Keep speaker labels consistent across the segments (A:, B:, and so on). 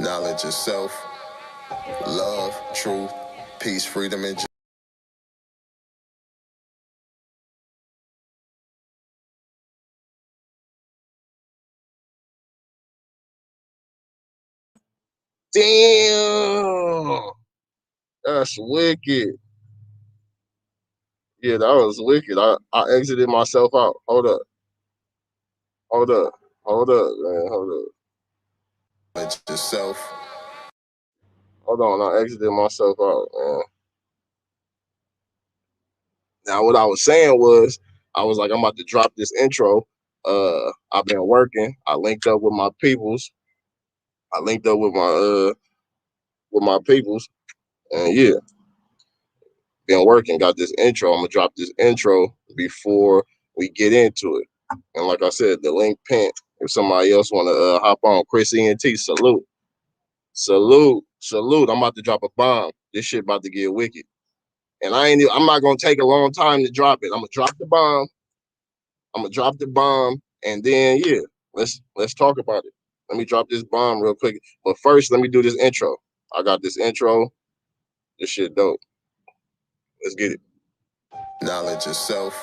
A: Knowledge of self, love, truth, peace, freedom, and
B: Damn, that's wicked. Yeah, that was wicked. I exited myself out. Hold up, hold up, man, hold up.
A: knowledge of self.
B: Hold on, I exited myself out, man. Now, what I was saying was, I was like, I'm about to drop this intro. I've been working. I linked up with my peoples. I linked up with my peoples, and yeah, been working. Got this intro. I'm gonna drop this intro before we get into it. And like I said, the link pinned. If somebody else wanna hop on, Chris ENT, salute, salute, salute. I'm about to drop a bomb. This shit about to get wicked. And I'm not gonna take a long time to drop it. I'm gonna drop the bomb. I'm gonna drop the bomb, and then yeah, let's talk about it. Let me drop this bomb real quick. But first, let me do this intro. I got this intro. This shit dope. Let's get it.
A: Knowledge of self,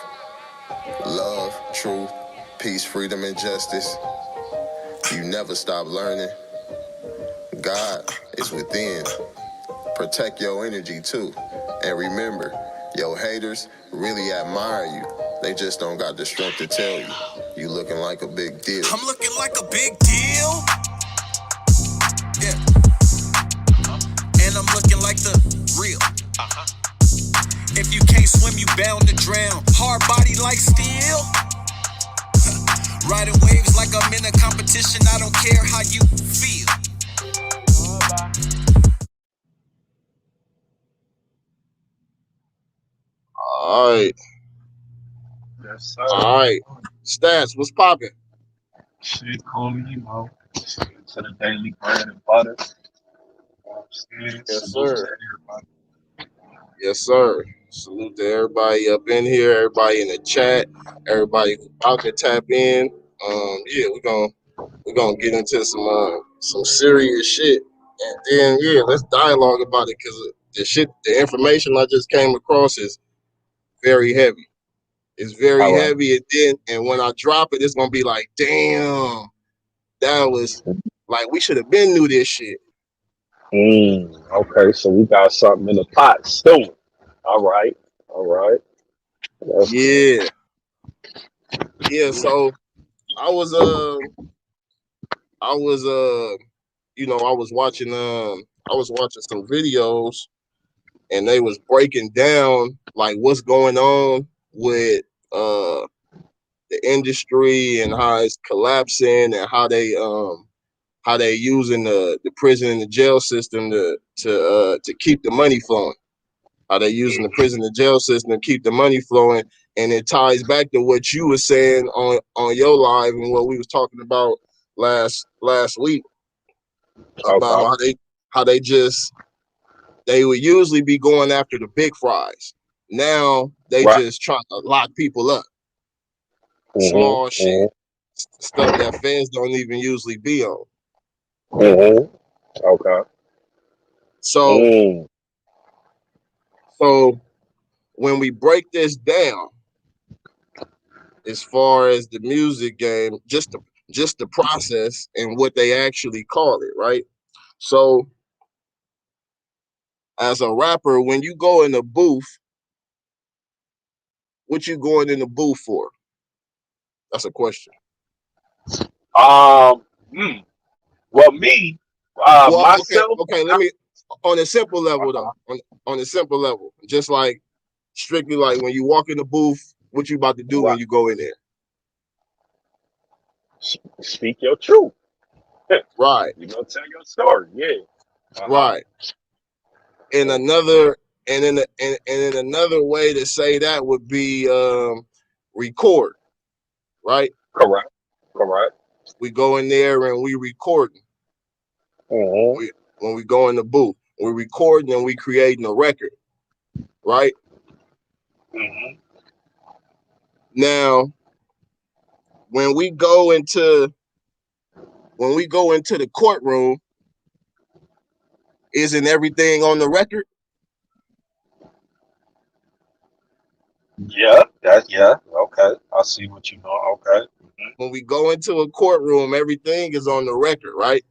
A: love, truth, peace, freedom, and justice. You never stop learning. God is within. Protect your energy too. And remember, your haters really admire you. They just don't got the strength to tell you. You looking like a big deal. I'm looking like a big deal. Yeah. And I'm looking like the real. If you can't swim, you bound to drown. Hard body like steel. Riding waves like I'm in a competition. I don't care how you feel.
B: All right,
C: Yes, sir.
B: all right. Stats, what's popping?
C: Shit, cool, shit, to the daily bread and butter. You know what I'm saying?
B: Yes,
C: Salute to
B: sir.
C: everybody.
B: Yes, sir. Salute to everybody up in here, everybody in the chat, everybody who out to tap in. Yeah, we're gonna get into some serious shit, and then yeah, let's dialogue about it because the information I just came across is very heavy. It's very
C: All right.
B: heavy, and when I drop it, it's gonna be like, damn, that was like we should have been knew this shit.
C: Okay, so we got something in the pot stewing. All right. All right. That's good.
B: Yeah, yeah. So I was I was I was watching some videos and they was breaking down like what's going on with the industry and how it's collapsing and how they using the prison and the jail system to keep the money flowing. How they using the prison and jail system to keep the money flowing, and it ties back to what you were saying on your live and what we was talking about last week about
C: Okay.
B: how they just they would usually be going after the big fries. Now they
C: Right.
B: just trying to lock people up.
C: Mm-hmm.
B: Small shit,
C: Mm-hmm.
B: stuff that feds don't even usually be on.
C: Mm-hmm. Okay.
B: So
C: Mm.
B: so when we break this down, as far as the music game, just the process and what they actually call it, right? So as a rapper, when you go in the booth, what you going in the booth for? That's a question.
C: Um. Mm. Well, me,
B: Well, okay,
C: myself.
B: okay. Let me on a simple level though. On a simple level, just like strictly like when you walk in the booth, what you about to do when
C: Right.
B: you go in there?
C: Speak your truth.
B: Right,
C: You gonna tell your story? Yeah. Uh huh.
B: right. And another, and in another way to say that would be record. Right,
C: Correct. Correct.
B: we go in there and we recording.
C: Mm-hmm.
B: We when we go in the booth, we're recording and we creating a record. Right
C: Mm-hmm.
B: now, when we go into when we go into the courtroom, Isn't everything on the record?
C: Yeah, that yeah. Okay, I see what you know. Okay.
B: When we go into a courtroom, everything is on the record, right?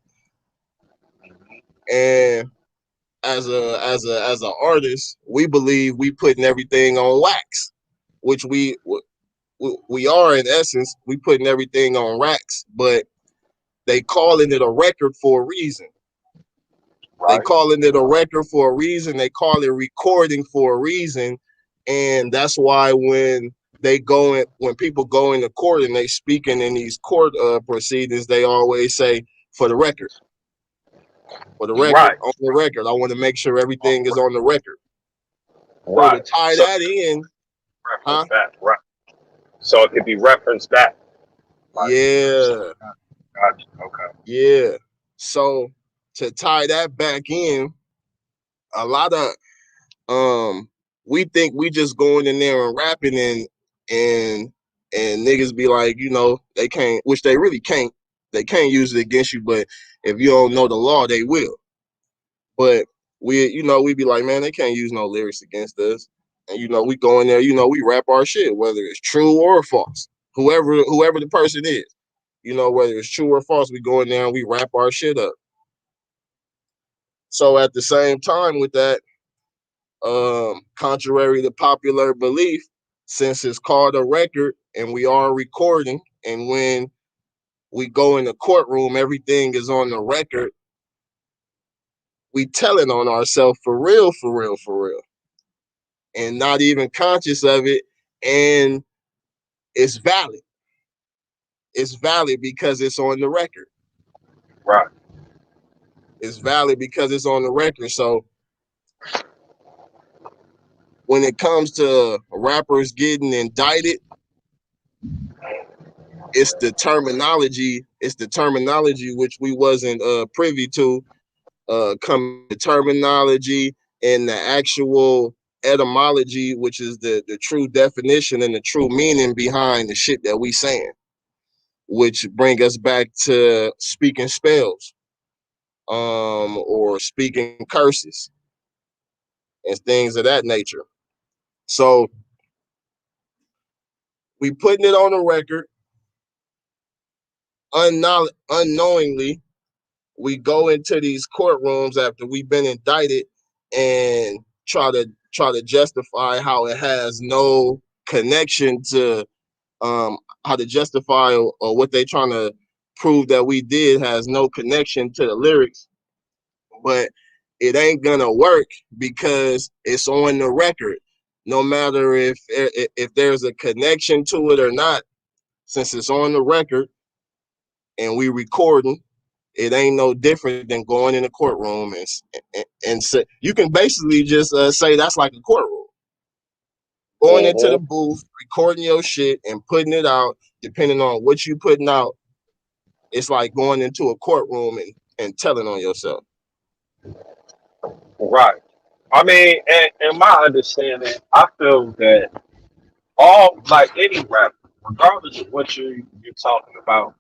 B: And as an artist, we believe we putting everything on wax, which we are in essence. We putting everything on racks, but they calling it a record for a reason. They
C: Right.
B: calling it a record for a reason. They call it recording for a reason, and that's why when people go into court and they speaking in these court proceedings, they always say for the record,
C: Right.
B: on the record. I want to make sure everything is on the record. So to
C: Right.
B: tie
C: So
B: that in,
C: reference
B: huh?
C: back. Right. So it could be referenced back. Like,
B: Yeah,
C: gotcha. Okay.
B: yeah. So to tie that back in, a lot of we think we just going in there and rapping and and niggas be like, they can't, which they really can't. They can't use it against you, but if you don't know the law, they will. But we be like, man, they can't use no lyrics against us. And we go in there, we rap our shit, whether it's true or false. Whoever the person is, whether it's true or false, we go in there and we wrap our shit up. So at the same time with that, contrary to popular belief, since it's called a record and we are recording, and when we go in the courtroom, everything is on the record. We telling on ourselves for real, for real, for real, and not even conscious of it. And it's valid. It's valid because it's on the record.
C: Right.
B: It's valid because it's on the record. So when it comes to rappers getting indicted, it's the terminology. It's the terminology which we wasn't privy to. Come the terminology and the actual etymology, which is the true definition and the true meaning behind the shit that we saying, which bring us back to speaking spells, or speaking curses and things of that nature. So we putting it on the record unknowingly. We go into these courtrooms after we've been indicted and try to justify how it has no connection to how to justify or what they trying to prove that we did has no connection to the lyrics, but it ain't gonna work because it's on the record. No matter if there's a connection to it or not, since it's on the record and we recording, it ain't no different than going in a courtroom and say, you can basically just say that's like a courtroom. Going into the
C: Mm-hmm.
B: booth, recording your shit and putting it out, depending on what you putting out, it's like going into a courtroom and telling on yourself.
C: Right. I mean, in my understanding, I feel that all like any rapper, regardless of what you're talking about,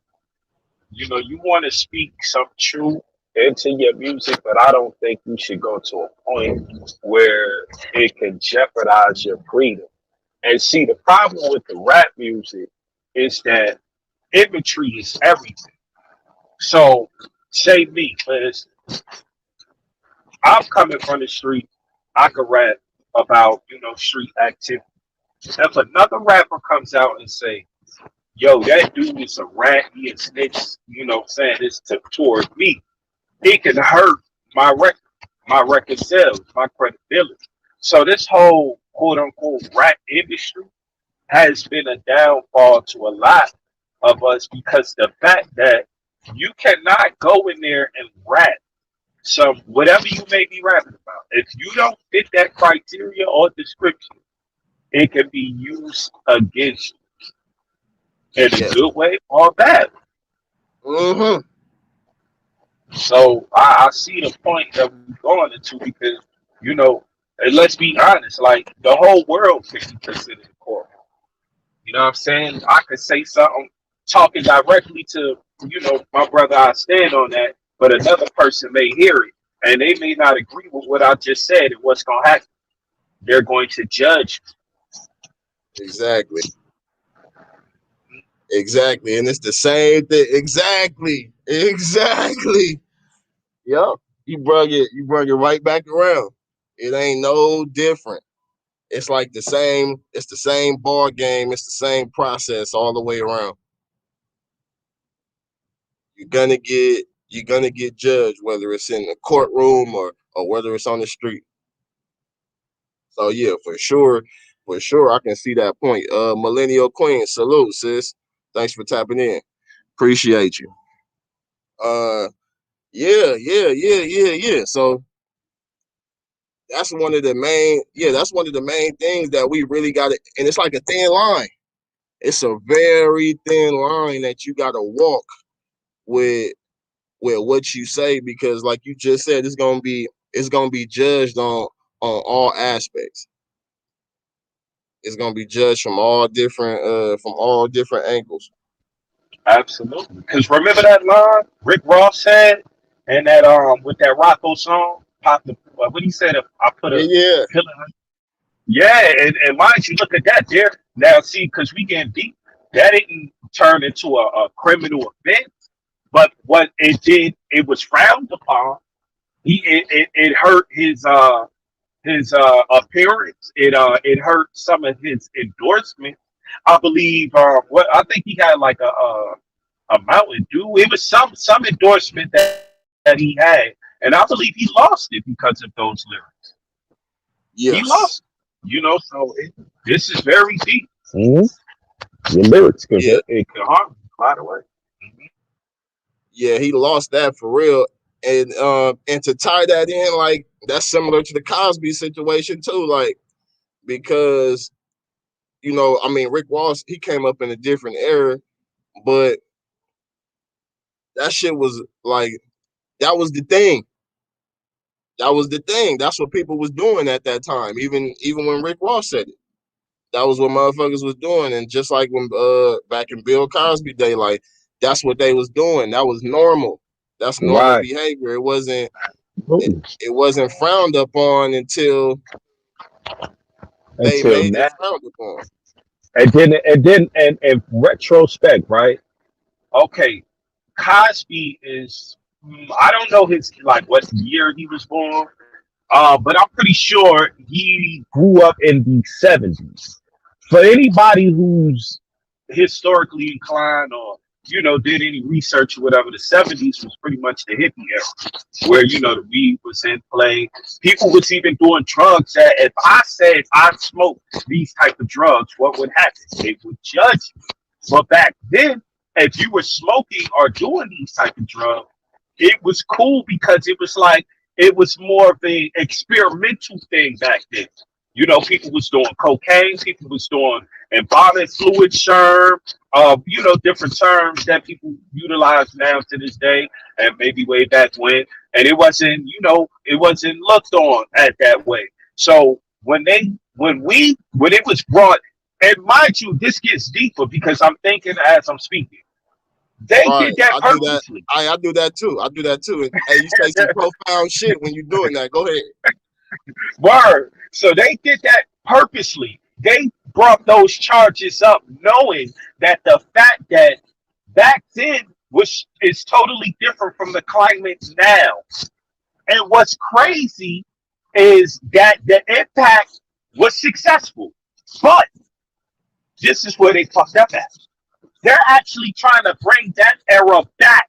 C: you want to speak some truth into your music, but I don't think you should go to a point where it can jeopardize your freedom. And see, the problem with the rap music is that imagery is everything. So, say me, for instance, I'm coming from the street, I could rap about, street activity. If another rapper comes out and say, yo, that dude is a rat, he is snitch, saying this toward me, it can hurt my record sales, my credibility. So this whole quote unquote rap industry has been a downfall to a lot of us because the fact that you cannot go in there and rap some whatever you may be rapping about. If you don't fit that criteria or description, it can be used against you in a
B: Yes.
C: good way or bad.
B: Mm-hmm.
C: So I see the point that we're going into because, you know, and let's be honest, like the whole world can be considered a court. You know what I'm saying? I could say something talking directly to, my brother, I stand on that, but another person may hear it. and they may not agree with what I just said and what's going to happen. They're going to judge.
B: Exactly. Exactly. And it's the same thing. Exactly. Exactly. Yep. You brought it right back around. It ain't no different. It's like it's the same ball game, it's the same process all the way around. You're gonna get judged, whether it's in the courtroom or whether it's on the street. So yeah, for sure, I can see that point. Millennial Queen, salute, sis. Thanks for tapping in. Appreciate you. Uh, yeah. So that's one of the main things that we really got to, and it's like a thin line. It's a very thin line that you got to walk with what you say, because like you just said, it's gonna be judged on all aspects. It's gonna be judged from all different angles.
C: Absolutely. Because remember that line Rick Ross said, and that with that Rocco song, pop the what he said. If I put
B: Yeah,
C: a
B: yeah,
C: pill in, yeah, and mind you, look at that there. Now, see, because we getting deep, that didn't turn into a criminal offense, but what it did, it was frowned upon. It hurt his appearance. It hurt some of his endorsements. I believe what I think he got like a Mountain Dew. It was some endorsement that he had, and I believe he lost it because of those lyrics. He lost,
B: yes,
C: so this is very deep. The lyrics could
B: yeah,
C: it could harm you, by the way.
B: yeah. He lost that for real, and to tie that in, like that's similar to the Cosby situation too, like because I mean, Rick Ross, he came up in a different era, but that shit was like that was the thing. That was the thing. That's what people was doing at that time. Even when Rick Ross said it, that was what motherfuckers was doing. And just like when back in Bill Cosby day, like that's what they was doing. That was normal. That's normal
C: Right.
B: behavior. It,
C: Absolutely.
B: it wasn't frowned upon until they
C: Until
B: made it
C: now,
B: frowned upon.
C: and retrospect, right? Okay, Cosby is. I don't know his like what year he was born, but I'm pretty sure he grew up in the '70s. For anybody who's historically inclined or did any research or whatever, the '70s was pretty much the hippie era, where the weed was in play. People was even doing drugs. That if I said I smoked these type of drugs, what would happen? They would judge you. But back then, if you were smoking or doing these type of drugs, it was cool because it was like it was more of a experimental thing back then. People was doing cocaine, people was doing embalming fluid, sherm, different terms that people utilize now to this day, and maybe way back when. And it wasn't looked on at that way. So when it was brought, and mind you, this gets deeper because I'm thinking as I'm speaking. They
B: Right.
C: did that
B: I do that.
C: purposely.
B: I do that too. I do that too. And hey, you say some profound shit when you're doing that. Go ahead.
C: Word. So they did that purposely. They brought those charges up knowing that the fact that back then was is totally different from the climate now. And what's crazy is that the impact was successful. But this is where they fucked up at. They're actually trying to bring that era back.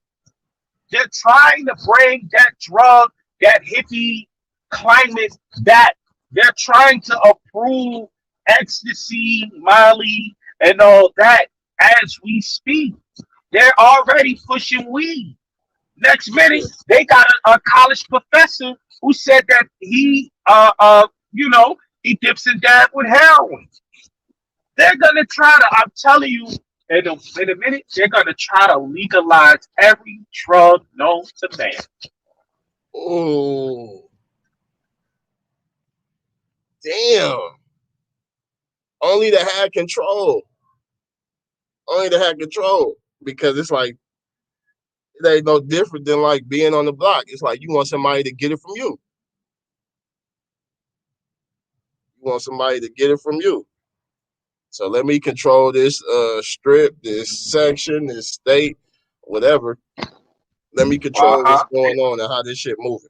C: They're trying to bring that drug, that hippie climate back. They're trying to approve ecstasy, Molly, and all that as we speak. They're already pushing weed. Next minute, they got a college professor who said that he dips and dabs with heroin. They're gonna try to. I'm telling you, in a minute, they're gonna try to legalize every drug known to man.
B: Oh, damn. Only to have control. Only to have control. Because It ain't no different than like being on the block. It's like you want somebody to get it from you. You want somebody to get it from you. So let me control this strip, this section, this state, whatever. Let me control what's
C: Uh-huh.
B: going on and how this shit moving.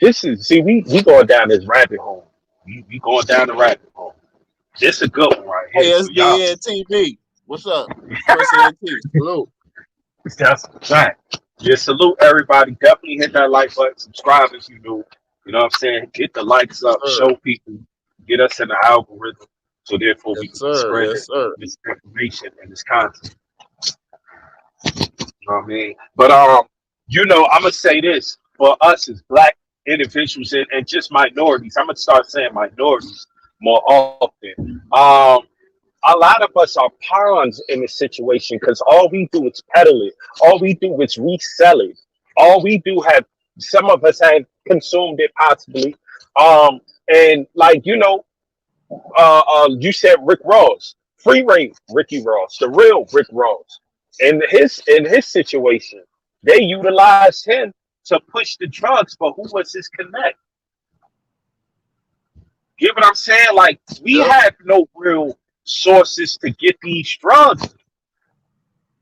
C: This is see, we going down this rabbit hole. We going down the rabbit hole. This a good one right
B: Hey,
C: here. So y'all,
B: SBNTV, what's up? Chris NT, salute.
C: that's a fact. Just salute everybody. Definitely hit that like button. Subscribe if you new. You know what I'm saying? Get the likes
B: Yes,
C: up.
B: sir.
C: Show people. Get us in the algorithm. So therefore
B: Yes,
C: we can
B: sir.
C: spread
B: Yes, sir.
C: this information and this content. You know what I mean? But I'm gonna say this for us as black individuals and just minorities. I'm gonna start saying minorities more often. A lot of us are pawns in this situation because all we do is peddle it. All we do is resell it. All we do have some of us have consumed it possibly. And like you said Rick Ross, free reign Ricky Ross, the real Rick Ross. In his situation, they utilized him to push the drugs, but who was his connect? Get what I'm saying? Like we
B: Yep.
C: have no real sources to get these drugs.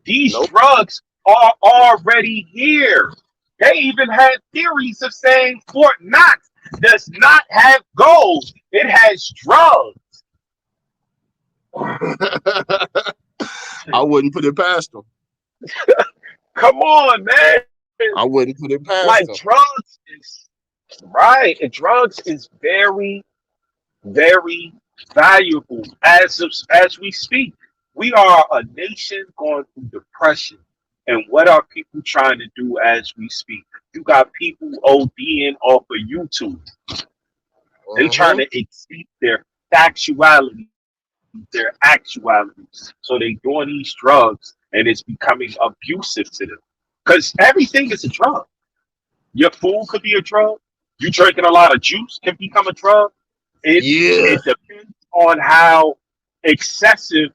C: These
B: Nope.
C: drugs are already here. They even had theories of saying Fort Knox does not have gold; it has drugs.
B: I wouldn't put it past them.
C: Come on, man.
B: I wouldn't put it past
C: Like
B: them.
C: drugs is right. And drugs is very, very valuable as we speak. We are a nation going through depression. And what are people trying to do as we speak? You got people ODing off of YouTube. They trying
B: Mm-hmm.
C: to exceed their factuality, their actualities. So they doing these drugs and it's becoming abusive to them. Because everything is a drug. Your food could be a drug. You drinking a lot of juice can become a drug. It
B: Yeah.
C: it depends on how excessive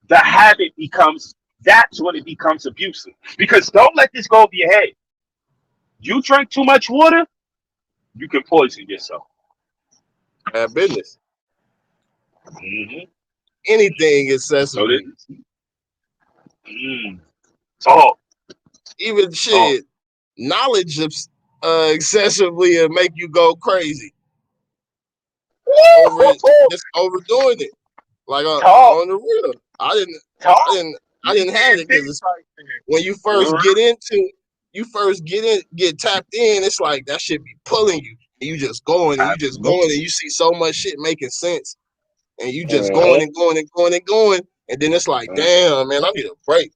C: the habit becomes. That's when it becomes abusive. Because don't let this go over your head. You drink too much water, you can poison yourself.
B: Bad business.
C: Hmm.
B: Anything
C: So
B: excessively.
C: this, mm, talk,
B: Even
C: talk,
B: shit. Knowledge of excessively and make you go crazy over it, just overdoing it. Like
C: talk,
B: on the real, I
C: talk.
B: didn't, I
C: You
B: didn't have
C: did
B: it because
C: this
B: it's
C: right
B: when you first
C: there.
B: get into, you first get tapped in. It's like that shit be pulling you, and you just going and you just going and
C: Absolutely.
B: you see so much shit making sense, and you just going
C: Mhm.
B: and going and going and going, and then it's like,
C: Mhm.
B: damn, man, I need a break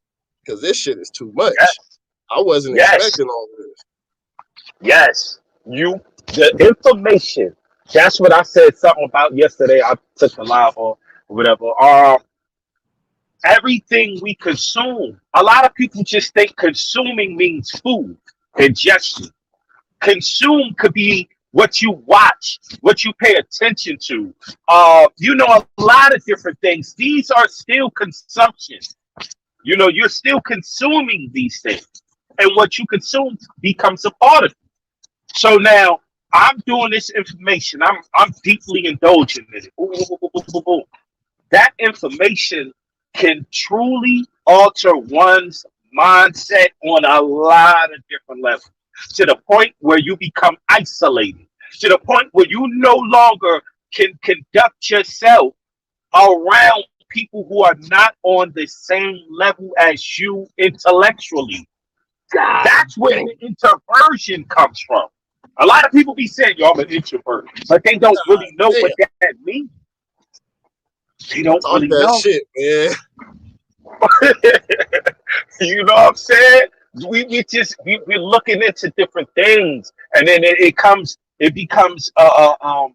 B: because this shit is too much.
C: Yes,
B: I wasn't
C: yes,
B: expecting all of this.
C: yes. The information. That's what I said something about yesterday. I took the live or whatever. Everything we consume. A lot of people just think consuming means food, ingestion. Consume could be what you watch, what you pay attention to. A lot of different things. These are still consumption. You're still consuming these things, and what you consume becomes a part of you. So now I'm doing this information. I'm deeply indulging in it. Boom, boom, boom, boom, boom, boom. That information can truly alter one's mindset on a lot of different levels to the point where you become isolated, to the point where you no longer can conduct yourself around people who are not on the same level as you intellectually.
B: God
C: That's where
B: damn,
C: the introversion comes from. A lot of people be saying, "Yo, I'm an introvert," but they don't
B: God
C: really know
B: damn.
C: what that means. They don't
B: Talk
C: really
B: that
C: know.
B: shit, man.
C: You know what I'm saying? We're looking into different things, and then it becomes a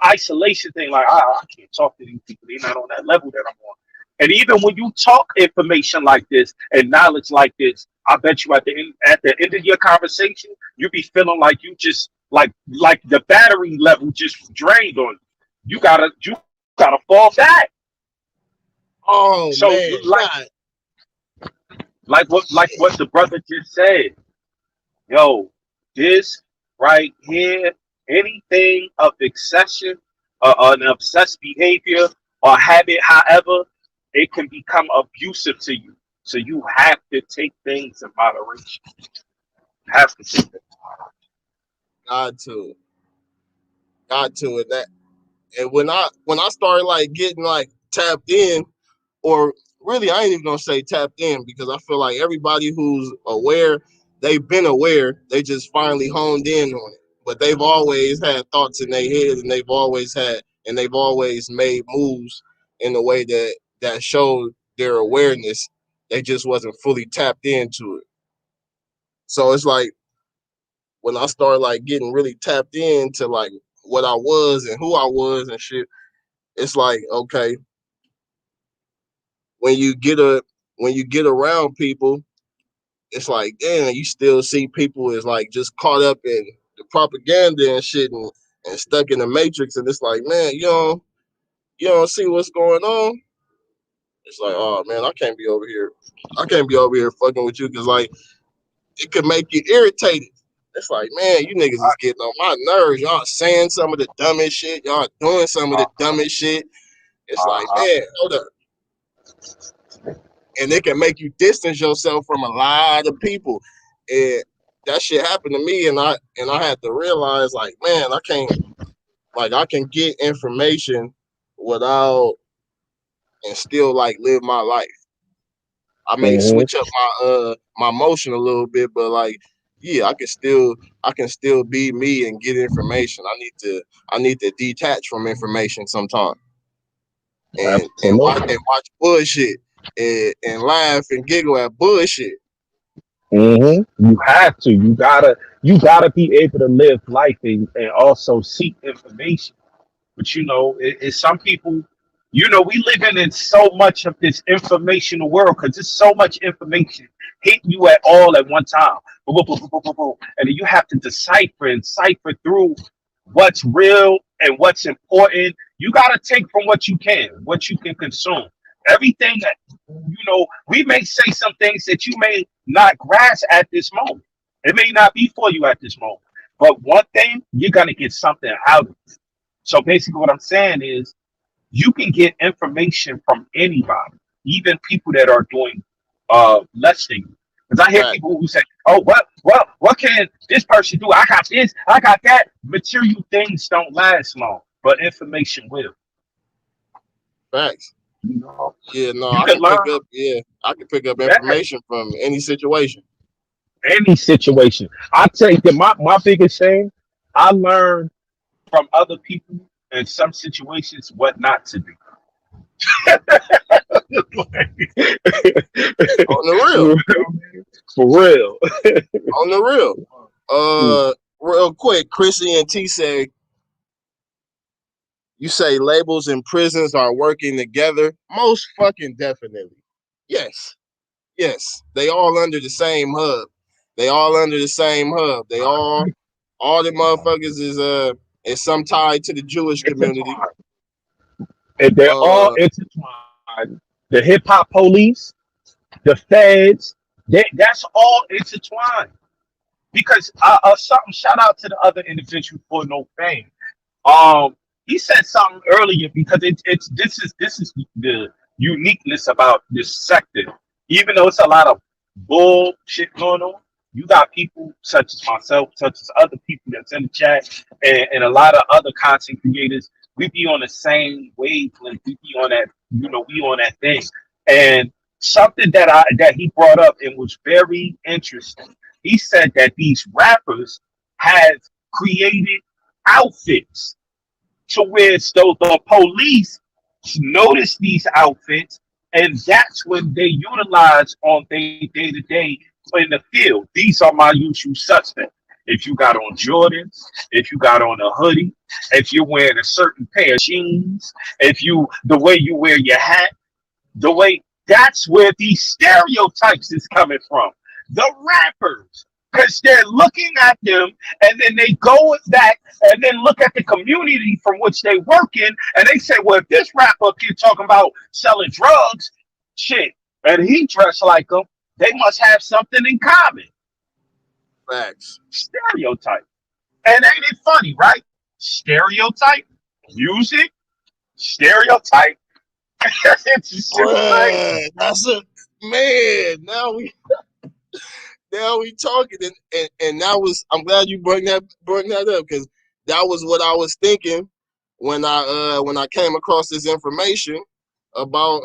C: isolation thing. Like I can't talk to these people; they're not on that level that I'm on. And even when you talk information like this and knowledge like this, I bet you at the end of your conversation, you be feeling like you just like the battery level just drained on you. You gotta fall back.
B: Oh
C: So
B: man,
C: like
B: God,
C: Like what the brother just said. Yo, this right here, anything of excession or an obsessed behavior or habit, however, it can become abusive to you. So you have to take things in moderation. Have to take it.
B: got to, got to, and that, and when I started like getting like tapped in, or really I ain't even gonna say tapped in because I feel like everybody who's aware, they've been aware, they just finally honed in on it. But they've always had thoughts in their head, and they've always made moves in a way that showed their awareness. They just wasn't fully tapped into it. So it's like when I started like getting really tapped into like what I was and who I was and shit, it's like okay, when you get a when you get around people, it's like damn, you still see people is like just caught up in the propaganda and shit and stuck in the matrix, and it's like man, you don't see what's going on. It's like oh man, I can't be over here fucking with you because like it could make you irritated. It's like, man, you niggas is getting on my nerves. Y'all saying some of the dumbest shit. Y'all doing some of the dumbest shit. It's like,
C: Uh-huh.
B: man, hold up. And it can make you distance yourself from a lot of people. And that shit happened to me, and I had to realize, like, man, I can get information without and still like live my life. I may
C: Hmm.
B: switch up my motion a little bit, but like yeah, I can still be me and get information. I need to detach from information sometimes
C: Absolutely.
B: and watch bullshit and laugh and giggle at bullshit.
C: You have to. You gotta be able to live life and also seek information. But it's some people, we living in so much of this informational world because there's so much information hitting you at all at one time. Boom, boom, boom, boom, boom, boom, boom. And then you have to decipher and cipher through what's real and what's important. You gotta take from what you can consume. Everything that we may say some things that you may not grasp at this moment. It may not be for you at this moment. But one thing, you're gonna get something out of it. So basically, what I'm saying is you can get information from anybody, even people that are doing less than you. Because I hear
B: Fact,
C: people who say, "Oh, what can this person do? I got this, I got that." Material things don't last long, but information will.
B: facts.
C: You know,
B: Yeah, no,
C: you can learn
B: I can pick up
C: that
B: information from any situation.
C: any situation. I tell you, that my biggest thing, I learned from other people in some situations what not to do.
B: On the real.
C: For real.
B: On the real. Real quick, Chrissy and T say you say labels and prisons are working together. Most fucking definitely. Yes. Yes. They all under the same hub. They all under the same hub. All the motherfuckers is some tied to the Jewish community.
C: Intertwined. And they're all
B: Uh
C: intertwined. The hip hop police, the feds, that's all intertwined. Because something, shout out to the other individual for no fame. Um, he said something earlier because it's this is the uniqueness about this sector. Even though it's a lot of bullshit going on, you got people such as myself, such as other people that's in the chat, and a lot of other content creators. We be on the same wavelength. We be on that, we on that thing. And something that he brought up and was very interesting. He said that these rappers have created outfits to where so the police notice these outfits, and that's when they utilize on their day to day in the field. These are my usual suspects. If you got on Jordans, if you got on a hoodie, if you're wearing a certain pair of jeans, if you the way you wear your hat, the way that's where these stereotypes is coming from. The rappers, because they're looking at them and then they go back and then look at the community from which they work in and they say, well, if this rapper up here talking about selling drugs, shit, and he dressed like them. They must have something in common.
B: Facts.
C: Stereotype. And ain't it funny, right? Stereotype, music, stereotype. It's just crazy.
B: Bruh, that's a man. Now we talking, and that was, I'm glad you bring that up, because that was what I was thinking when I came across this information about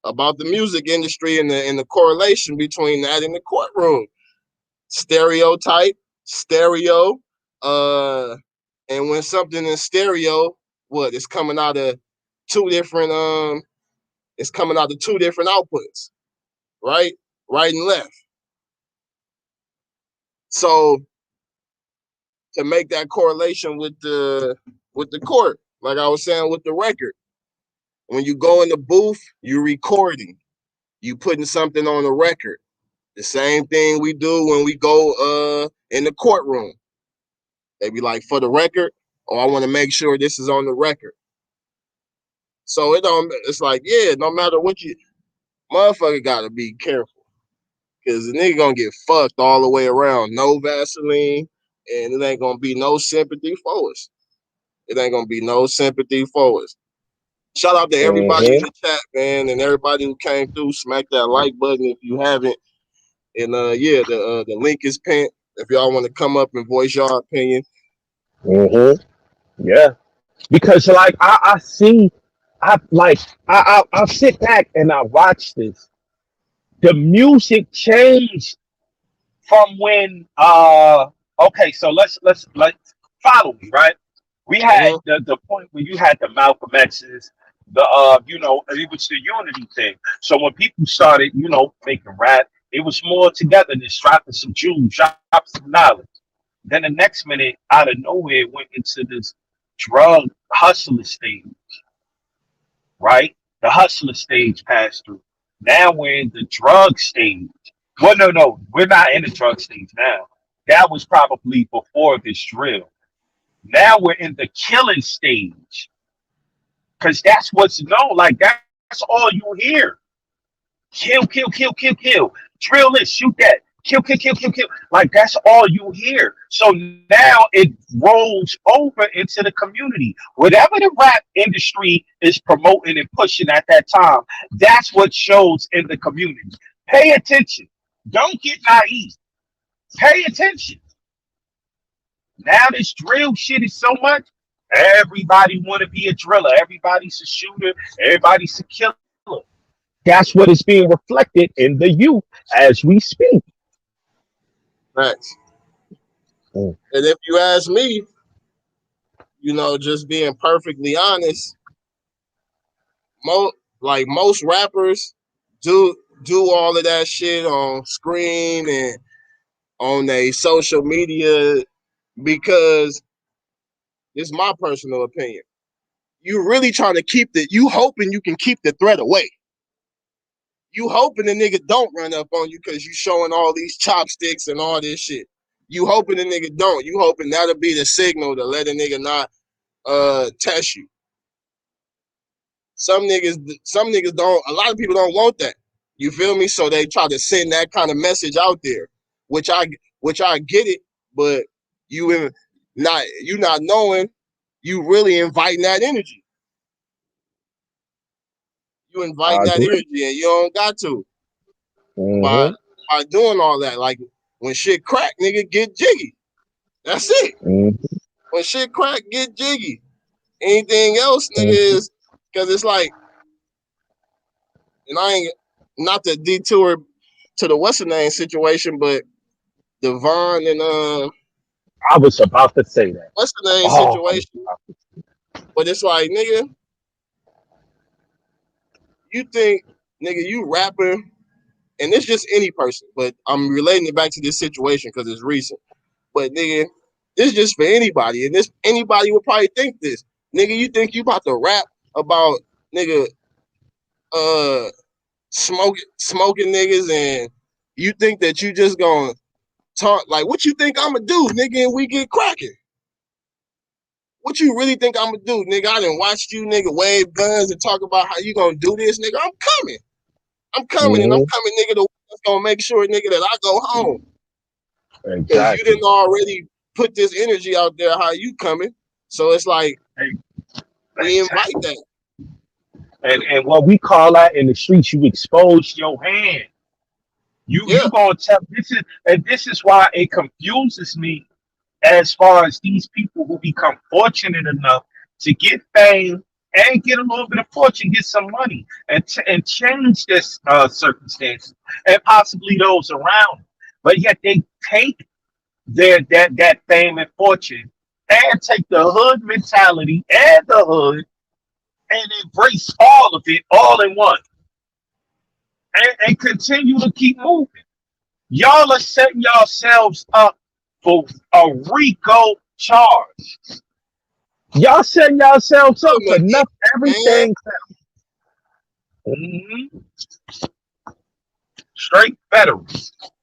B: about the music industry and the correlation between that and the courtroom. Stereotype, stereo, uh, and when something is stereo, what it's coming out of two different it's coming out of two different outputs, right? Right and left. So to make that correlation with the court, like I was saying with the record, when you go in the booth, you're recording, you putting something on the record. The same thing we do when we go in the courtroom. They be like, for the record, or I want to make sure this is on the record. So it's like, yeah, no matter what you motherfucker gotta be careful. Cause the nigga gonna get fucked all the way around. No Vaseline, and it ain't gonna be no sympathy for us. It ain't gonna be no sympathy for us. Shout out to everybody in
C: Mm-hmm.
B: the chat, man, and everybody who came through. Smack that like button if you haven't. And yeah, the link is pinned. If y'all want to come up and voice your opinion.
C: Mm-hmm. Yeah. Because like I see, I like I sit back and I watch this. The music changed from when okay, so let's follow me, right? We had
B: Mm-hmm.
C: the point where you had the Malcolm X's, the it was the unity thing. So when people started, making rap, it was more togetherness, dropping some jewels, dropping some knowledge. Then the next minute, out of nowhere, it went into this drug hustler stage, right? The hustler stage passed through. Now we're in the drug stage. Well, no, we're not in the drug stage now. That was probably before this drill. Now we're in the killing stage because that's what's known. Like that's all you hear. Kill, kill, kill, kill, kill. Drill this, shoot that. Kill, kill, kill, kill, kill. Like that's all you hear. So now it rolls over into the community. Whatever the rap industry is promoting and pushing at that time, that's what shows in the community. Pay attention. Don't get naive. Pay attention. Now this drill shit is so much. Everybody want to be a driller. Everybody's a shooter. Everybody's a killer. That's what is being reflected in the youth as we speak.
B: Facts.
C: Mm.
B: And if you ask me, just being perfectly honest, most rappers do do all of that shit on screen and on a social media because it's my personal opinion. You really trying to you hoping you can keep the threat away. You hoping the nigga don't run up on you because you showing all these chopsticks and all this shit. You hoping the nigga don't. You hoping that'll be the signal to let a nigga not test you. Some niggas don't. A lot of people don't want that. You feel me? So they try to send that kind of message out there, which I which I get it, but you not knowing, you really inviting that energy. You inviting
C: I
B: that
C: agree.
B: energy, and you don't got to by
C: Mm-hmm.
B: by doing all that. Like when shit crack, nigga, get jiggy. That's it.
C: Mm-hmm.
B: When shit crack, get jiggy. Anything else, nigga,
C: Mm-hmm.
B: is because it's like, and I ain't not the detour to the what's the name situation, but Devon and
C: I was about to say that.
B: what's the name
C: Oh, I was
B: situation. But it's like, nigga, you think, nigga, you rapping, and it's just any person, but I'm relating it back to this situation because it's recent. But nigga, this is just for anybody, and this anybody would probably think this. Nigga, you think you about to rap about nigga uh smoking niggas, and you think that you just gonna talk like what you think I'ma do, nigga, and we get cracking. What you really think I'ma do, nigga? I done watched you, nigga, wave guns and talk about how you gonna do this, nigga. I'm coming. I'm coming and I'm
C: Hmm.
B: coming, nigga, the one that's gonna make sure, nigga, that I go home. Because you
C: Exactly.
B: didn't already put this energy out there how you coming. So it's like we invite
C: Exactly.
B: that.
C: And what we call that in the streets, you expose your hand. You
B: Yeah.
C: gonna tell this is why it confuses me as far as these people who become fortunate enough to get fame and get a little bit of fortune, get some money, and change this circumstances and possibly those around them. But yet they take that fame and fortune and take the hood mentality and the hood and embrace all of it all in one and continue to keep moving. Y'all are setting yourselves up for a RICO charge. Y'all setting yourselves up
B: Them
C: for
B: again,
C: nothing,
B: man.
C: everything. Mhm. Straight federal.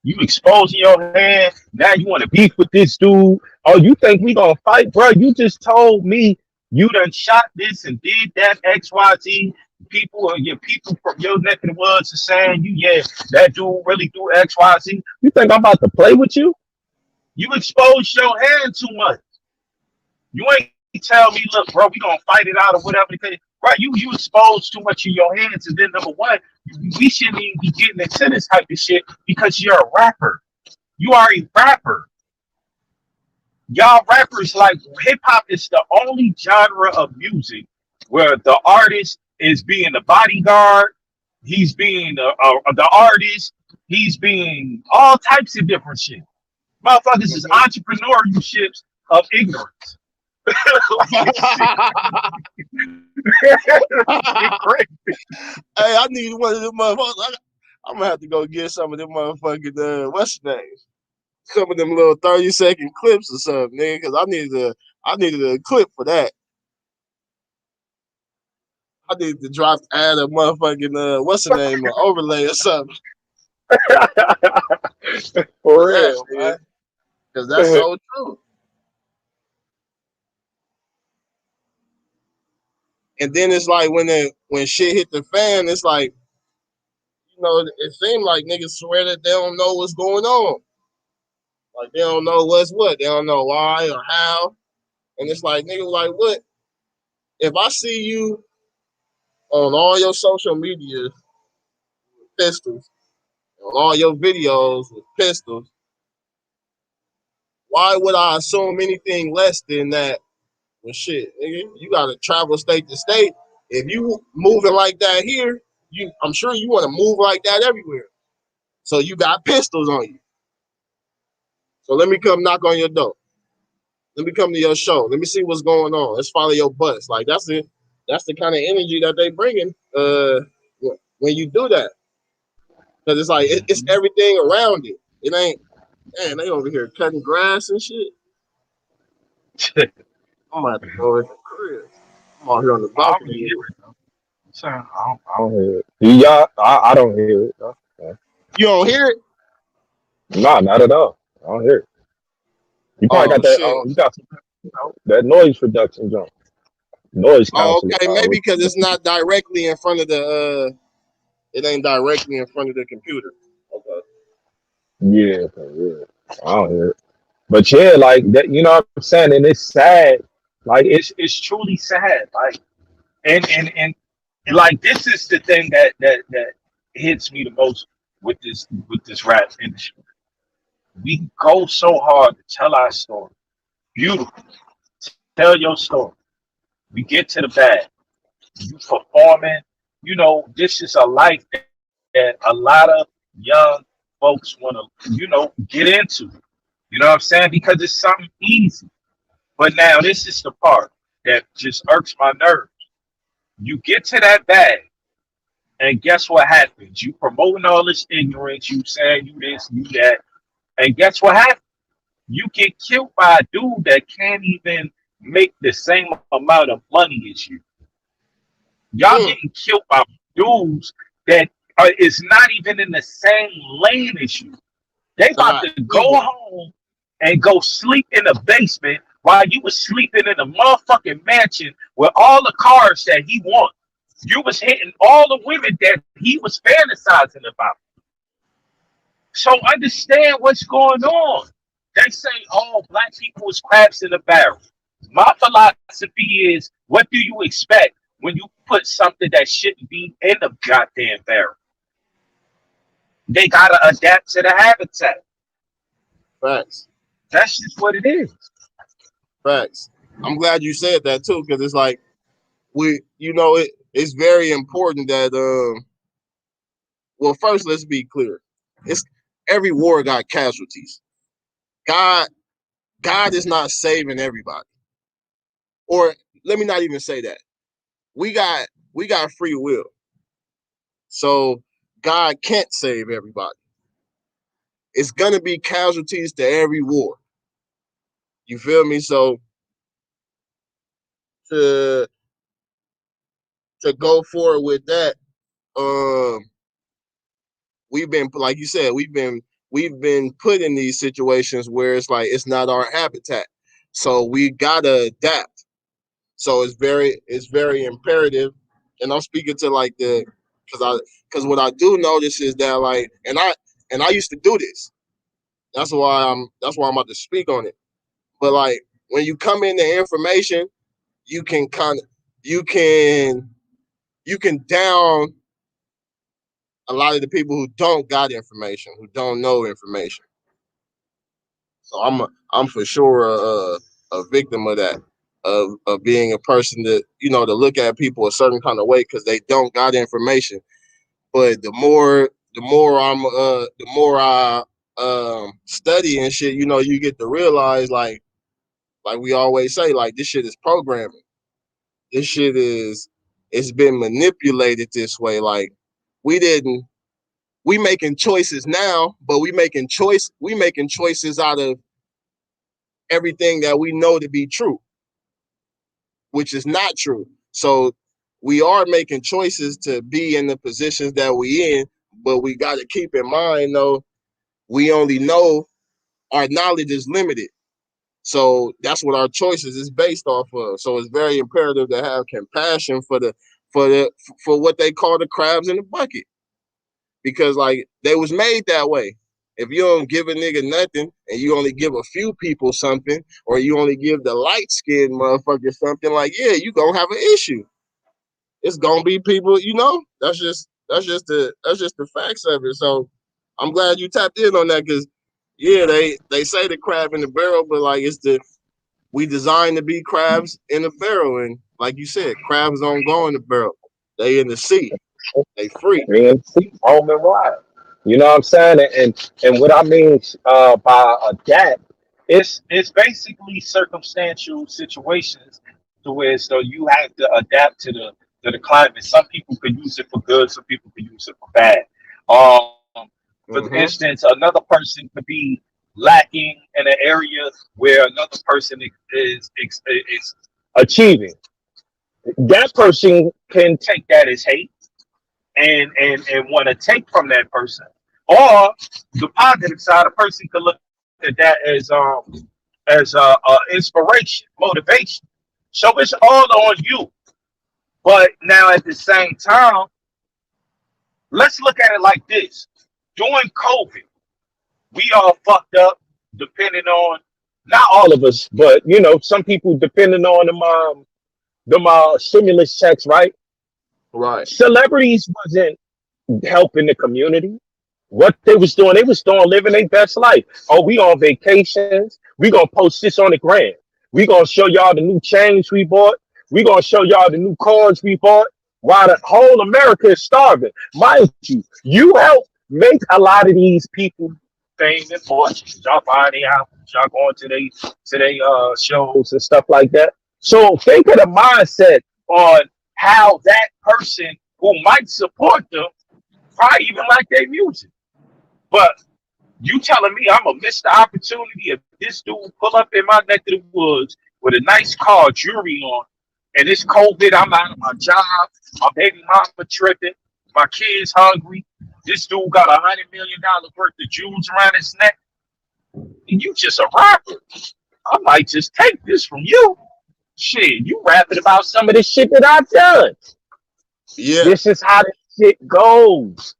C: You exposing your hand. Now you want to beef with this dude. Oh, you think we gonna fight, bro? You just told me you done shot this and did that XYZ. People or your people from your neck of the woods are saying you, yeah, that dude really do XYZ. You think I'm about to play with you? You expose your hand too much. You ain't tell me, look, bro, we gonna fight it out or whatever the case. Right, you exposed too much of your hands, and then number one, we shouldn't even be getting into this type of shit because you're a rapper. You are a rapper. Y'all rappers like hip hop is the only genre of music where the artist is being the bodyguard, he's being the artist, he's being all types of different shit. Motherfuckers is
B: Mhm.
C: entrepreneurships of ignorance. Like this shit, shit crazy.
B: Hey, I need one of them motherfuckers. I'm gonna have to go get some of them motherfucking what's the name? Some of them little 30-second clips or something, nigga. Because I needed a clip for that. I need to add a motherfucking what's the name, overlay or something for
C: For
B: that,
C: real,
B: nigga.
C: man.
B: Because that's so true. And then it's like when shit hit the fan, it's like it seems like niggas swear that they don't know what's going on. Like they don't know what's what. They don't know why or how. And it's like nigga, like what? If I see you on all your social media with pistols, on all your videos with pistols, why would I assume anything less than that? Well, shit, nigga, you gotta travel state to state. If you moving like that here, I'm sure you want to move like that everywhere. So you got pistols on you. So let me come knock on your door. Let me come to your show. Let me see what's going on. Let's follow your butts. Like that's it. That's the kind of energy that they bringing when you do that. Because it's like it's everything around it. It ain't. Man, they over here cutting grass and shit. I'm gonna have to go in the crib. I'm out here on the
C: I don't
B: balcony.
C: hear it though. I don't hear it. Do y'all? I don't hear it though. Yeah.
B: You don't hear it?
C: Nah, not at all. I don't hear it. You probably
B: Oh
C: got that.
B: shit.
C: You got some, that noise reduction jump, noise
B: Oh,
C: canceling.
B: okay. Maybe because it's not directly in front of the. It ain't directly in front of the computer. Okay.
C: Yeah, yeah. I don't hear it. But yeah, like that. You know what I'm saying? And it's sad. Like it's truly sad. Like and like this is the thing that hits me the most with this rap industry. We go so hard to tell our story. Beautiful. Tell your story. We get to the bag. You performing. You know, this is a life that a lot of young folks want to get into. You know what I'm saying? Because it's something easy. But now this is the part that just irks my nerves. You get to that bag, and guess what happens? You promoting all this ignorance, you saying you this, you that, and guess what happens? You get killed by a dude that can't even make the same amount of money as you. Y'all
B: Mm,
C: getting killed by dudes that is not even in the same lane as you. They about
B: not
C: to go
B: even.
C: home and go sleep in the basement while you was sleeping in a motherfucking mansion with all the cars that he wants. You was hitting all the women that he was fantasizing about. So understand what's going on. They say, oh, black people is crabs in a barrel. My philosophy is, what do you expect when you put something that shouldn't be in the goddamn barrel? They gotta adapt to the habitat.
B: Facts.
C: That's just what it is.
B: Facts. I'm glad you said that too, because it's like it's very important that well, first let's be clear. It's every war got casualties. God God is not saving everybody. Or let me not even say that. We got free will. So God can't save everybody. It's gonna be casualties to every war. You feel me? So to to go forward with that, um, we've been like you said, we've been put in these situations where it's like it's not our habitat. So we gotta adapt. So it's very imperative. And I'm speaking to like the because what I do notice is that like and I used to do this. That's why I'm about to speak on it. But like when you come into information, you can kind of you can you can down a lot of the people who don't got information, who don't know information. So I'm for sure a victim of that, of being a person that to look at people a certain kind of way because they don't got information. But the more I study and shit, you get to realize like we always say, like this shit is programming. This shit is it's been manipulated this way. Like we didn't we making choices now, but we making choices out of everything that we know to be true, which is not true. So we are making choices to be in the positions that we in, but we got to keep in mind though, we only know our knowledge is limited. So that's what our choices is based off of. So it's very imperative to have compassion for what they call the crabs in the bucket. Because like they was made that way. If you don't give a nigga nothing and you only give a few people something, or you only give the light skinned motherfucker something, like yeah, you gonna have an issue. It's gonna be people, that's just the facts of it. So I'm glad you tapped in on that because yeah, they say the crab in the barrel, but like we designed to be crabs in a barrel, and like you said, crabs don't go in the barrel. They in the sea. They free.
C: Man, see, home and wild. You know what I'm saying? And what I mean by adapt, it's basically circumstantial situations to where so you have to adapt to the climate. Some people could use it for good, some people could use it for bad. For instance,
B: Mm-hmm.
C: another person could be lacking in an area where another person is achieving. That person can take that as hate and want to take from that person. Or the positive side, a person could look at that as inspiration, motivation. So it's all on you. But now at the same time, let's look at it like this. During COVID, we all fucked up, depending on not all of us, but some people depending on them stimulus checks, right?
B: Right.
C: Celebrities wasn't helping the community. What they was doing living their best life. Oh, we on vacations. We gonna post this on the gram. We gonna show y'all the new chains we bought. We gonna show y'all the new cars we bought. While the whole America is starving. Mind you, you help make a lot of these people fame and fortune. Y'all buying their houses, y'all going to their shows and stuff like that. So think of the mindset on how that person who might support them probably even like their music. But you telling me I'm gonna miss the opportunity if this dude pull up in my neck of the woods with a nice car, jewelry on, and it's COVID, I'm out of my job, my baby mama tripping, my kids hungry. This dude got $100 million worth of jewels around his neck, and you just a rapper. I might just take this from you. Shit, you rapping about some of the shit that I've done.
B: Yeah,
C: This is how this shit goes.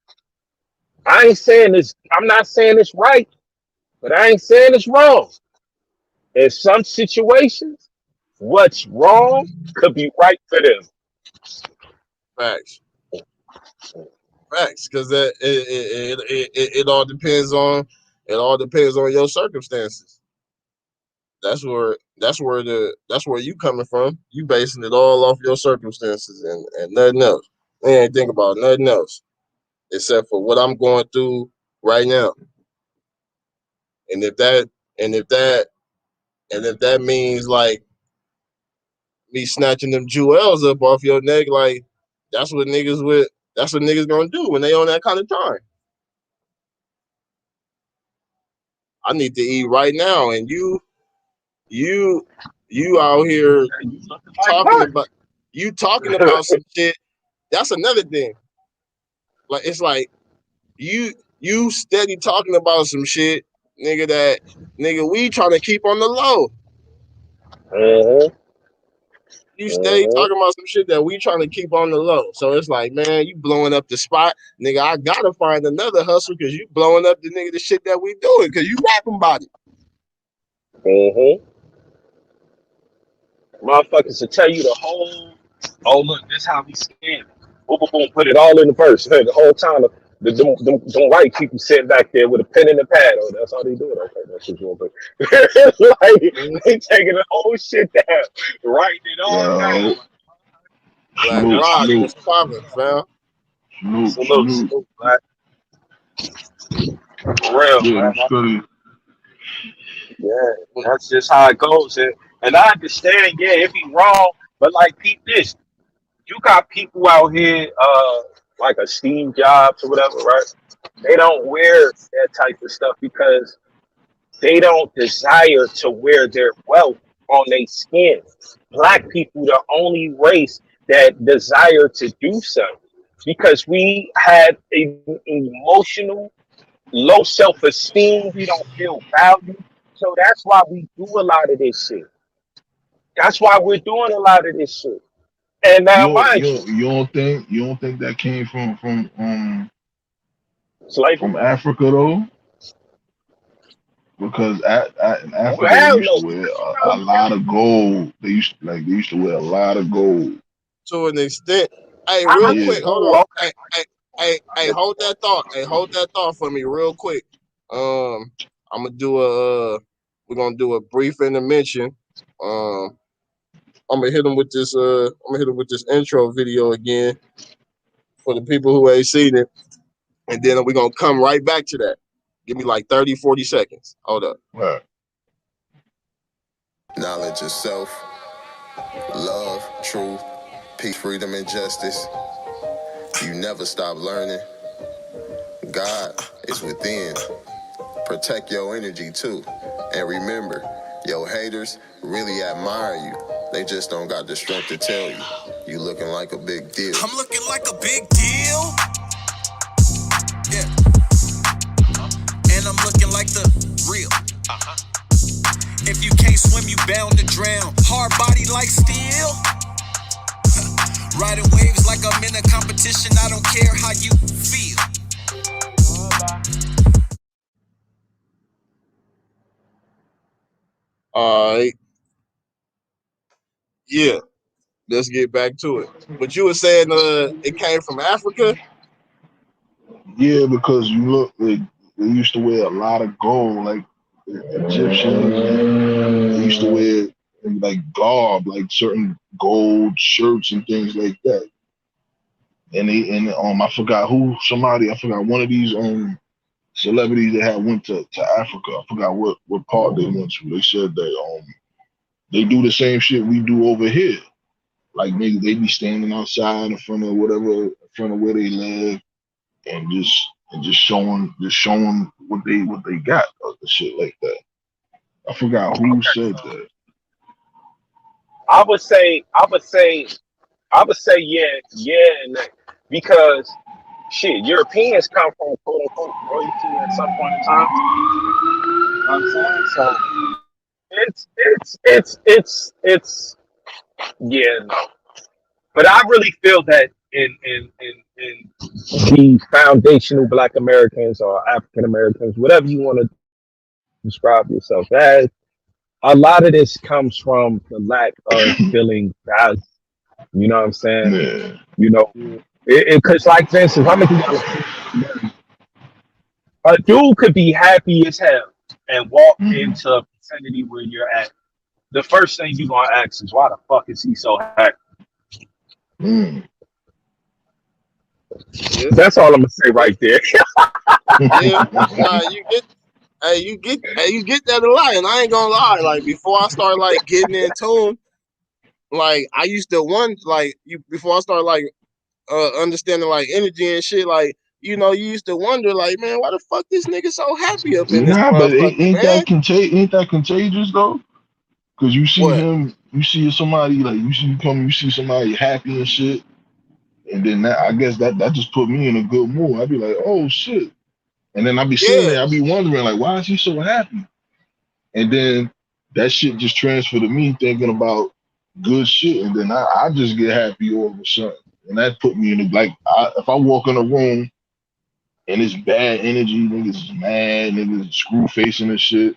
C: I ain't saying this. I'm not saying it's right, but I ain't saying it's wrong. In some situations, what's wrong could be right for them.
B: facts. Facts, because it all depends on your circumstances. That's where you coming from. You basing it all off your circumstances and nothing else. We ain't think about nothing else except for what I'm going through right now. And if that and if that and if that means like me snatching them jewels up off your neck, like that's what niggas with that's what niggas gonna do when they on that kind of time. I need to eat right now, and you you out here
C: You looking like
B: talking
C: what?
B: about talking about some shit. That's another thing. Like it's like you steady talking about some shit, nigga. That nigga we trying to keep on the low.
C: Uh-huh.
B: You steady
C: Uh-huh.
B: talking about some shit that we trying to keep on the low. So it's like, man, you blowing up the spot, nigga. I gotta find another hustle because you blowing up the shit that we doing because you rapping about it.
C: Uh-huh. Motherfuckers will tell you the whole. Oh look, this how we scam. Boom, boom, boom. Put it all in the verse. Hey, the whole time, them white people sitting back there with a pen and a pad. Oh, that's how they do it. Okay, that's what you want to. Like they taking the whole shit down, writing it all
D: Yo,
C: down.
B: Black
D: salute,
C: That's
B: Rock,
C: how.
D: salute,
B: what's poppin', fam?
D: salute,
C: Salute,
D: salute.
C: salute, man. For real,
D: Yeah,
C: man.
D: I'm studying.
C: Yeah, that's just how it goes. And I understand, yeah, it be wrong, but like, peep this. You got people out here, like a Steve Jobs or whatever, right? They don't wear that type of stuff because they don't desire to wear their wealth on their skin. Black people, the only race that desire to do so because we have emotional low self-esteem. We don't feel valued. So that's why we do a lot of this shit. That's why we're doing a lot of this shit. And now, mind you,
D: You don't think that came from
C: slavery.
D: Africa though? Because in
C: Oh,
D: Africa they
C: hell
D: used
C: no.
D: to wear
C: Hell
D: a
C: yeah.
D: lot of gold. They used to wear a lot of gold.
B: To an extent. Hey, real
C: I,
D: Yeah.
B: quick, hold
C: ooh,
B: on.
C: okay.
B: Hey, hold that thought. Hey, hold that thought for me, real quick. Um, I'm gonna do we're gonna do a brief intervention. Um, I'm gonna hit him with this. I'm gonna hit him with this intro video again for the people who ain't seen it, and then we're gonna come right back to that. Give me like 30, 40 seconds. Hold up.
D: Right.
A: Knowledge of self, love, truth, peace, freedom, and justice. You never stop learning. God is within. Protect your energy too. And remember, your haters really admire you. They just don't got the strength to tell you. You looking like a big deal. I'm looking like a big deal. Yeah. And I'm looking like the real. If you can't swim, you bound to drown. Hard body like steel. Riding waves like I'm in a competition. I don't care how you feel.
B: All right. Yeah. Let's get back to it. But you were saying it came from Africa.
D: Yeah, because you look, they used to wear a lot of gold, like the Egyptians. They used to wear like garb, like certain gold shirts and things like that. And I forgot I forgot one of these celebrities that had went to Africa. I forgot what part they went to. They said that they do the same shit we do over here. Like they be standing outside in front of whatever, in front of where they live, and just showing what they got or the shit like that. I forgot who
C: Okay,
D: said
C: so
D: that.
C: I would say, yeah, yeah, and that. Because shit, Europeans come from quote unquote royalty at some point in time. You know what I'm saying? So it's yeah, no. But I really feel that in the foundational Black Americans or African Americans, whatever you want to describe yourself as, a lot of this comes from the lack of feeling value. You know what I'm saying?
D: Yeah.
C: You know, because like for instance, I'm gonna give y'all a perfect scenario. A dude could be happy as hell and walk
D: Mm-hmm.
C: into a vicinity where you're at. The first thing you're gonna ask is, why the fuck is he so happy?
D: Mm.
B: Yeah,
C: That's all I'm gonna say
B: yeah,
C: right there.
B: yeah. Nah, you get that a lot, and I ain't gonna lie. Like before I start like getting in tune, like I used to wonder, like you before I started like understanding like energy and shit, like you used to wonder, like, man, why the fuck this nigga so happy up in this
D: Nah, but
B: motherfucker,
D: ain't
B: man?
D: that ain't that contagious though? Cause you see
B: What?
D: him, you see somebody like you see somebody happy and shit, and then that, I guess that just put me in a good mood. I'd be like, oh shit, and then I'd be sitting
B: Yeah,
D: there, I'd be wondering like, why is he so happy? And then that shit just transferred to me thinking about good shit, and then I just get happy all of a sudden, and that put me in a, like if I walk in a room and it's bad energy, niggas is mad, niggas screw facing and shit.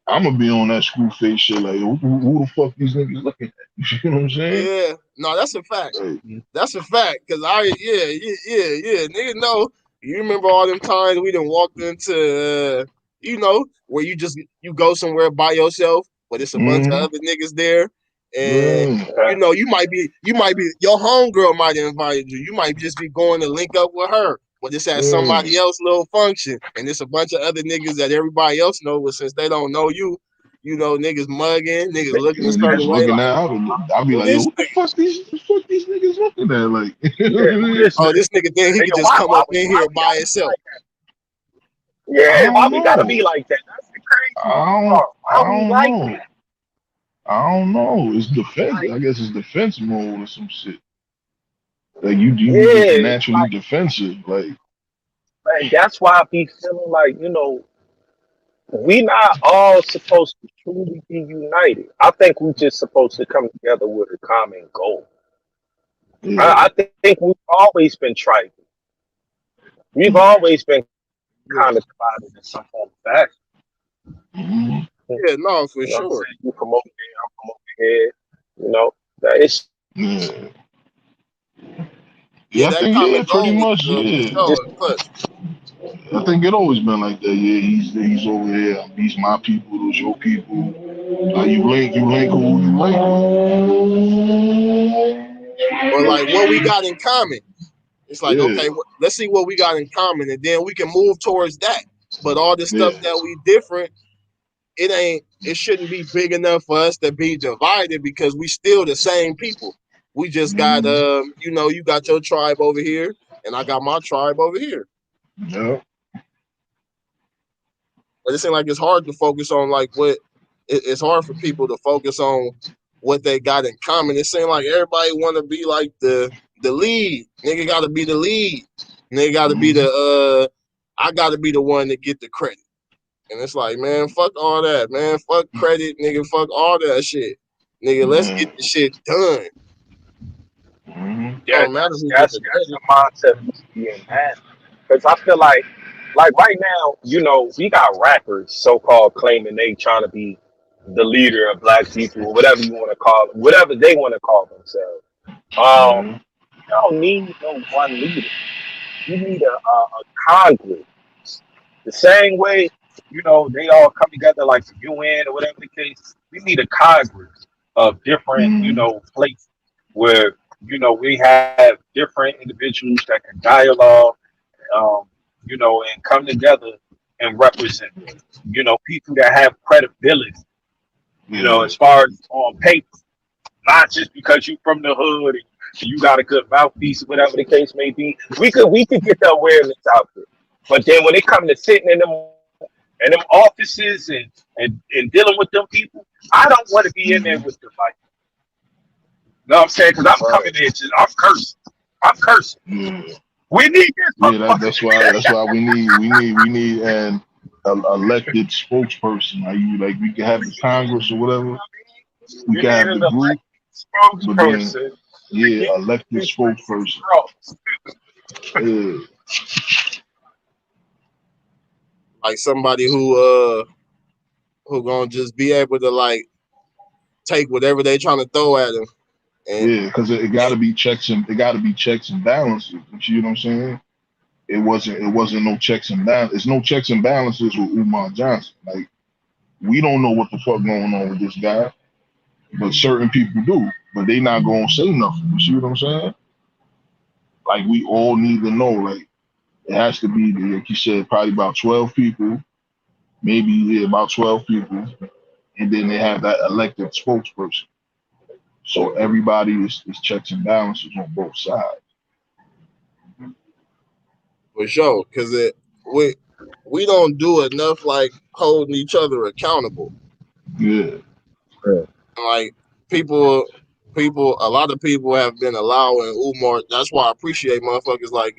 D: I'm gonna be on that screw face shit like, who the fuck these niggas looking at? You know what I'm saying?
B: yeah. No, that's a fact.
D: Like,
B: That's a fact. Cause yeah. Nigga, know. You remember all them times we done walked into, where you go somewhere by yourself, but it's a bunch of
D: mm-hmm,
B: other niggas there, and
D: yeah,
B: you might be your homegirl might have invited you. You might just be going to link up with her, but it's at somebody
D: mm.
B: else little function, and it's a bunch of other niggas that everybody else know, but since they don't know you, niggas mugging, niggas looking a
D: And
B: certain
D: niggas
B: way,
D: looking
B: like,
D: at, I'll be
B: who
D: like, yo,
B: this
D: what the
B: nigga?
D: fuck these niggas looking at? Like, you know
C: Yeah,
D: what I
C: who
D: mean?
C: this
B: Oh,
C: nigga?
B: this nigga think he
C: Hey,
B: could
C: yo,
B: just come up in
C: why
B: here
C: we
B: by
C: gotta be
B: himself.
C: like that?
D: I
C: Yeah, why
D: don't
C: we gotta be
D: know.
C: like that? That's the crazy
D: I don't,
C: part. Why
D: I
C: we
D: don't
C: like
D: know.
C: that?
D: I don't know. It's defense.
C: Like,
D: I guess it's defense mode or some shit. Like you just
C: yeah,
D: naturally defensive. Like,
C: and that's why I be feeling like, we not all supposed to truly be united. I think we just supposed to come together with a common goal.
D: yeah.
C: I think we've always been tribal. We've
D: Mm-hmm.
C: always been
B: Yeah,
C: kind of divided in some form of fashion. You
B: yeah, no, for
C: know what I'm
B: sure.
C: saying? You from over there, I'm from over here. That it's
D: Yeah.
B: Yeah,
D: Yeah, I
B: that
D: think
B: common
D: yeah, pretty
B: goal is
D: much,
B: for
D: yeah.
C: just
B: sure. Plus,
D: I think it always been like that. Yeah, he's over here. These my people, those your people. Like you link who you link
B: but like what we got in common, it's like,
D: with.
B: okay, let's see what we got in common, and then we can move towards that. But all the
D: Yeah,
B: stuff that we different, it shouldn't be big enough for us to be divided because we still the same people. We just got,
D: yeah.
B: you got your tribe over here, and I got my tribe over here.
D: Yeah.
B: But it seems like it's hard to focus on like it's hard for people to focus on what they got in common. It seems like everybody want to be like the lead. Nigga got to be the lead. Nigga got to be
D: Mm-hmm.
B: the I got to be the one to get the credit. And it's like, man, fuck all that, man. Fuck credit, nigga. Fuck all that shit, nigga. Let's
D: Yeah.
B: get the shit done.
D: Mm-hmm.
C: yeah,
B: Don't matter
C: that's
B: who get
C: that's
B: the
C: that's
B: credit.
C: the mindset we should be in, man. Because I feel like right now, we got rappers so called claiming they trying to be the leader of black people or whatever you want to call it, whatever they want to call themselves.
D: Yeah.
C: You don't need no one leader. You need a Congress. The same way, they all come together like the UN or whatever the case. We need a Congress of different,
D: Mm-hmm.
C: places where, we have different individuals that can dialogue, um, and come together and represent, people that have credibility,
D: Yeah.
C: as far as on paper, not just because you from the hood and you got a good mouthpiece, whatever the case may be. We could get the awareness out there. But then when it comes to sitting in them offices and dealing with them people, I don't want to be in there
D: Mm-hmm.
C: with them like, you know what I'm saying? Because I'm
B: Right.
C: coming in just I'm cursing. I'm cursing.
D: Yeah.
C: We need this
D: Yeah.
C: motherfucker.
D: That's why we need an elected spokesperson. Like we can have the Congress or whatever. We
C: You
D: can
C: need
D: have
C: an
D: the group,
C: elected
D: but then
C: spokesperson.
D: Yeah, elected spokesperson. Yeah,
B: Like somebody who gonna just be able to like take whatever they trying to throw at him. And,
D: yeah, because it got to be checks and balances. You see what I'm saying? It wasn't no checks and balances. It's no checks and balances with Umar Johnson. Like we don't know what the fuck going on with this guy, but certain people do. But they not gonna say nothing. You see what I'm saying? Like we all need to know. Like it has to be, like you said, probably about 12 people, maybe yeah, about 12 people, and then they have that elected spokesperson. So everybody is checks and balances on both sides.
B: for sure, because we don't do enough like holding each other accountable.
D: Yeah.
E: Yeah.
B: Like people, a lot of people have been allowing Umar. That's why I appreciate motherfuckers like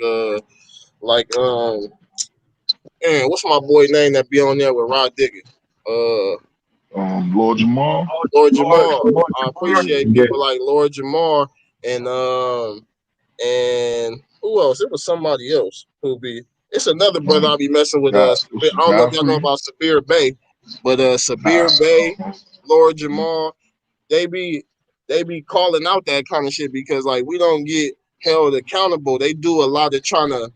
B: man, what's my boy name that be on there with Rod Diggers? Uh,
D: Lord Jamal.
B: Lord Jamar. I
C: Lord,
B: appreciate
E: Yeah.
B: people like Lord Jamar and who else? It was somebody else who be. It's another brother I'll be messing with. I don't know if y'all know
D: Godfrey.
B: about Sabir Bay, but
D: Nah.
B: Sabir Bay, Lord Jamar, they be calling out that kind of shit because like we don't get held accountable. They do a lot of trying to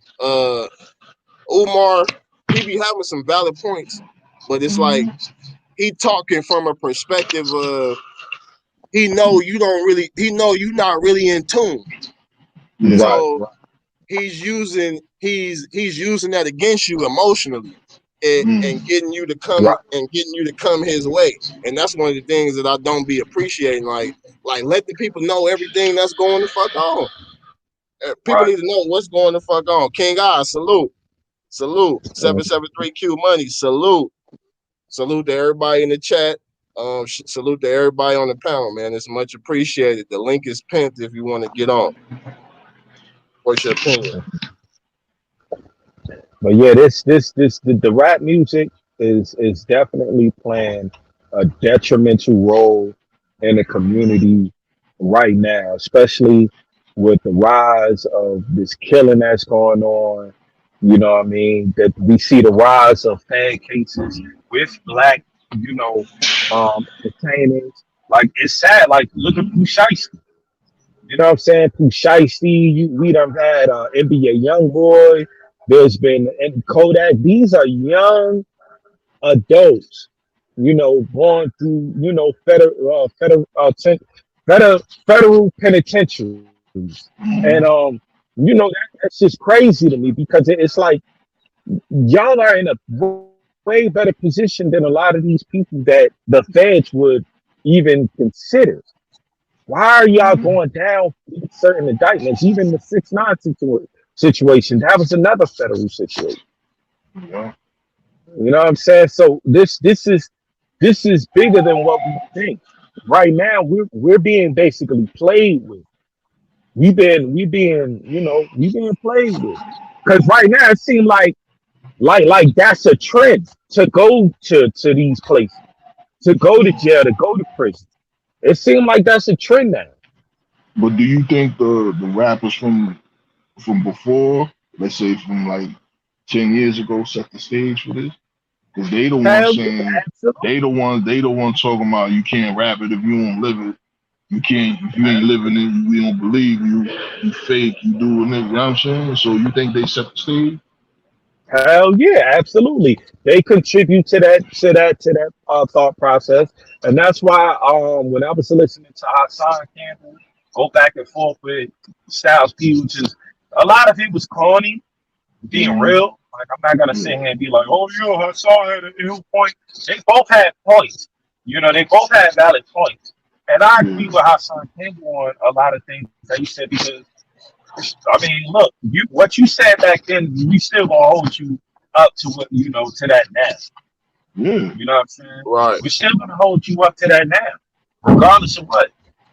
B: Umar, he be having some valid points, but it's like he talking from a perspective of he know you not really in tune.
D: Yeah.
E: Right.
B: So he's using that against you emotionally and
E: Right.
B: getting you to come his way. And that's one of the things that I don't be appreciating. Like let the people know everything that's going the fuck on. People
C: right.
B: need to know what's going the fuck on. King I salute. Salute. 773Q money. Salute. Salute to everybody in the chat. Salute to everybody on the panel, man. It's much appreciated. The link is pinned if you want to get on. What's your opinion?
E: But yeah, the rap music is definitely playing a detrimental role in the community right now, especially with the rise of this killing that's going on. You know what I mean? That we see the rise of fan cases with black, entertainers. Like it's sad. Like look at Pusha. You know what I'm saying? Pooh Shiesty, we done had NBA YoungBoy. There's been and Kodak. These are young adults, going through, federal penitentiaries. And that's just crazy to me because it's like y'all are in a way better position than a lot of these people that the feds would even consider. Why are y'all going down for certain indictments? Even the 6ix9ine situation, that was another federal situation.
D: Yeah.
E: You know what I'm saying? So this is bigger than what we think. Right now, we're being basically played with. We being played with. Because right now it seems like that's a trend to go to these places, to go to jail, to go to prison. It seems like that's a trend now.
D: But do you think the rappers from before, let's say from like 10 years ago, set the stage for this? Because they the ones
E: Hell yeah,
D: saying
E: absolutely.
D: they the ones talking about you can't rap it if you don't live it. You can't if you ain't living it. We don't believe you. You fake. You doing it. You know what I'm saying? So you think they set the stage?
E: Hell yeah, absolutely. They contribute to that thought process, and that's why when I was listening to Hassan Campbell go back and forth with Styles P, which is a lot of it was corny, being
D: Mm-hmm.
E: real. Like I'm not gonna sit
D: Yeah.
E: here and be like, oh yeah, Hassan had an ill point. They both had points. They both had valid points, and I
D: Yeah.
E: agree with Hassan Campbell on a lot of things that he said because I mean, look, what you said back then, we still gonna hold you up to what to that now.
D: Yeah.
E: You know what I'm saying?
B: Right.
E: We're still gonna hold you up to that now, regardless of what.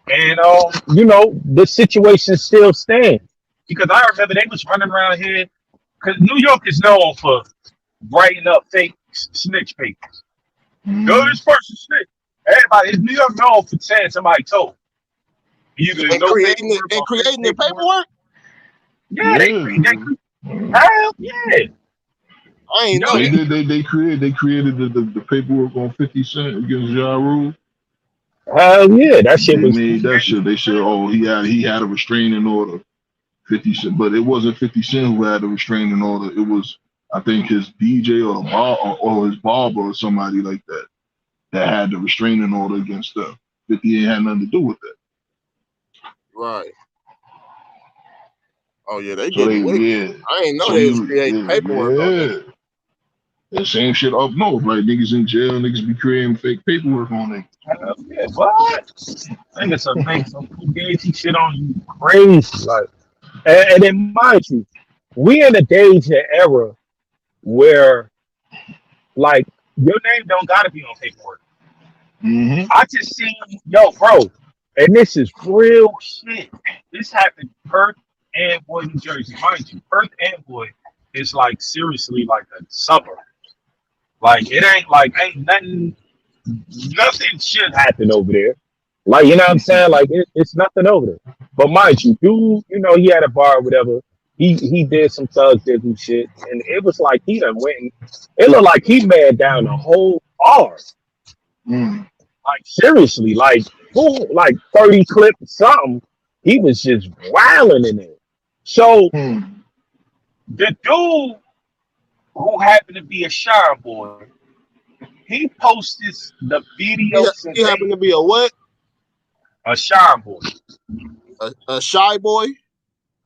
E: And the situation still stands because I remember they was running around here because New York is known for writing up fake snitch papers. Yo,
D: Mm-hmm.
E: this person snitch. Everybody, is New York known for saying somebody told.
C: Either
B: And
C: no
B: creating it
C: paperwork
B: and
C: or fake
B: creating the
C: paperwork.
B: paperwork.
C: Yeah,
D: Yeah.
C: hell yeah.
B: I ain't
C: Yo,
B: know
D: They
B: that.
D: did. They created the paperwork on 50 Cent against Ja Rule.
E: hell yeah, that shit
D: They
E: was
D: made that
E: created.
D: shit. They said, oh, he had a restraining order. 50 Cent, but it wasn't 50 Cent who had the restraining order. It was, I think, his DJ or or his barber or somebody like that had the restraining order against them. 50 ain't had nothing to do with that.
B: Right. Oh yeah, they
D: So they,
B: getting wicked.
D: yeah.
B: I ain't know
D: So
B: they
D: he
B: was
D: was,
B: creating paperwork on that.
D: yeah. The same shit up north, like niggas in jail, niggas be creating fake paperwork on niggas.
C: hell yeah. What? Niggas will make some fugazi shit on you crazy. Like, and then mind you, we in a age and era where like your name don't gotta be on paperwork.
D: Mm-hmm.
C: I just seen, yo, bro, and this is real shit. This happened in Perth and Wood, New Jersey. Mind you, Perth and Wood is like seriously like a suburb. Like it ain't like ain't nothing should happen over there. Like you know what I'm saying? Like it's nothing over there. But mind you, dude, you know he had a bar or whatever. He did some thug digging shit, and it was like he done went. It looked like he mad down the whole bar.
D: Mm.
C: Like seriously, like full, like 30 clip something. He was just wilding in there. So
D: Mm.
C: the dude who happened to be a shy boy, he posted the video
B: He happened to be a what?
C: a shy boy.
B: A shy boy.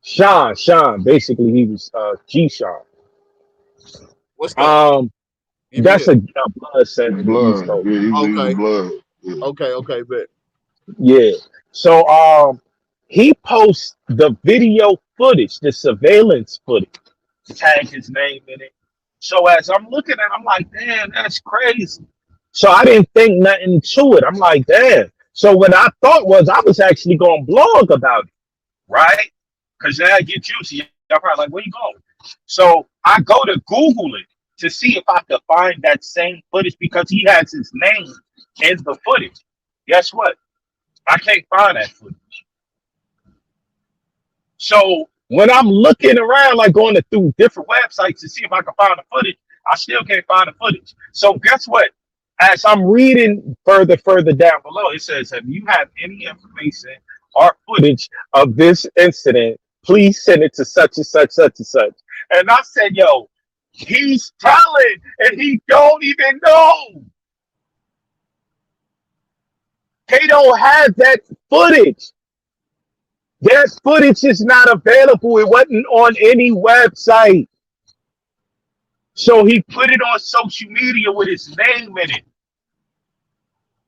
C: Sean. Basically, he was G Sean.
B: What's that?
C: Um,
B: Give me
C: that's
B: it.
C: a blood center
D: The
C: in the East
D: blood.
C: Coast.
D: Yeah, he was a
B: Okay.
D: blood. Yeah.
B: Okay. Bet.
C: Yeah. So he posts the video footage, the surveillance footage, tag his name in it. So as I'm looking at it, I'm like, damn, that's crazy. So I didn't think nothing to it. I'm like, damn. So what I thought was I was actually going to blog about it, right? Because now I get juicy. Y'all probably like, where you going? So I go to Google it to see if I could find that same footage because he has his name in the footage. Guess what? I can't find that footage. So when I'm looking around, like going through different websites to see if I can find the footage, I still can't find the footage. So guess what? As I'm reading further down below, it says, "If you have any information or footage of this incident, please send it to such and such and such." And I said, "Yo, he's telling, and he don't even know. They don't have that footage. That footage is not available. It wasn't on any website." So he put it on social media with his name in it.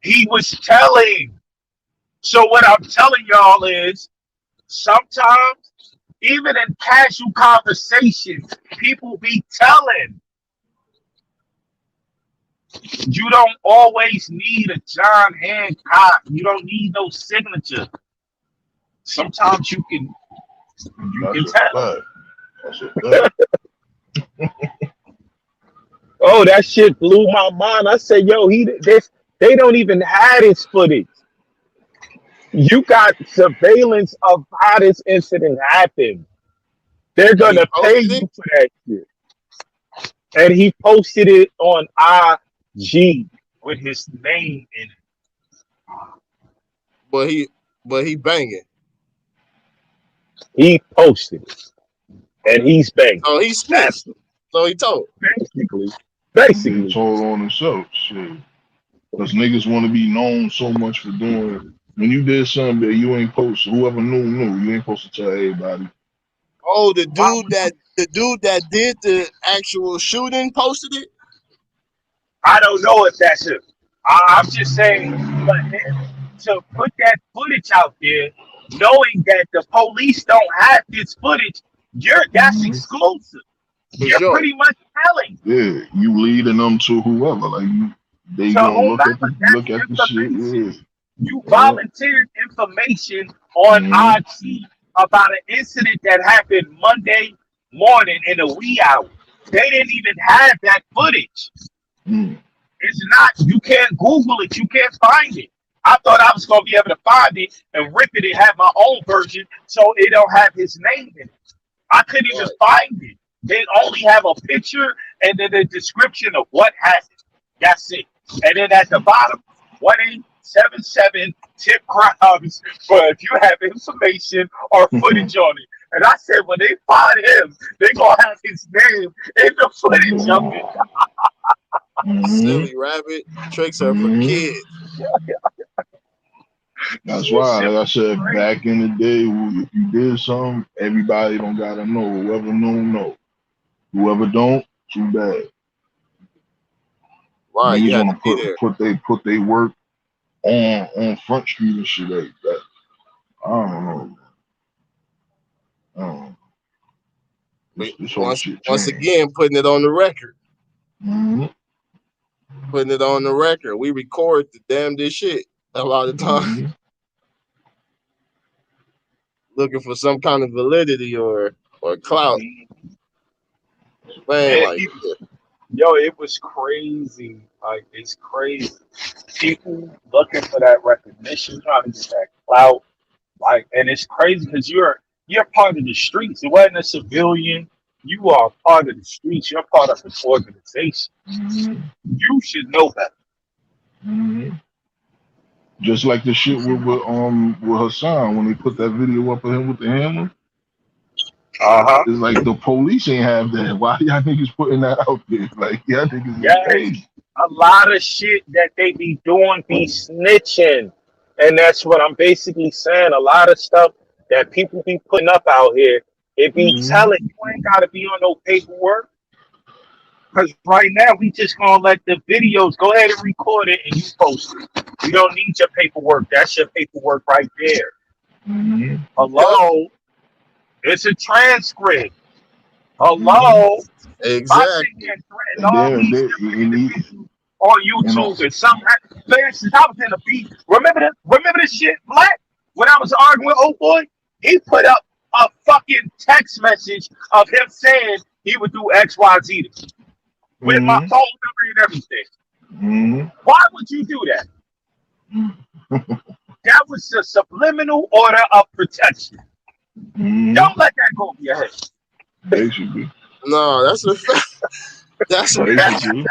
C: He was telling. So what I'm telling y'all is sometimes, even in casual conversations, people be telling. You don't always need a John Hancock. You don't need no signature. Sometimes you
D: That's
C: can
D: a
C: tell.
D: fact. That's a fact.
C: Oh, that shit blew my mind. I said, yo, they don't even have this footage. You got surveillance of how this incident happened. They're
B: And he
C: gonna pay
B: posted it.
C: you for that shit. And he posted it on IG with his name in it.
B: But he banging.
C: He posted it. And he's banging.
B: So he
C: That's
B: snitched. So he told.
C: basically.
D: He
C: Basically.
D: told on himself. Shit. Because niggas want to be known so much for doing. When you did something that you ain't supposed to, whoever knew. You ain't supposed to tell everybody.
B: Oh,
C: Why would you?
B: the dude that did the actual shooting posted it.
C: I don't know if that's him. I'm just saying for him to put that footage out there, knowing that the police don't have this footage, that's exclusive.
B: For
C: You're
B: sure.
C: pretty much telling
D: Yeah, you leading them to whoever. Like they
C: to
D: gonna
C: whomever that's
D: look at the shit.
C: information.
D: Yeah,
C: You
D: yeah.
C: volunteered information on
D: Mm-hmm.
C: IG about an incident that happened Monday morning in the wee hour. They didn't even have that footage.
D: Mm.
C: It's not, you can't Google it, you can't find it.
E: I thought I was gonna be able to find it and rip it and have my own version, so it don't have his name in it. I couldn't even
B: Right.
E: find it. They only have a picture and then the description of what happened. That's it. And then at the bottom, 1877 tip crimes for if you have information or footage on it. And I said, when they find him, they gonna have his name in the footage of it.
B: Silly rabbit tricks are for kids.
D: That's
E: This
D: why,
E: shit
D: like I
E: was
D: said,
E: crazy.
D: back in the day, if you did something, everybody don't gotta know. Whoever know. Whoever don't, too bad.
B: Right, you
D: Niggas
B: had to
D: wanna
B: be
D: put
B: there.
D: put they work on Front Street and shit like that. I don't know. I don't know.
B: But
D: This whole
B: once
D: shit
B: once
D: changed.
B: again, putting it on the record.
D: Mm-hmm.
B: Putting it on the record. We record the damnedest shit a lot of time,
D: Mm-hmm.
B: looking for some kind of validity or clout. Man,
E: Man,
B: like
E: people, yo, it was crazy. Like it's crazy. People looking for that recognition, trying to get that clout. Like, and it's crazy because you're part of the streets. It wasn't a civilian. You are part of the streets. You're part of an organization. You should know better.
D: Mm-hmm. Just like the shit with Hassan when they put that video up of him with the hammer.
E: Uh huh.
D: It's like the police ain't have that. Why y'all niggas putting that out there? Like y'all niggas is
E: Yes,
D: crazy.
E: a lot of shit that they be doing be snitching, and that's what I'm basically saying. A lot of stuff that people be putting up out here, it be
D: Mm-hmm.
E: telling you ain't gotta be on no paperwork. Because right now we just gonna let the videos go ahead and record it and you post it. You don't need your paperwork. That's your paperwork right there.
D: Mm-hmm.
B: yep,
E: Hello, it's a transcript.
D: Mm-hmm.
E: Hello, if I sit here
B: exactly.
E: and threaten
D: And
E: all
D: then
E: these
D: they
E: different
D: and he
E: individuals on
D: and
E: YouTube and some, for instance, I was in a beat. Remember the shit, Black? When I was arguing with old boy, he put up a fucking text message of him saying he would do X, Y, Z with my
D: mm-hmm.
E: phone number and everything.
D: Mm-hmm.
E: Why would you do that? That was a subliminal order of protection.
D: Mm-hmm.
E: Don't let that go over your head.
D: Basically.
B: No, that's a fact. That's a fact.
D: Basically.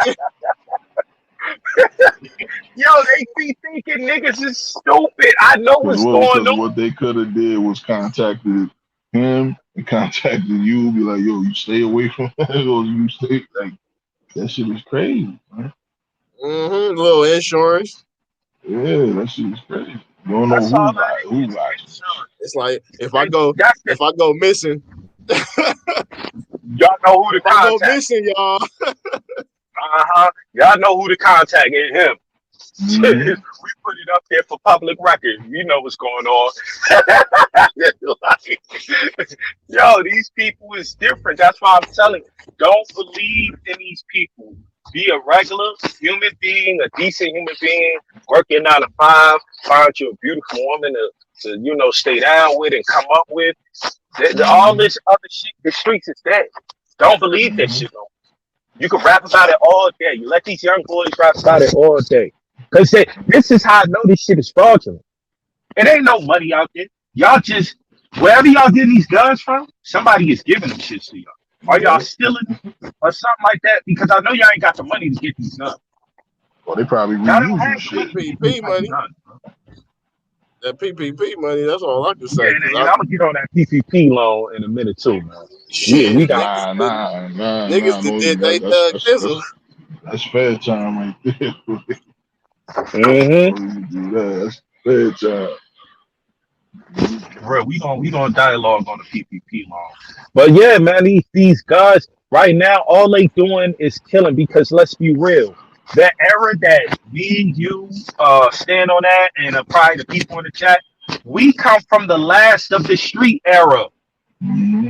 E: Yo, they be thinking niggas is stupid. I know what's going
D: Because
E: on.
D: what they could have did was contacted him and contacted you, be like, yo, you stay away from that, or you stay like that shit is crazy, man.
B: Little insurance.
D: Yeah, that shit is crazy. You don't know
E: That's all that
D: who
E: is.
D: watching this.
E: Insurance.
B: It's like
E: And that's the
B: if I go missing,
E: y'all know who to
B: if I go
E: contact.
B: missing, y'all.
E: Y'all know who to contact. Ain't him. We
D: Mm-hmm.
E: put it up there for public record. You know what's going on. Like, yo, these people is different. That's why I'm telling you, don't believe in these people. Be a regular human being, a decent human being, work your 9 to 5, find you a beautiful woman to stay down with and come up with. All
D: Mm-hmm.
E: this other shit, the streets is dead. Don't believe that
D: Mm-hmm.
E: shit, though. You can rap about it all day. You let these young boys rap about it all day. Because this is how I know this shit is fraudulent. It ain't no money out there. Y'all just, wherever y'all getting these guns from, somebody is giving them shit to y'all. Are y'all
D: Yep.
E: stealing or something like that? Because I know y'all ain't got the money to get these guns.
D: Well, they probably
E: Y'all don't
D: reusing
E: have the
D: shit.
E: money to get these
B: PPP
E: type of
B: money.
E: guns, bro.
B: That PPP money. That's all I can
E: Yeah,
B: say. Cause
E: and I'm gonna get on that PPP loan in a minute too, man. Yeah, we
B: shit,
E: got.
B: niggas
D: No,
B: did they thug thizzle.
D: that's fair time right there.
E: Mm-hmm.
D: Before you do that, that's fair time.
E: Bro, we gonna dialogue on the PPP loan. But yeah, man, these guys right now, all they doing is killing. Because let's be real, the era that me, you, stand on that, and probably the people in the chat, we come from the last of the street era.
D: Mm-hmm.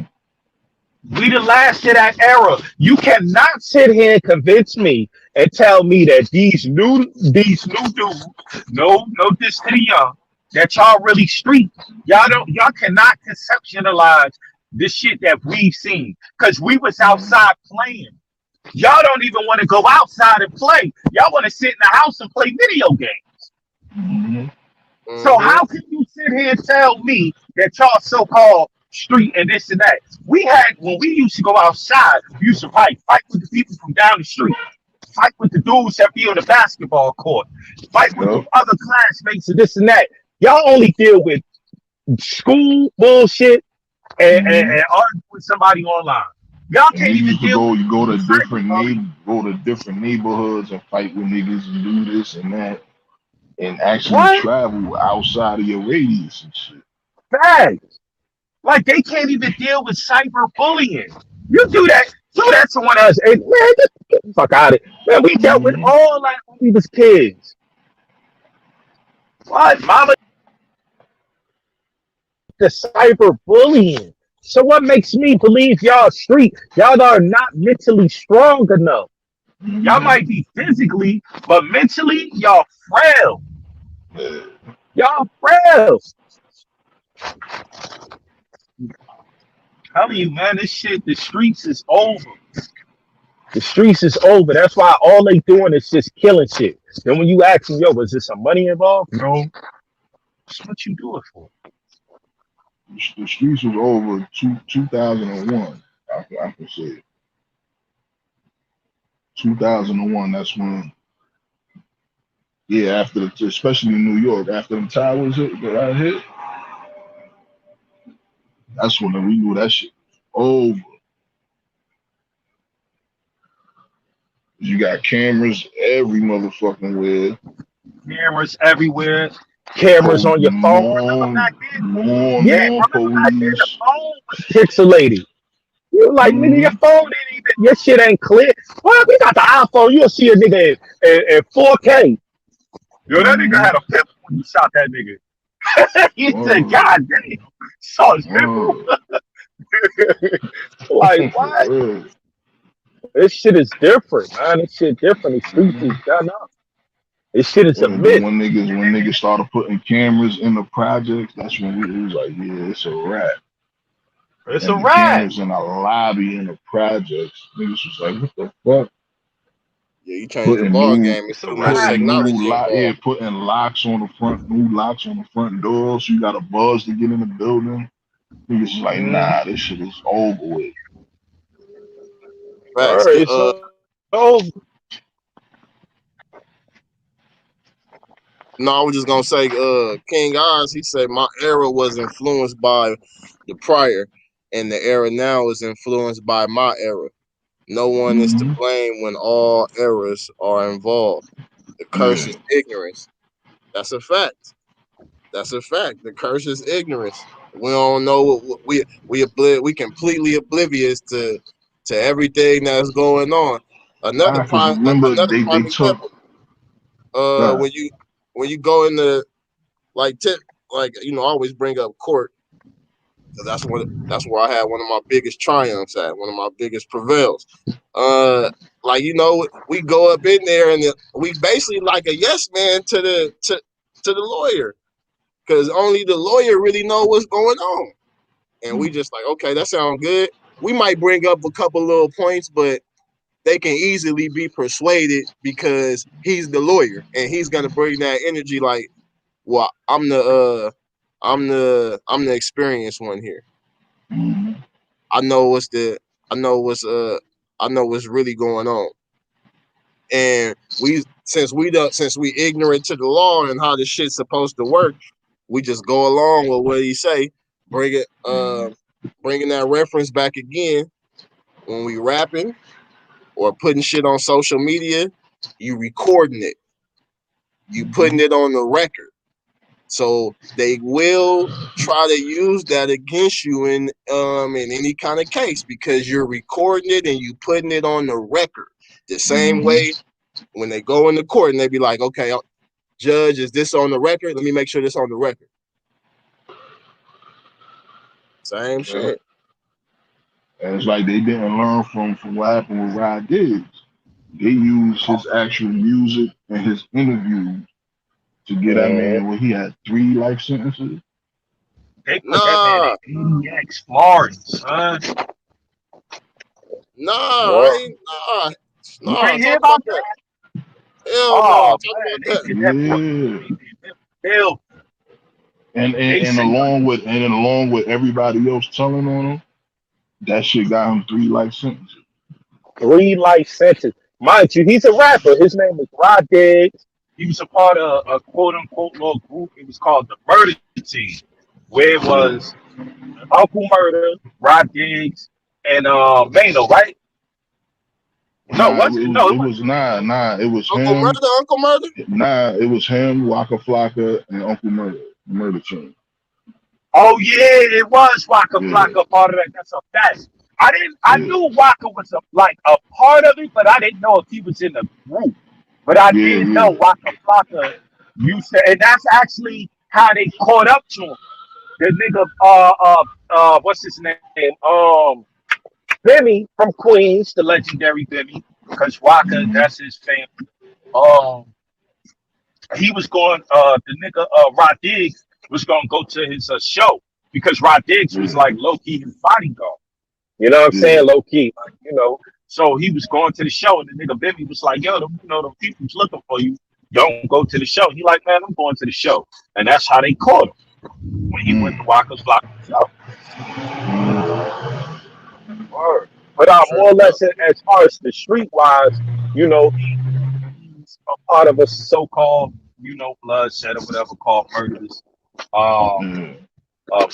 E: We the last of that era. You cannot sit here and convince me and tell me that these new dudes, no diss to the young, that y'all really street. Y'all cannot conceptualize the shit that we've seen. Cause we was outside playing. Y'all don't even want to go outside and play. Y'all want to sit in the house and play video games.
D: Mm-hmm.
E: So
B: Mm-hmm.
E: how can you sit here and tell me that y'all so-called street and this and that? We had when we used to go outside, we used to fight with the people from down the street, fight with the dudes that be on the basketball court, fight with the
D: Yep.
E: other classmates and this and that. Y'all only deal with school bullshit
D: Mm-hmm.
E: and argue with somebody online. Y'all
D: And
E: can't
D: we
E: even
D: used to
E: deal
D: go,
E: with
D: you go to
E: cyber
D: different
E: bullying.
D: neighborhoods and fight with niggas and do this and that, and actually
E: What?
D: travel outside of your radius and shit.
E: Facts. Like they can't even deal with cyber bullying. You do that to one of us. Hey, man, get the fuck out of it. Man, we dealt with
D: Mm-hmm.
E: all that when we was kids. What? Mama, the cyber bullying. So what makes me believe y'all street? Y'all are not mentally strong enough. Y'all
D: Mm-hmm.
E: might be physically, but mentally, y'all frail.
D: Yeah.
E: Y'all frail. Telling you, man, this shit, the streets is over. The streets is over. That's why all they doing is just killing shit. Then when you ask them, yo, was there some money involved? No. That's what you do it for.
D: The streets was over 2001. I can say 2001. That's when, yeah, after especially in New York, after the towers hit, that's when we knew that shit was over. You got cameras every motherfucking where.
E: Cameras everywhere. Cameras on your phone. Remember back then?
D: More and
E: Yeah,
D: more
E: remember back then the
D: police.
E: phone was pixelated. You were like, nigga, your
D: Mm-hmm.
E: phone ain't even, your shit ain't clear. Well, we got the iPhone. You'll see a nigga in 4K. Yo, that nigga
D: Mm-hmm.
E: had a pimple when you shot that nigga. He said,
D: Word,
E: God damn, saw his pimple.
D: word.
E: Like, what?
D: Word.
E: This shit is different, man. This shit different. The streets is
D: Mhm.
E: done up. This shit is a
D: And then
E: myth.
D: when niggas started putting cameras in the projects, that's when it was like, yeah, it's a wrap.
E: It's a
D: And the
E: rap.
D: cameras in a lobby in the projects, niggas was like, what the fuck?
B: Yeah, you changed the
D: Putting
B: ball
D: new
B: game. It's
E: It's a
B: too much
E: rap.
B: technology
D: yeah,
B: involved.
D: putting locks on the front, new locks on the front door, so you got a buzz to get in the building. Niggas is like,
E: Mm,
D: nah, this shit is over with.
B: Facts.
E: word, it's over.
B: No, I was just gonna say, King Oz, he said my era was influenced by the prior, and the era now is influenced by my era. No one is to
D: Mm-hmm.
B: blame when all errors are involved. The curse
D: Yeah.
B: is ignorance. That's a fact. That's a fact. The curse is ignorance. We don't know we completely oblivious to everything that's going on. Another
D: Because
B: prime
D: remember,
B: another
D: they
B: prime
D: took,
B: example.
D: God,
B: When you go into like tip like I always bring up court because that's where I had one of my biggest triumphs at, one of my biggest prevails. Like we go up in there and we basically like a yes man to the lawyer because only the lawyer really know what's going on, and we just like okay, that sounds good. We might bring up a couple little points, but they can easily be persuaded because he's the lawyer and he's gonna bring that energy like, well, I'm the experienced one here.
D: mm-hmm.
B: I know what's the I know what's I know what's really going on. And since we ignorant to the law and how this shit's supposed to work, we just go along with what he say, bring it bringing that reference back again when we rapping or putting shit on social media, you recording it, you putting it on the record. So they will try to use that against you in any kind of case because you're recording it and you putting it on the record. The same
D: Mm-hmm.
B: way when they go into court and they be like, okay, judge, is this on the record? Let me make sure this on the record. Same
D: Yeah.
B: shit.
D: And it's like they didn't learn from what happened with Rod Diggs. They used his actual music and his interviews to get that
E: Mhm.
D: man where he had 3 life sentences.
E: They put that man
B: Nah,
E: in ADX Florida, son.
B: nah,
E: What?
B: I ain't
E: You
B: nah,
E: ain't hear
B: talk
E: about
B: about
E: that?
B: that. Hell no,
E: Oh
B: talk
E: man,
B: about
E: they
B: that.
E: did that for
D: Yeah.
E: they did
C: Hell,
D: And
C: they
D: and
C: say
D: along with everybody else telling on him, that shit got him 3 life sentences.
E: 3 life sentences. Mind you, he's a rapper. His name is Rod Diggs.
C: he was a part of a quote unquote little group. It was called the Murder Team, where it
D: Yeah.
C: was Uncle Murder, Rod Diggs, and Mano, right? No,
D: Nah,
C: was it? No, it
D: it
C: was.
D: was nah, it was
B: Uncle
D: him.
B: Murder, Uncle Murder.
D: Nah, it was him, Waka Flocka, and Uncle Murder, Murder Chain.
C: Oh yeah, it was Waka
D: Yeah,
C: Flocka part of that. That's a fact. I didn't. I
D: yeah,
C: knew Waka was a part of it, but I didn't know if he was in the group. But I
D: yeah,
C: did know
D: yeah.
C: Waka Flocka used to, and that's actually how they caught up to him. The nigga, what's his name? Benny from Queens, the legendary Benny, because Waka,
D: Mm-hmm.
C: that's his family. Um, he was going. The nigga, Rod Diggs was gonna go to his show because Rod Diggs was
D: Yeah,
C: like low key his bodyguard.
E: You know what I'm
D: yeah.
E: saying? Low key. Like,
C: So he was going to the show, and the nigga Benny was like, "Yo, the people's looking for you. You don't go to the show." He like, "Man, I'm going to the show," and that's how they caught him when he went to
D: Mm,
C: Waka's Block show.
D: mm,
E: word. But more or
B: Straight up.
E: less, as far as the streetwise, he's a part of a so-called,
C: Bloodshed or whatever called murderers. Um,
D: yeah.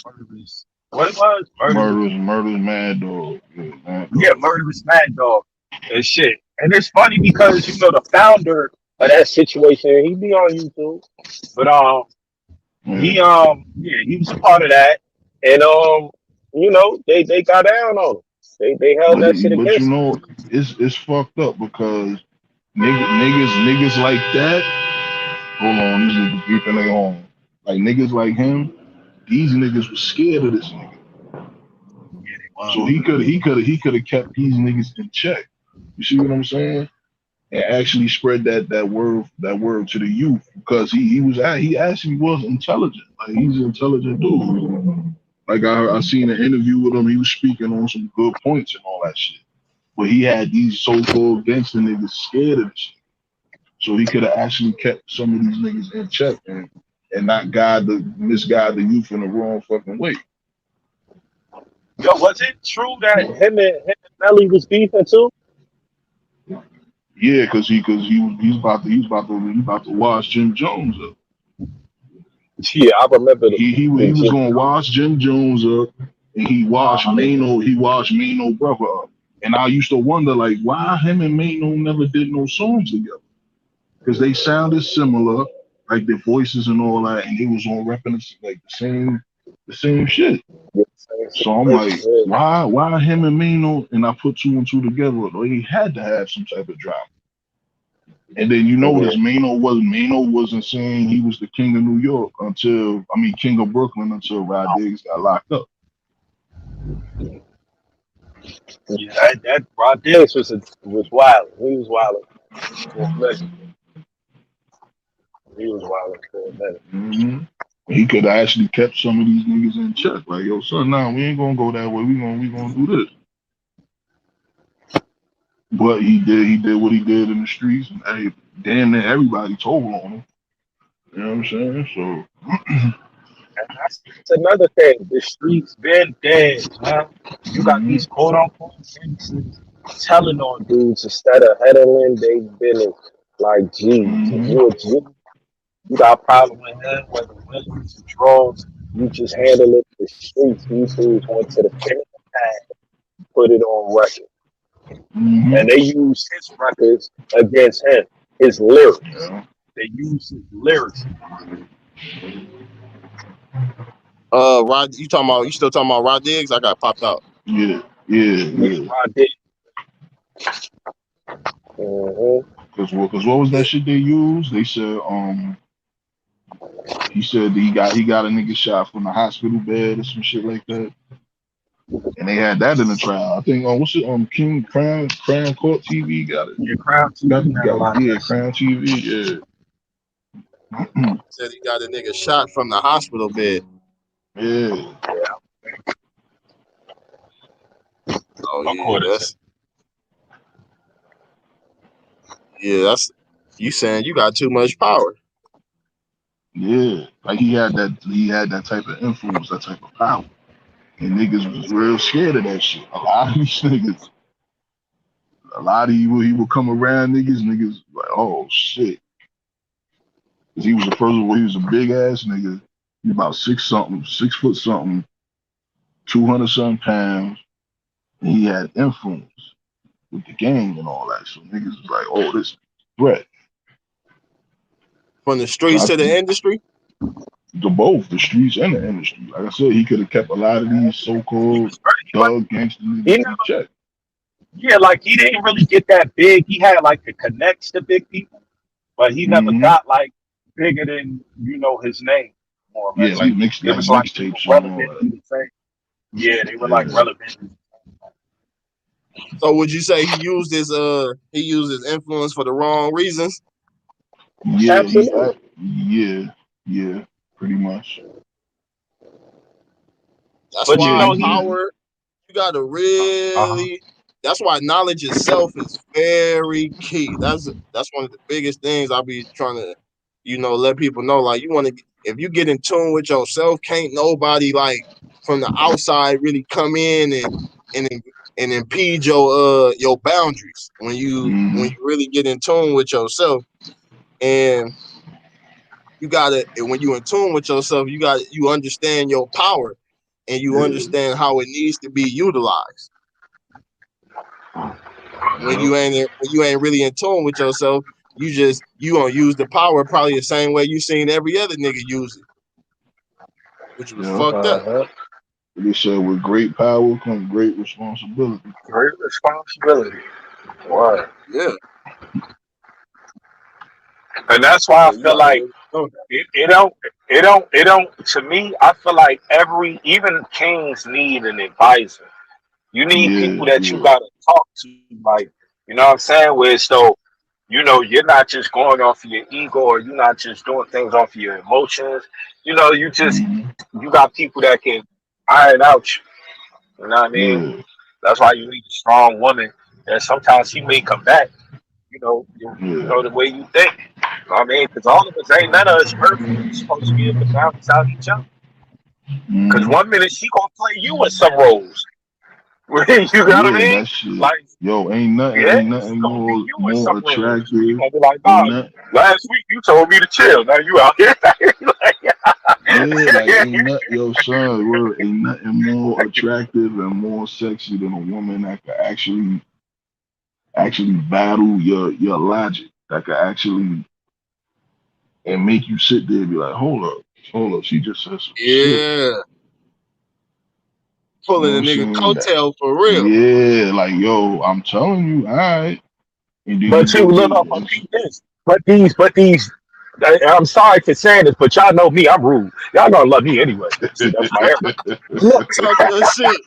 C: murderers. What it was? Murderers.
D: Murders, Mad Dog. Yeah, Mad
C: Yeah,
D: Dog.
C: murderous Mad Dog and shit. And it's funny because the founder
E: of that situation. He be on YouTube.
C: but
D: Yeah.
C: he was a part of that.
E: And they got down on him. They held that shit
D: But you
E: against him.
D: know, it's fucked up because niggas like that. Hold on, this nigga beeping their horn. Like niggas like him, these niggas was scared of this nigga.
C: Yeah, they was.
D: So he could have kept these niggas in check. You see what I'm saying? And actually spread that word to the youth because he actually was intelligent. Like he's an intelligent dude. Like I seen an interview with him. He was speaking on some good points and all that shit. But he had these so-called gangster niggas scared of this shit. So he could have actually kept some of these niggas in check and not misguide the youth in the wrong fucking way.
C: Yo, was it true that
E: Him and Melly was beefing too.
D: Yeah, he's about to wash Jim Jones up.
E: Yeah, I remember the
D: He was
E: Jim
D: gonna
E: Jones.
D: wash Jim Jones up, and he washed Mano brother up. And I used to wonder like why him and Mano never did no songs together because they sounded similar, like their voices and all that, and they was on rapping like the same shit.
E: Yeah, same
D: So I'm like,
E: situation.
D: why him and Mano? And I put two and two together. They had to have some type of drama. And then you
E: Yeah.
D: notice Mano wasn't saying he was the king of New York king of Brooklyn until Rod Diggs got locked up.
C: yeah, that Rod
E: This
C: Diggs
E: was wild. He was wild for a minute. He was wild for a minute.
D: Mm-hmm. He could have actually kept some of these niggas in check. Like, yo, son, nah, we ain't gonna go that way. We gonna do this. But he did what he did in the streets, and hey, damn near everybody told on him. You know what I'm saying? So,
E: And that's another thing. The streets been dead, man. You got
D: mm-hmm,
E: these quote unquote gangsters telling on dudes instead of heddling. They've been like, geez, if
D: mm-hmm,
E: you a G, you got a problem with him, whether Williams or drugs, you just handle it in the streets. These dudes went to the pen pad, put it on record.
D: mm-hmm.
E: And they use his records against him, his lyrics.
D: Yeah,
C: they use his lyrics.
B: You still talking about Rod Diggs? I got popped out.
D: yeah, yeah,
E: Yeah,
D: yeah.
E: I did. Mm-hmm.
D: Cause what was that shit they used? They said he said he got a nigga shot from the hospital bed or some shit like that. And they had that in the trial. I think what's it King Crown Court TV got it.
C: Your Crown TV had a lot of
D: Yeah,
C: that shit.
D: Crown TV, yeah.
B: Said he got a nigga shot from the hospital bed.
D: Yeah.
B: Oh
C: A
B: yeah,
C: quarter to.
B: that's you saying you got too much power.
D: Yeah, like he had that type of influence, that type of power, and niggas was real scared of that shit. A lot of these niggas, a lot of he would come around niggas like, oh shit, because he was the first one. He was a big ass nigga. He about 6 something, 6 foot something, 200 something pounds, and he had influence with the gang and all that. So niggas was like, oh, this threat.
B: From the
D: So
B: streets
D: I
B: to the
D: think
B: industry.
D: the both the streets and the industry. Like I said, he could have kept a lot of these
C: He
D: so-called
C: was great.
D: thug gangster
C: He
D: niggas
C: never,
D: in check.
C: yeah, like he didn't really get that big. He had like the connects to big people, but he never
D: Hmm.
C: got like bigger than his name, more or
D: Yeah,
C: less.
D: like
C: It
D: like
C: was like they were
D: mixtapes and all that.
C: relevantly the same. Yeah, they were like
D: Yeah,
C: relevant.
B: So would you say he used his influence for the wrong reasons?
D: yeah,
C: Absolutely.
D: yeah, pretty much.
B: That's
C: But
D: Yeah,
B: why
C: he,
D: yeah.
B: power, you gotta
C: uh-huh.
B: really, that's why knowledge itself is very key. That's one of the biggest things I'll be trying to, let people know. Like you want to, if you get in tune with yourself, can't nobody like from the outside really come in and and impede your boundaries when
D: Hmm.
B: you really get in tune with yourself. And you gotta, and when you in tune with yourself, you understand your power and you
D: Yeah,
B: understand how it needs to be utilized. When you ain't really in tune with yourself, you gonna use the power probably the same way you seen every other nigga use it, which was
D: yeah.
B: fucked up.
C: Uh-huh.
D: They said with great power comes great responsibility.
C: Great responsibility. Right.
B: Yeah,
C: And that's why I
B: yeah, you
C: feel
B: gotta
C: like
B: really know that.
C: it don't to me, I feel like even kings need an advisor. You need
D: Yeah,
C: people that you
D: yeah.
C: gotta talk to, like, you know what I'm saying? Where so, you're not just going off of your ego, or you're not just doing things off of your emotions.
D: Hmm.
C: You got people that can iron out you. You know what I mean?
D: Yeah,
C: That's why you need a strong woman. And sometimes she may come back,
D: yeah.
C: the way you think. You know what I mean? Because all of us ain't none of us perfect. We're supposed to be able to balance out each other. Because
D: Hmm.
C: one minute she gonna play you in some roles. You know what I
D: Yeah,
C: mean?
D: that shit.
C: Like,
D: Yo,
C: yeah,
D: ain't nothing
C: she gonna be you in some
D: more
C: roles. You
D: attractive.
C: gonna be like,
D: Ain't
C: nah,
D: not
C: last week you told me to chill. Now you out here. Like,
D: Yeah, like ain't not yo son, word ain't nothing more attractive and more sexy than a woman that could actually battle your logic. That could actually and make you sit there and be like, hold up, she just said some shit.
B: Yeah,
D: You know
B: pulling
D: what
B: a
D: I'm
B: nigga
D: saying? That
B: coattail for real.
D: yeah, like yo, I'm telling you, all right. And then you
C: but
D: go
C: you
D: get
C: look up, but peep this. But these. I'm sorry for saying this, but y'all know me. I'm rude. Y'all gonna love me anyway. See, that's my area. Look,
B: Talk your shit.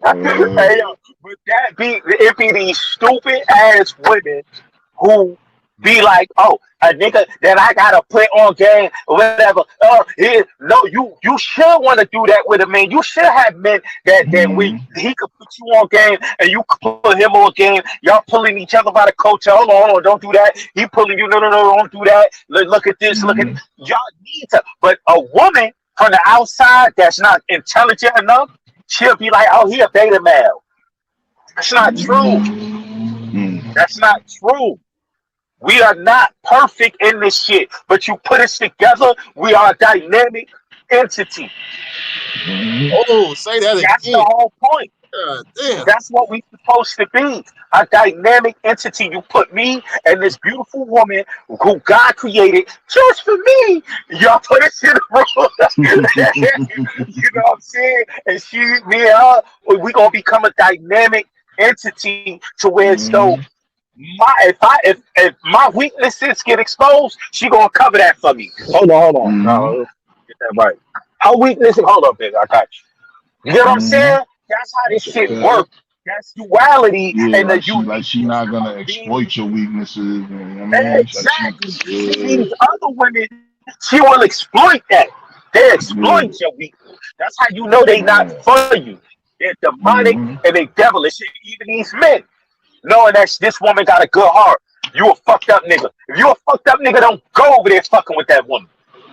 C: hey,
D: uh,
C: hey, yo, but it be these stupid ass women who be like, oh, a nigga that I gotta put on game or whatever. Oh, no, you should want to do that with a man. You should have men that we
D: mm,
C: he could put you on game and you could put him on game. Y'all pulling each other by the coat. Hold on, don't do that. He pulling you. No, don't do that. Look at this. Look at it.
D: mm,
C: Y'all need to. But a woman from the outside that's not intelligent enough, she'll be like, oh, he a beta male. That's not true.
D: mm,
C: That's not true. We are not perfect in this shit, but you put us together, we are a dynamic entity.
D: mm,
B: Oh, say that
C: That's the
B: again.
C: whole point.
B: God damn.
C: That's what we supposed to be. A dynamic entity. You put me and this beautiful woman who God created just for me. Y'all put us in the room. You know what I'm saying? And me and her, we gonna become a dynamic entity to where it's though
D: mm,
C: if my weaknesses get exposed, she gonna cover that for me. Hold on.
D: mm,
C: No, get that right. Her weakness, hold on, baby. I got you. You know what I'm
D: mm.
C: saying? That's how this
D: That's a
C: shit
D: fact.
B: Yeah.
C: works. That's duality
D: Yeah,
C: and the
D: like she
C: uniqueness
D: not gonna
C: of being
D: exploit your weaknesses. And, you know what I mean, like she,
C: exactly. See
D: yeah,
C: these other women, she will exploit that. They exploit
D: yeah,
C: your weakness. That's how you know they not
D: yeah.
C: for you. They're demonic
D: Mm-hmm.
C: and they devilish. Even these men.
E: knowing that this woman got a good heart. You a fucked up nigga. If you a fucked up nigga, don't go over there fucking with that woman.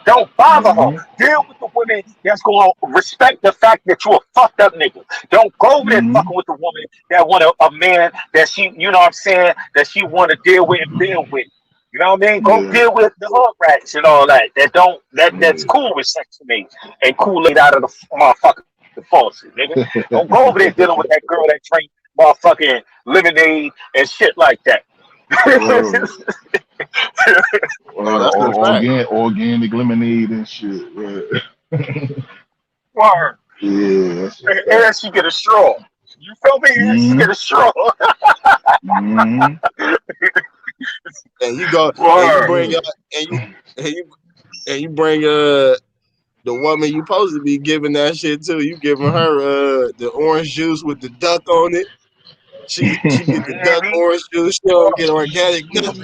E: Don't bother her.
D: Mm-hmm.
E: Deal with the woman that's gonna respect the fact that you a fucked up nigga. Don't go over there
D: Mm-hmm.
E: fucking with the woman that want a man that she, you know what I'm saying, that she want to deal with and build with. You know what I mean? Go
D: Yeah.
E: deal with the hood rats and all that. That don't that's
D: Yeah.
E: cool with sex to me and Kool-Aid out of the motherfucking faucet, nigga. Don't go over there dealing with that girl that drink motherfucking lemonade and shit like that.
D: Word.
B: No,
D: Word.
B: that's a fact.
D: Organic lemonade and shit. Right.
E: Word.
D: Yeah, that's a
E: And
D: fact.
E: she get a straw. You feel me? And she
D: Mm-hmm.
E: get a straw.
D: Mm-hmm.
B: And you go and you
E: Word.
B: bring
D: Yeah.
B: and you and you and you bring the woman you supposed to be giving that shit to. You giving her the orange juice with the duck on it. She get the duck
E: Mhm.
B: orange juice. She don't get organic nothing.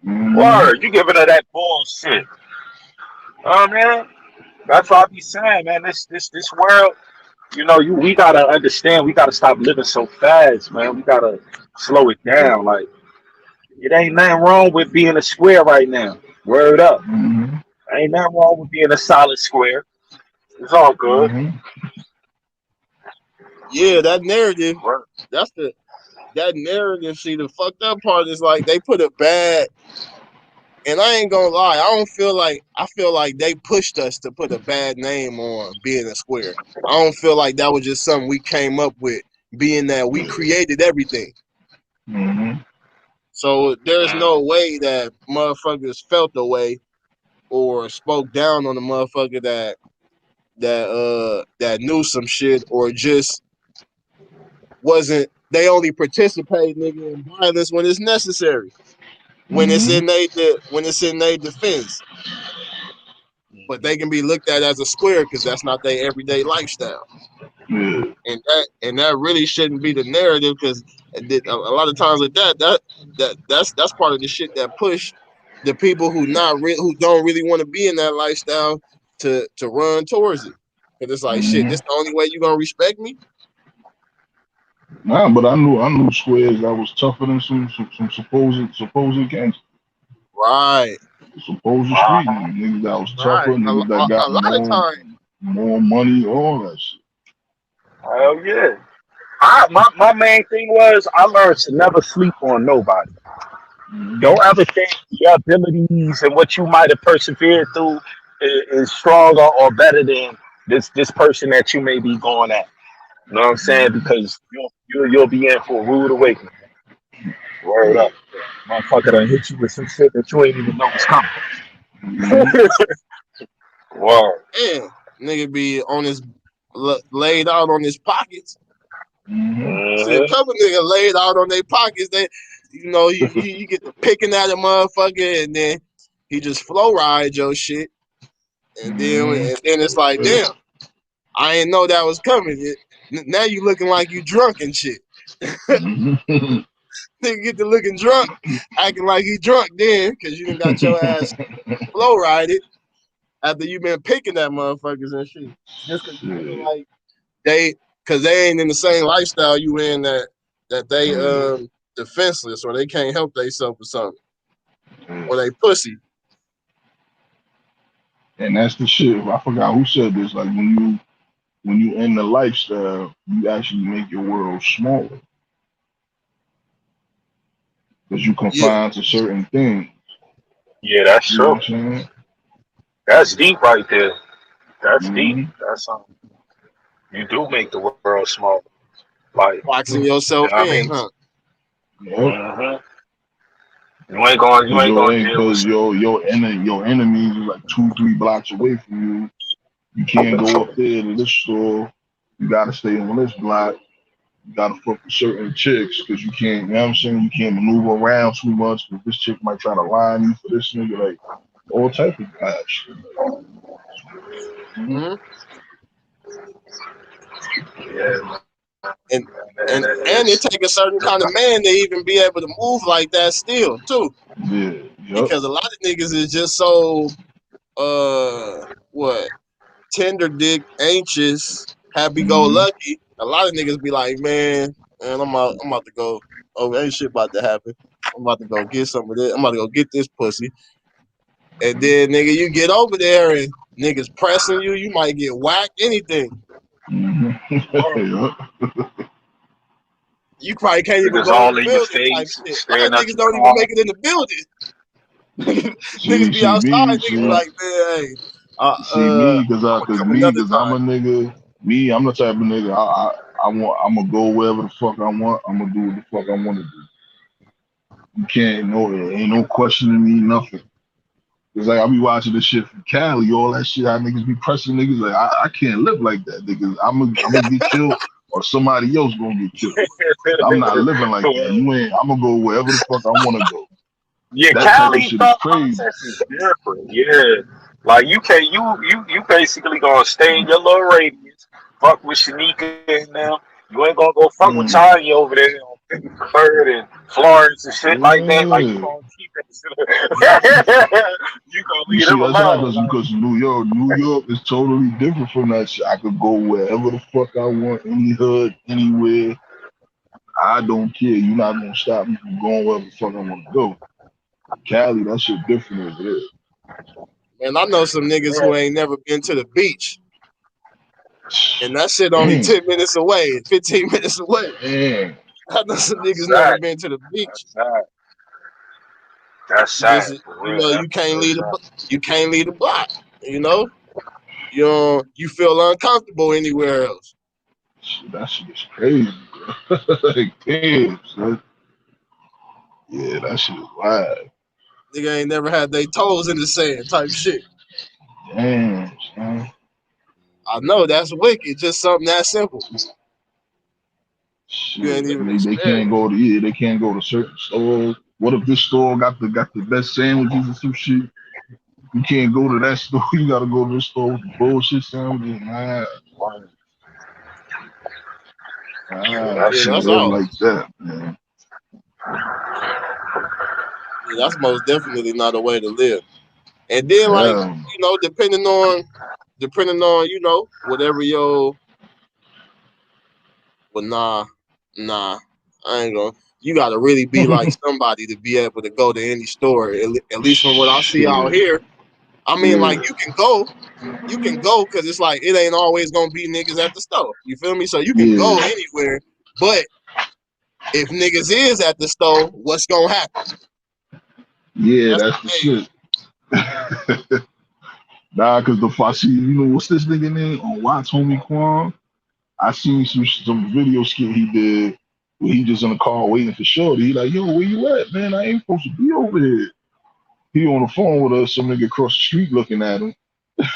D: Mm-hmm.
E: Word. You giving her that bullshit. Oh man. That's what I be saying, man. This world, we gotta understand. We gotta stop living so fast, man. We gotta slow it down. Like it ain't nothing wrong with being a square right now. Word up.
D: Mm-hmm.
E: Ain't nothing wrong with being a solid square. It's all good.
D: Mm-hmm.
B: Yeah, that narrative.
E: Word.
B: That's that narrative. See, the fucked up part is like they put a bad. And I ain't gonna lie, I feel like they pushed us to put a bad name on being a square. I don't feel like that was just something we came up with, being that we
D: Yeah.
B: created everything.
D: Mm-hmm.
B: So there's no way that motherfuckers felt the way or spoke down on the motherfucker that knew some shit or just wasn't. They only participate, nigga, in violence when it's necessary,
D: Mm-hmm.
B: when it's in their defense. But they can be looked at as a square because that's not their everyday lifestyle.
D: Yeah.
B: And that really shouldn't be the narrative because a lot of times with that's part of the shit that push the people who don't really want to be in that lifestyle to run towards it. Because it's like shit,
D: Mm-hmm.
B: this the only way you gonna respect me?
D: Nah, but I knew squares that was tougher than some supposed gangsters.
B: Right,
D: Supposed street niggas that was tougher,
B: right.
D: niggas that
B: A
D: got
B: lot of times,
D: more money, all that shit.
E: Hell yeah. My main thing was I learned to never sleep on nobody.
D: Mm-hmm.
E: Don't ever think your abilities and what you might have persevered through is stronger or better than this person that you may be going at. You know what I'm saying? Because you'll be in for a rude awakening. Word
D: Yeah.
E: up. Motherfucker done hit you with some shit that you ain't even know was coming.
D: Mm-hmm.
E: Word.
B: man, nigga be on his laid out on his pockets.
D: Mm-hmm.
B: See, a couple niggas laid out on their pockets. They, you get to picking at a motherfucker, and then he just flow ride your shit,
D: Mm-hmm.
B: and then it's like,
D: Yeah.
B: damn, I didn't know that was coming. Now you looking like you drunk and shit.
D: Mm-hmm.
B: Nigga get to looking drunk, acting like he drunk then, because you done got your ass flow rided after you been picking at motherfuckers and shit. Just because you feel
D: Shit.
B: like because they ain't in the same lifestyle you in that they
D: Yeah.
B: defenseless or they can't help themselves or something
D: Yeah.
B: or they pussy.
D: And that's the shit. I forgot who said this. Like when you in the lifestyle, you actually make your world smaller because you
B: Yeah,
D: confined to certain things.
E: Yeah, that's
D: You know
E: true.
D: what I'm saying?
E: That's deep right there. That's deep.
D: Mm-hmm.
E: That's you do make the world small. Like,
B: boxing
E: you know
B: yourself
E: what I
B: in,
E: mean?
B: huh?
D: Yep.
E: You ain't going to deal with
D: Cause
E: some.
D: your enemies is like 2-3 blocks away from you. You can't go up there to this store. You gotta stay on this block. You gotta fuck with certain chicks because you can't. You know what I'm saying? You can't maneuver around too much because this chick might try to line you for this nigga. Like all type of bad shit.
B: Mm-hmm.
E: Yeah,
B: And
E: man,
B: and it take a certain kind of man to even be able to move like that still too,
D: Yeah. Yep.
B: because a lot of niggas is just so what tender dick, anxious, happy go
D: Mm-hmm.
B: lucky. A lot of niggas be like, man. And I'm about to go. Oh, ain't shit about to happen. I'm about to go get some of this. I'm about to go get this pussy. And then, nigga, you get over there and niggas pressing you. You might get whacked. Anything.
D: Yup.
B: You probably can't even
C: Niggas
B: go in the
C: all in your
B: building type
C: face,
B: shit. A lot of
C: staring at
B: niggas
C: your
B: don't even
C: car.
B: make it in the building. Niggas
D: See,
B: be
D: see
B: outside.
D: me,
B: Niggas be
D: see,
B: like, man, hey,
D: see me,
B: I'm gonna come another
D: cause I'm
B: time.
D: a nigga. Me, I'm the type of nigga. I'm gonna go wherever the fuck I want. I'm gonna do what the fuck I want to do. You can't ain't no questioning me, nothing. It's like I be watching this shit from Cali, all that shit. How niggas be pressing niggas. Like I can't live like that, niggas. I'm gonna get killed, or somebody else gonna get killed. I'm not living like that. You ain't. I'm gonna go wherever the fuck I want to go.
C: Yeah,
D: That type of
C: Cali
D: shit is
C: thought
D: crazy.
C: process is different. Yeah, like you can't you basically gonna stay in your little radius. Fuck with Shanika and them. You ain't gonna go fuck with
D: Mm,
C: Tanya over there on 53rd and Florence and shit like that. Like you
D: yeah.
C: gonna keep it. You gonna
D: You
C: leave
D: see,
C: them
D: that's how
C: alone.
D: because New York is totally different from that shit. I could go wherever the fuck I want, any hood, anywhere. I don't care. You're not gonna stop me from going wherever the fuck I want to go. Cali, that shit different over there.
B: Man, I know some niggas who ain't never been to the beach, and that shit only
D: Damn,
B: 10 minutes away, 15 minutes away.
D: damn.
B: I know some
C: That's
B: niggas never
C: sad.
B: been to the beach.
C: That's sad. That's
B: You just,
C: sad for
B: you
C: real.
B: know,
C: That's real sad.
B: you can't leave the block. You know, you feel uncomfortable anywhere else.
D: Shit, that shit is crazy, bro. Like, damn, son. Yeah, that shit is wild.
B: Nigga ain't never had their toes in the sand type shit.
D: Damn, son.
B: I know that's wicked. Just something that simple. You ain't
D: Shit,
B: even
D: and they can't
B: experienced.
D: go to they can't go to certain stores. What if this store got the best sandwiches and some shit? You can't go to that store. You gotta go to the store with the bullshit sandwiches.
C: Yeah,
D: I
C: that
B: Yeah,
C: shit.
D: can't
B: that's
D: live
B: all.
D: like that, man.
B: Yeah, that's most definitely not a way to live. And then, like,
D: Hell,
B: depending on, whatever your, well, nah, I ain't gonna. You gotta really be like somebody to be able to go to any store. At least from what I see out
D: shit.
B: here. I mean, like,
D: Yeah,
B: you can go because it's like it ain't always gonna be niggas at the store. You feel me? So you can go
D: yeah,
B: anywhere, but if niggas is at the store, what's gonna happen?
D: yeah.
B: That's
D: That's the
B: the
D: shit. Nah, cause I see, what's this nigga name on Watch Homie Quan? I seen some video skit he did where he just in the car waiting for Shorty. He like, yo, where you at, man? I ain't supposed to be over here. He on the phone with us, some nigga across the street looking at him. And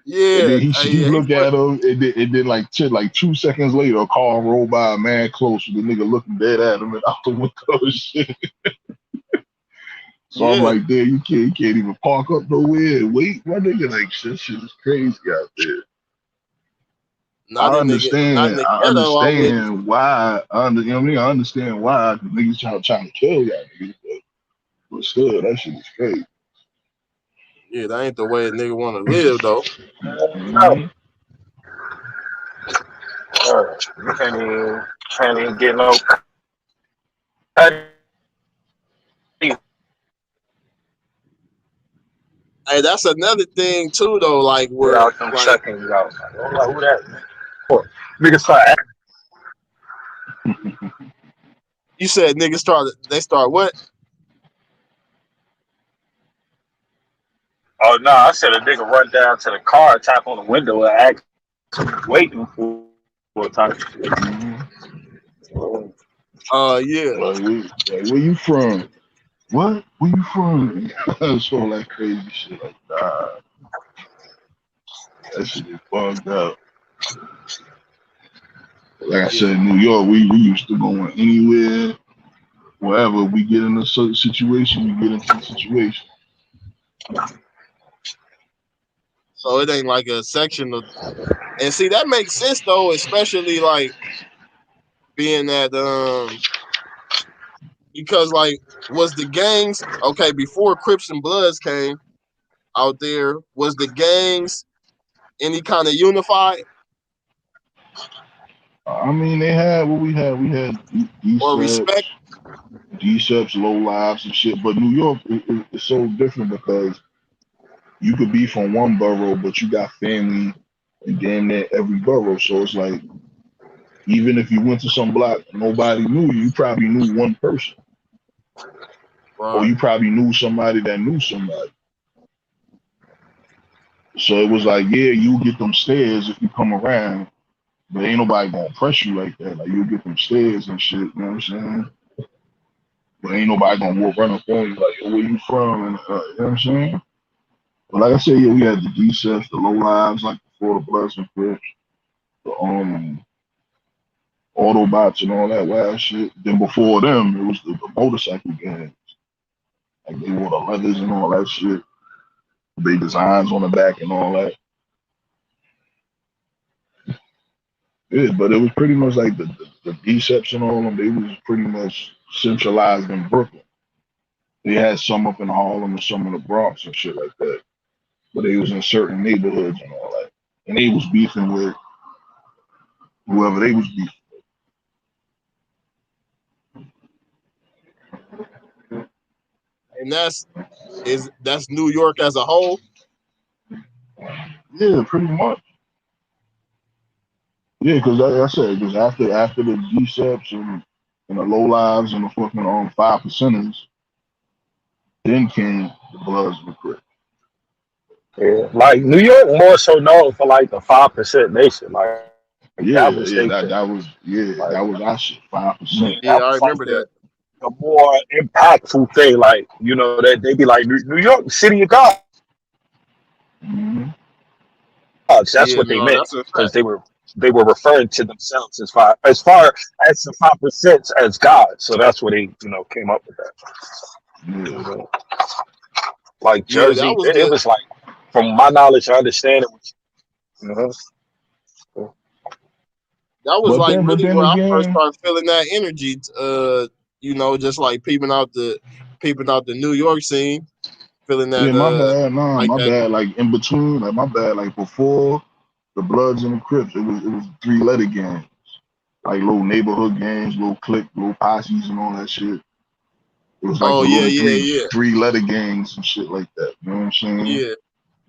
B: yeah,
D: then he
B: yeah.
D: look at him, and then like 2 seconds later, a car rolled by, man, close, with the nigga looking dead at him and out the window and shit. So I'm
B: Yeah,
D: like, damn, you can't even park up nowhere and wait, my nigga. Like, shit is crazy out there.
B: not in the
D: I
B: ghetto. I wouldn't.
D: understand why. You know what I mean? I understand why the niggas trying to kill y'all niggas, but still, that shit is crazy.
B: Yeah, that ain't the way a nigga want to live though.
C: No,
D: Mm-hmm.
C: you can't even get no cutty
B: Hey, that's another thing too though. Like where,
C: without them
B: like
C: checking you out. I don't know who that is. Niggas start acting.
B: you said, they start what?
C: Oh no, I said a nigga run down to the car, tap on the window, and ask who he's waiting for a time.
D: Mm-hmm.
B: Yeah.
D: Where you from? What? Where you from? So like crazy shit like that. That shit is bugged out. Like I
B: Yeah.
D: said, in New York, we used to go anywhere, wherever we get in a certain situation, we get into the situation.
B: So it ain't like a section of, and see that makes sense though, especially like being that because like was the gangs okay before Crips and Bloods came out there? Was the gangs any kind of unified?
D: I mean, they had what we had. We had
B: or respect?
D: DSEPs, low lives and shit. But New York is so different because you could be from one borough, but you got family in damn near every borough. So it's like, even if you went to some block, nobody knew you. You probably knew one person, or
B: Right.
D: you probably knew somebody that knew somebody. So it was like, yeah, you get them stairs if you come around, but ain't nobody gonna press you like that. Like, you get them stairs and shit. You know what I'm saying? But ain't nobody gonna walk run up on you like, yo, where you from? And you know what I'm saying? But like I said, yeah, we had the D-sets, the low lives, like before the Bloods and Crips, the Autobots and all that wild shit. Then before them, it was the motorcycle gangs. Like, they wore the leathers and all that shit. They designs on the back and all that. Yeah, but it was pretty much like the D-sets and all of them. They was pretty much centralized in Brooklyn. They had some up in Harlem and some in the Bronx and shit like that. But they was in certain neighborhoods and all that. And they was beefing with whoever they was beefing.
B: And that's New York as a whole.
D: Yeah, pretty much. Yeah, because like I said, because after the G-Seps and the low lives and the fucking 5%ers, then came the Bloods and the Crips.
E: Yeah. Like New York more so known for like the 5% nation. Like that was they thing. Like
D: That was our shit,
E: that
D: 5%.
E: was
B: Yeah, I
E: like
B: remember that.
E: the more impactful thing. Like, you know, that they be like New York, city of gods. That's what they meant
D: Mm-hmm.
E: because
B: Yeah,
E: they
B: no,
E: were
B: that's a fact.
E: they were referring to themselves as far as the 5% as God. So that's where they, you know, came up with that.
D: Yeah.
E: Mhm. Like
B: Yeah, that
E: Jersey,
B: was
E: it
B: the
E: was like, from my knowledge, I understand it was. Mhm.
B: that was
D: But
B: like
D: then, but
B: really
D: then
B: where I first
D: again,
B: started feeling that energy. Just like peeping out the New York scene, feeling
D: yeah,
B: that
D: my bad. Nah,
B: like
D: my
B: that.
D: bad. Like in between, like my bad. Like before the Bloods and the Crips, it was 3-letter gangs, like little neighborhood gangs, little clique, little posses, and all that shit. It was like
B: Oh
D: the
B: yeah,
D: little
B: yeah, yeah,
D: three-letter gangs and shit like that. You know what I'm saying?
B: yeah.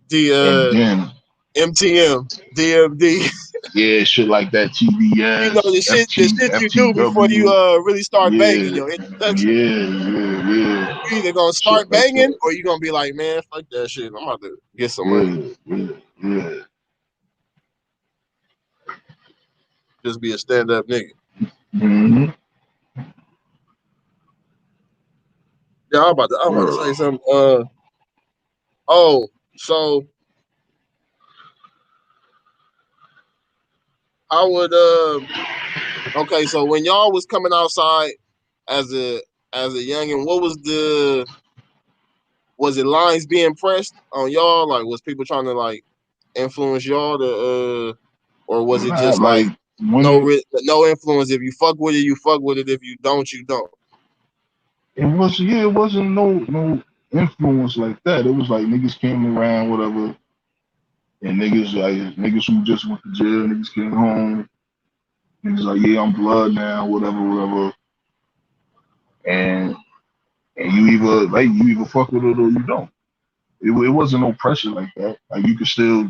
B: The
D: And then
B: MTM, DMD.
D: yeah, shit like that.
B: You know
D: TBS,
B: the shit you do before you
D: FTW.
B: really start banging
D: Yeah,
B: your introduction.
D: yeah.
B: You either gonna
D: Shit
B: start
D: like
B: banging
D: that.
B: or you gonna be like, man, fuck that shit. I'm about to get some money.
D: Yeah.
B: Just be a stand up nigga.
D: Mm-hmm.
B: Yeah, I'm about to say something. So I would okay, so when y'all was coming outside as a youngin, was it lines being pressed on y'all? Like, was people trying to like influence y'all to or was it
D: Nah,
B: just
D: like
B: like
D: when
B: no influence? If you fuck with it, you fuck with it. If you don't, you don't.
D: it wasn't no influence like that. It was like niggas came around, whatever, and niggas who just went to jail, niggas came home, niggas like, yeah, I'm blood now, whatever, and you either fuck with it or you don't. It wasn't no pressure like that. Like, you could chill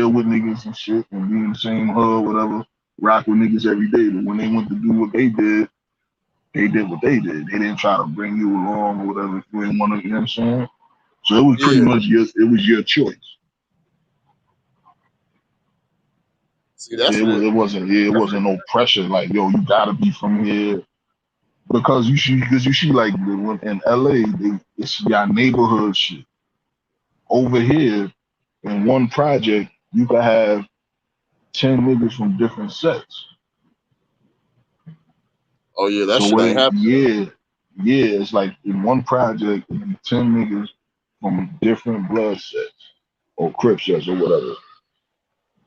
D: with niggas and shit and be in the same hood, whatever, rock with niggas every day. But when they went to do what they did what they did. They didn't try to bring you along or whatever if you didn't want to, you know what I'm saying? So it was pretty
B: Yeah.
D: much your choice.
B: See, that's the
D: It wasn't no pressure like, yo, you gotta be from here. Because you see like in LA, it's your neighborhood shit. Over here in one project, you could have 10 niggas from different sets.
B: oh yeah, that
D: So
B: shit ain't happening.
D: it's like in one project, it'd be 10 niggas from different blood sets or crip sets or whatever.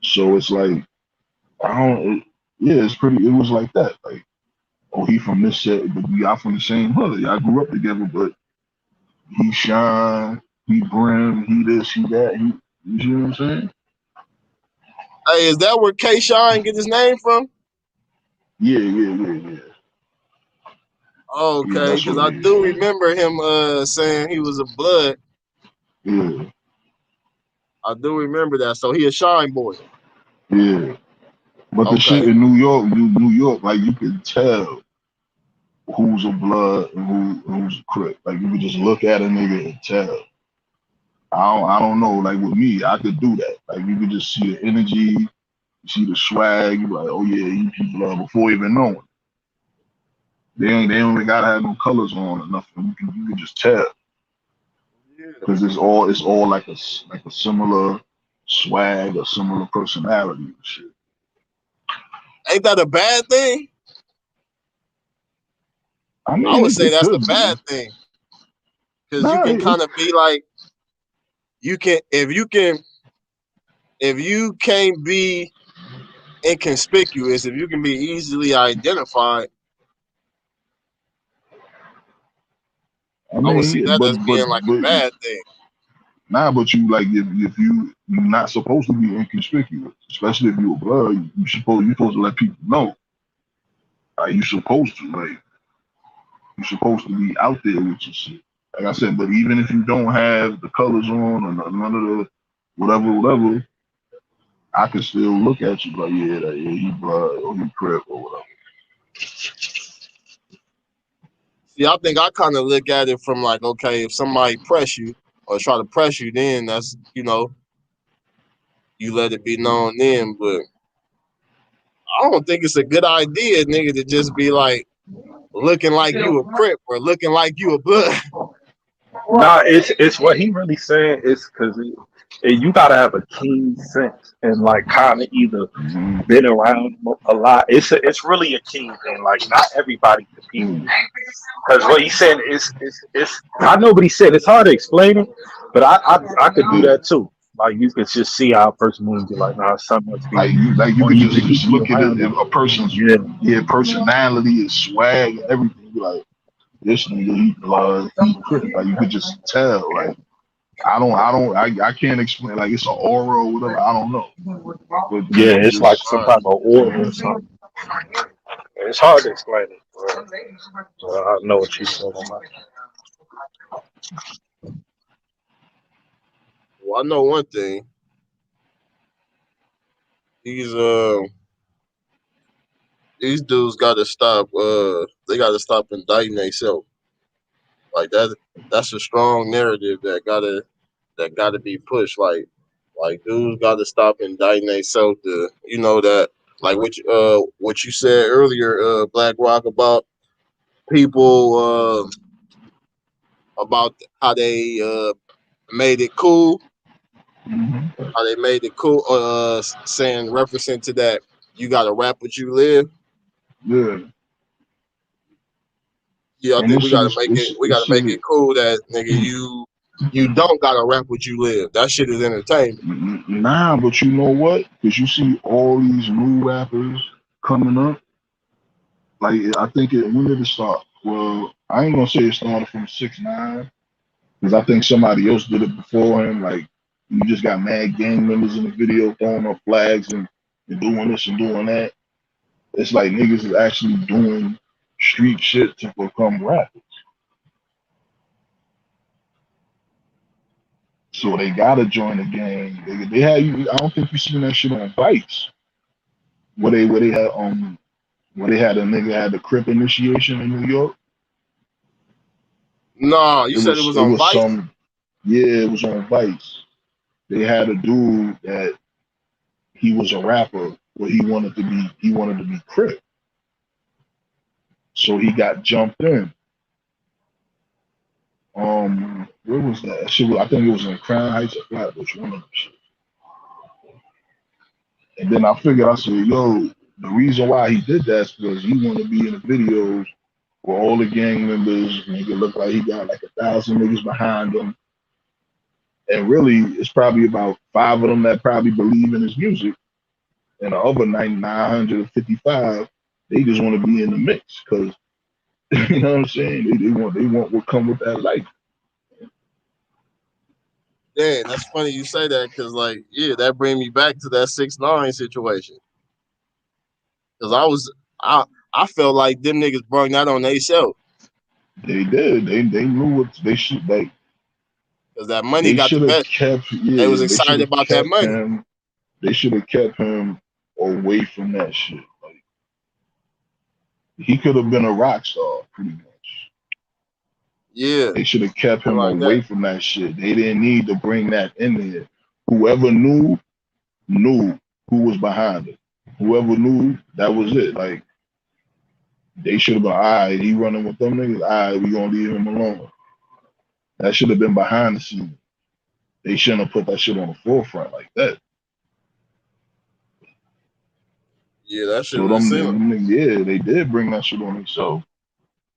D: So it's like, I don't, it's pretty, it was like that. Like, oh, he from this set, but we all from the same hood. Y'all grew up together, but he Shine, he Brim, he this, he that, you see what I'm saying?
B: Hey, is that where K Shine get his name from?
D: Yeah. Yeah,
B: Okay,
D: that's
B: because
D: what
B: I
D: it
B: do
D: is.
B: remember him saying he was a blood.
D: Yeah,
B: I do remember that. So he a shine boy.
D: yeah. But the shit
B: Okay.
D: in New York, like you can tell who's a blood and who's a crip. Like you can just look at a nigga and tell. I don't know. Like with me, I could do that. Like you could just see the energy, you see the swag. You like, oh yeah, he blood before even knowing. They only gotta have no colors on or nothing. You can just tell
B: Yeah.
D: because it's all like a similar swag, a similar personality and shit.
B: Ain't that a bad thing?
D: I
B: I
D: mean,
B: would say
D: it
B: that's the
D: could be.
B: bad thing because you
D: Nah,
B: can
D: it,
B: kind of be like you can if you can't be inconspicuous, if you can be easily identified,
D: I
B: I would see
D: mean,
B: that
D: but
B: as
D: but
B: being like a
D: but
B: bad thing.
D: nah, but you like if you're not supposed to be inconspicuous, especially if you're a blood, you supposed to let people know. Like you supposed to like you're supposed to be out there with your shit. Like I said, but even if you don't have the colors on or none of the whatever, I can still look at you like yeah, he blood or he crip or whatever.
B: See, I think I kind of look at it from like, okay, if somebody press you or try to press you, then that's you let it be known then. But I don't think it's a good idea, nigga, to just be like looking like you a crip or looking like you a blood.
E: Nah, it's what he really saying is because you gotta have a keen sense and like kind of either
D: Mm-hmm.
E: been around a lot. It's really a keen thing. Like not everybody can be
D: Mm.
E: because what he's saying is I know what he said. It's hard to explain it, but I could do
D: Yeah.
E: that too. Like you could just see how a person moves. You're like, nah, something must be,
D: Like you
E: or
D: could
E: even if you
D: just
E: be
D: look at it
E: around
D: if
E: them.
D: a person's
E: Yeah,
D: personality, his swag, and everything. You be like this nigga, he blood, he crip. Like you could just tell. Like I can't explain. Like it's an aura or whatever. I don't know, but you
E: yeah,
D: could
E: it's like
D: just
E: some
B: All right.
E: type of order or something. It's hard to explain it. But I know what you're saying.
B: Well, I know one thing. These these dudes got to stop. They got to stop indicting themselves like that. That's a strong narrative that gotta be pushed. Like dudes got to stop indicting themselves. That like what you said earlier, Black Rock about people about how they made it cool,
D: mm-hmm.
B: how they made it cool, saying referencing to that you got to rap what you live.
D: Yeah.
B: Yeah, I
D: And
B: think
D: this
B: we
D: shit
B: gotta
D: is
B: make it. We
D: this
B: gotta make
D: shit.
B: it cool that nigga you don't gotta rap what you live. That shit is entertainment.
D: Nah, but you know what? Because you see all these new rappers coming up. Like I think when did it start? Well, I ain't gonna say it started from 6ix9ine because I think somebody else did it before him. Like you just got mad gang members in the video throwing up flags and doing this and doing that. It's like niggas is actually doing street shit to become rappers. So they gotta join the gang. They had you. I don't think you seen that shit on Vice where they had a nigga had the Crip initiation in New York.
B: Nah, you
D: It
B: said it
D: was
B: was
D: it
B: on
D: was
B: Vice.
D: some yeah, it was on Vice. They had a dude that he was a rapper, but he wanted to be Crip. So he got jumped in. Where was that? I think it was in Crown Heights or Flatbush, one of them shit. And then I figured, I said, yo, the reason why he did that is because he wanted to be in the videos where all the gang members make it look like he got like 1,000 niggas behind him. And really, it's probably about 5 of them that probably believe in his music. And the other 955, they just want to be in the mix because, you know what I'm saying? They want what come with that life.
B: Damn, that's funny you say that because that bring me back to that 6ix9ine situation. Because I felt like them niggas brung that on themselves
D: They did. They knew what they should.
B: because that money
D: They
B: got the
D: should have
B: best.
D: kept.
B: They was
D: Yeah, they should
B: excited
D: have
B: about that
D: kept
B: money.
D: him. They should have kept him away from that shit. Like he could have been a rock star, pretty much.
B: Yeah,
D: They should have kept
B: I
D: him
B: like that.
D: away from that shit. They didn't need to bring that in there. Whoever knew who was behind it. Whoever knew, that was it. Like they should have been, all right, he running with them niggas. All right, we gonna leave him alone. That should have been behind the scenes. They shouldn't have put that shit on the forefront like that.
B: Yeah, that shit
D: So
B: was
D: them
B: insane.
D: niggas, yeah, they did bring that shit on themselves.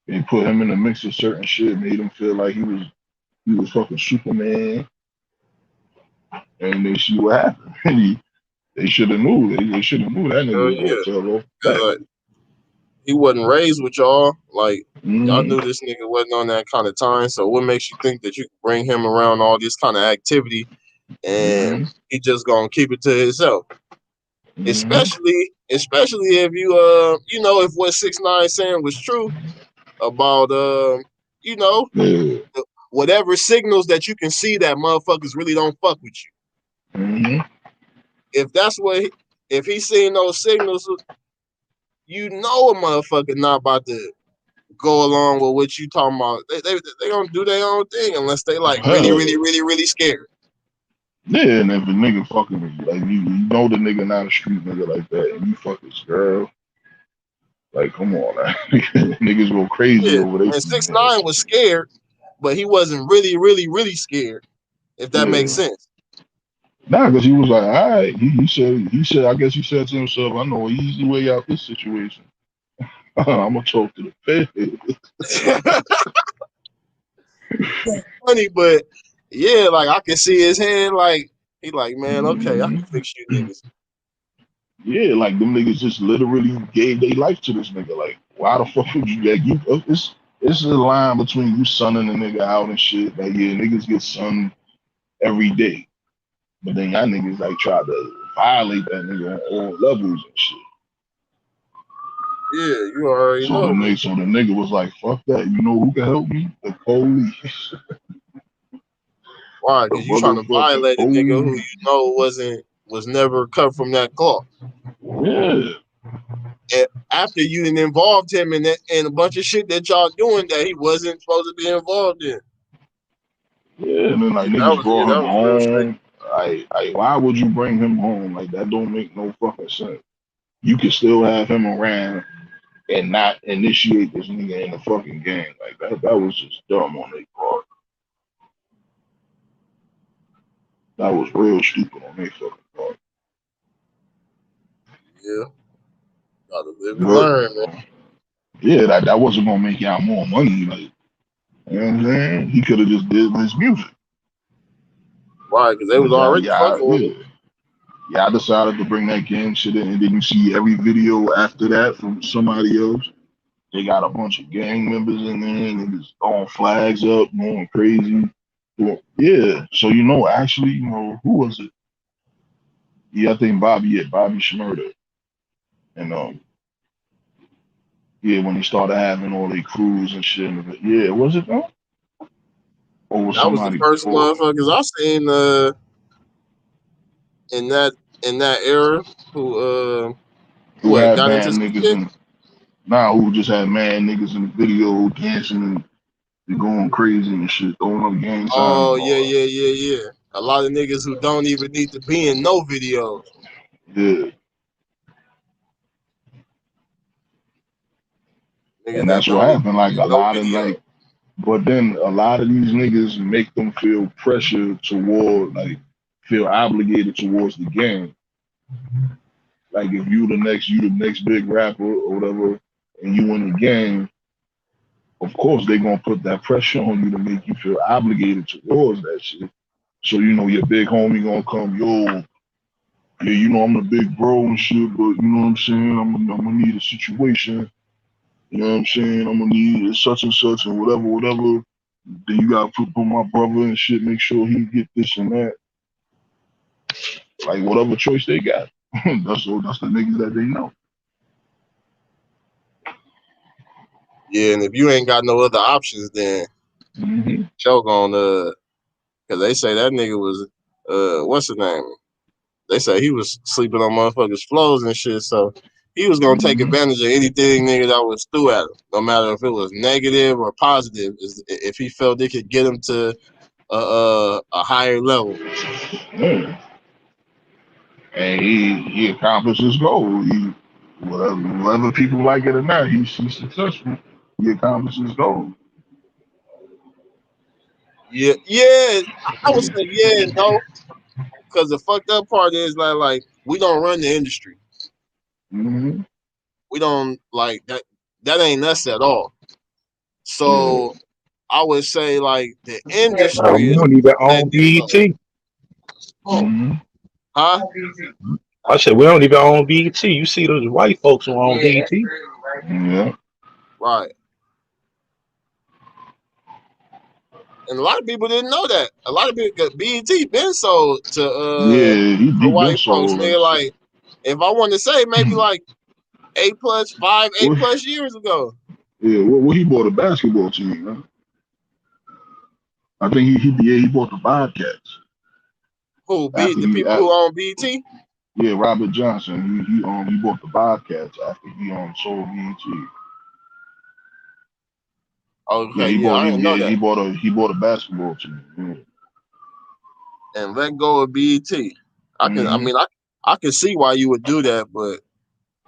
D: They put him in the mix of certain shit, made him feel like he was fucking Superman, and they see what happened. They should have knew. They should have knew that nigga
B: Hell
D: was gonna
B: yeah,
D: tell off
B: because
D: back.
B: he wasn't raised with y'all. Like y'all
D: Mm-hmm.
B: knew this nigga wasn't on that kind of time. So what makes you think that you can bring him around all this kind of activity and
D: Mm-hmm.
B: he just gonna keep it to himself?
D: Mm-hmm.
B: Especially if you know if what 6ix9ine saying was true about you know
D: Yeah.
B: whatever signals that you can see that motherfuckers really don't fuck with you.
D: Mm-hmm.
B: If that's what if he's seeing those signals, you know a motherfucker not about to go along with what you talking about. They gonna do their own thing unless they like really,
D: Hell
B: really,
D: yeah.
B: really, really scared.
D: Yeah, and if a nigga fucking with you, like you know the nigga not a street nigga like that, and you fuck this girl, like come on, man. Niggas go crazy
B: Yeah.
D: over they
B: And six
D: females.
B: nine was scared, but he wasn't really, really, really scared, if that makes
D: Yeah.
B: sense.
D: Nah, because he was like, all right. He said, I guess he said to himself, I know an easy way out this situation. I'm gonna talk to the feds.
B: Funny, but yeah, like I can see his head like he like, man, okay, I can fix you niggas.
D: Yeah, like them niggas just literally gave their life to this nigga. Like, why the fuck would you? Like, it's a line between you sunning a nigga out and shit. Like, yeah, niggas get sunned every day, but then y'all niggas like try to violate that nigga on all levels and shit.
B: Yeah, you already
D: So the
B: know, man.
D: nigga, so the nigga was like, fuck that. You know who can help me? The police.
B: Why?
D: The
B: Because you trying to
D: motherfucking
B: violate a nigga who
D: police.
B: you know was never cut from that cloth.
D: Yeah.
B: And after you done involved him in that and a bunch of shit that y'all doing that he wasn't supposed to be involved in.
D: Yeah, and then like
B: That
D: niggas
B: was
D: brought him
B: real straight.
D: home. Why would you bring him home? Like that don't make no fucking sense. You can still have him around and not initiate this nigga in the fucking game. Like that was just dumb on their part. That was real stupid on their fucking part.
B: Yeah, gotta live and
D: But
B: learn, man.
D: yeah, that wasn't gonna make y'all more money. Like you know what I'm saying? He could have just did his music.
B: Why? Because they was
D: But
B: already fucking with him.
D: yeah, I decided to bring that gang shit in, and then you see every video after that from somebody else. They got a bunch of gang members in there, and niggas throwing flags up, going crazy. Well, yeah, so actually, who was it? Yeah, I think Bobby Shmurda. And yeah, when they started having all their crews and shit. Yeah, was it though? Or was
B: That was the
D: somebody
B: first
D: before it?
B: motherfuckers I seen in that in that era who
D: Who
B: had
D: had
B: got
D: mad
B: into some
D: niggas
B: shit.
D: and who just had mad niggas in the video dancing and going crazy and shit, throwing up gang signs
B: Oh
D: and
B: yeah,
D: all
B: yeah, yeah, yeah. A lot of niggas who don't even need to be in no videos.
D: that. Yeah.
B: Niggas
D: And
B: that
D: that's what
B: don't need to
D: happened.
B: be
D: Like
B: in
D: a
B: no
D: lot of
B: video.
D: but then a lot of these niggas make them feel pressure toward, like, feel obligated towards the game. Like if you the next big rapper or whatever, and you in the game, of course they gonna put that pressure on you to make you feel obligated towards that shit. So your big homie gonna come, yo, yeah, I'm the big bro and shit, but you know what I'm saying? I'm gonna need a situation. You know what I'm saying? I'm gonna need such and such and whatever, whatever. Then you gotta put my brother and shit, make sure he get this and that. Like whatever choice they got. That's the niggas that they know.
B: Yeah, and if you ain't got no other options, then
D: Mm-hmm.
B: choke on because they say that nigga was what's his name? They say he was sleeping on motherfuckers' floors and shit. So he was gonna take
D: Mm-hmm.
B: advantage of anything nigga that was through at him, no matter if it was negative or positive. If he felt it could get him to a higher level.
D: Yeah. And he accomplished his goal. He whether people like it or not, he's successful. He accomplished his goal.
B: Yeah, yeah. I would say yeah and no, because the fucked up part is like we don't run the industry.
D: Mm-hmm.
B: We don't like that. That ain't us at all.
D: Yeah.
B: So I would say like the industry
E: We
B: is
E: don't even own
B: letting it go.
E: BET.
D: Mm-hmm.
B: Huh?
E: I said we don't even own BET. You see those white folks who own BET.
D: Yeah.
B: Right. And a lot of people didn't know that. A lot of people got BET been sold
D: Yeah.
B: to
D: He been
B: white folks.
D: sold
B: Nigga,
D: like shit.
B: like if I want to say maybe like 8
D: What,
B: plus years ago.
D: yeah. What he bought a basketball team. Huh? I think he bought the Bobcats
B: Who
D: after
B: beat the
D: he
B: people who own BET?
D: yeah Robert Johnson he bought the Bobcats after he sold BET. Yeah,
B: Okay, yeah, I didn't know that.
D: he bought a basketball team. Yeah.
B: And let go of BET. I
D: Mm-hmm.
B: mean, I can see why you would do that, but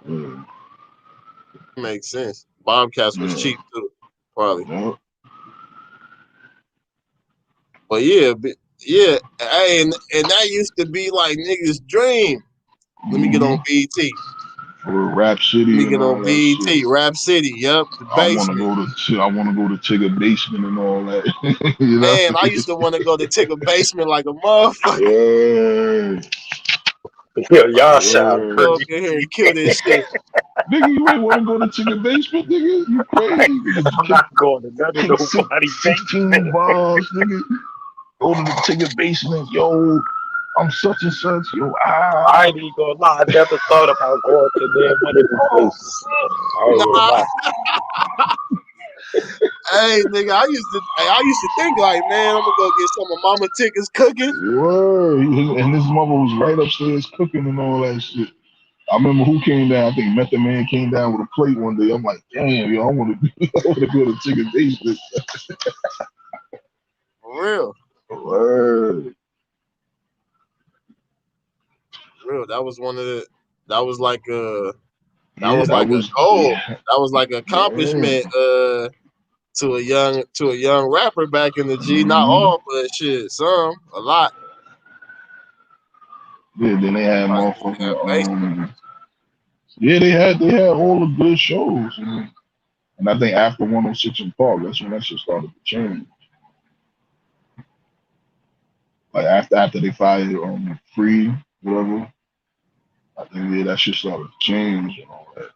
D: Yeah.
B: it makes sense. Bobcats was
D: Yeah.
B: cheap too, probably.
D: Yeah.
B: But yeah, yeah, hey, and that used to be like niggas' dream. Let me get on
D: Mm-hmm.
B: BET.
D: For Rap
B: Let
D: City
B: me
D: and
B: get on
D: all that shit.
B: BET. Rap City. Yep, the basement.
D: I want to go to Tigger Basement and all that. You know.
B: Man, I used to want to go to Tigger basement like a motherfucker.
D: Yeah.
E: Yeah, y'all sound
D: Yeah.
B: Go up
E: crazy.
B: in here and kill this shit.
D: Nigga, you ain't want to go to Tigger Basement, nigga. You crazy? Nigga,
E: I'm not going to none of
D: kick six,
E: nobody
D: 16
E: basement.
D: bars, nigga. Go to the Tigger Basement, yo. I'm such and such, yo.
E: I ain't even gonna lie. I never thought about going to damn one of them places. I ain't gonna
B: Nah,
E: lie.
B: hey nigga, I used to think like, man, I'm gonna go get some of Mama Ticket's cooking.
D: Word. And his mother was right upstairs cooking and all that shit. I remember who came down. I think Method Man came down with a plate one day. I'm like, damn, yo, I want to, I want to go to Chicken Basement.
B: For real.
D: Word.
B: For real. That was one of the that was like a that
D: Yeah,
B: was
D: that
B: like a
D: was,
B: goal.
D: yeah,
B: That was like an
D: yeah.
B: accomplishment to a young rapper back in the G. Not
D: Mm-hmm.
B: all, but shit, some, a lot.
D: Yeah, then they had
B: Like in that
D: motherfucking,
B: basement.
D: yeah, they had all the good shows. And I think after 106 and Park, that's when that shit started to change. Like after they fired Free, whatever, I think yeah, that shit started to change and all that.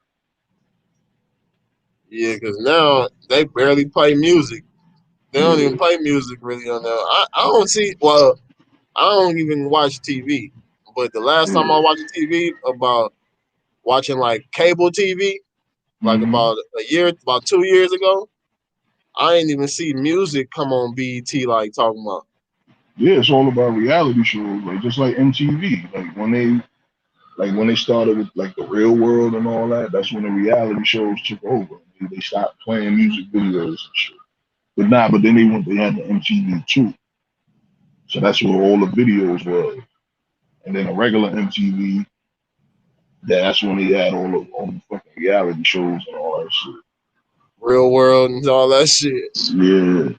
B: Yeah, because now they barely play music. They don't even
D: Yeah.
B: play music really on there. I don't see. Well, I don't even watch TV. But the last time I
D: Yeah.
B: watched TV about watching like cable TV, like
D: Mm-hmm.
B: about 2 years ago, I ain't even see music come on BET like talking about.
D: Yeah, it's all about reality shows, like just like MTV. Like when they started with like the Real World and all that, that's when the reality shows took over. They stopped playing music videos and shit. But then they had the MTV too. So that's where all the videos were. And then the regular MTV, that's when they had all the fucking reality shows and all that shit.
B: Real World and all that shit.
D: Yeah.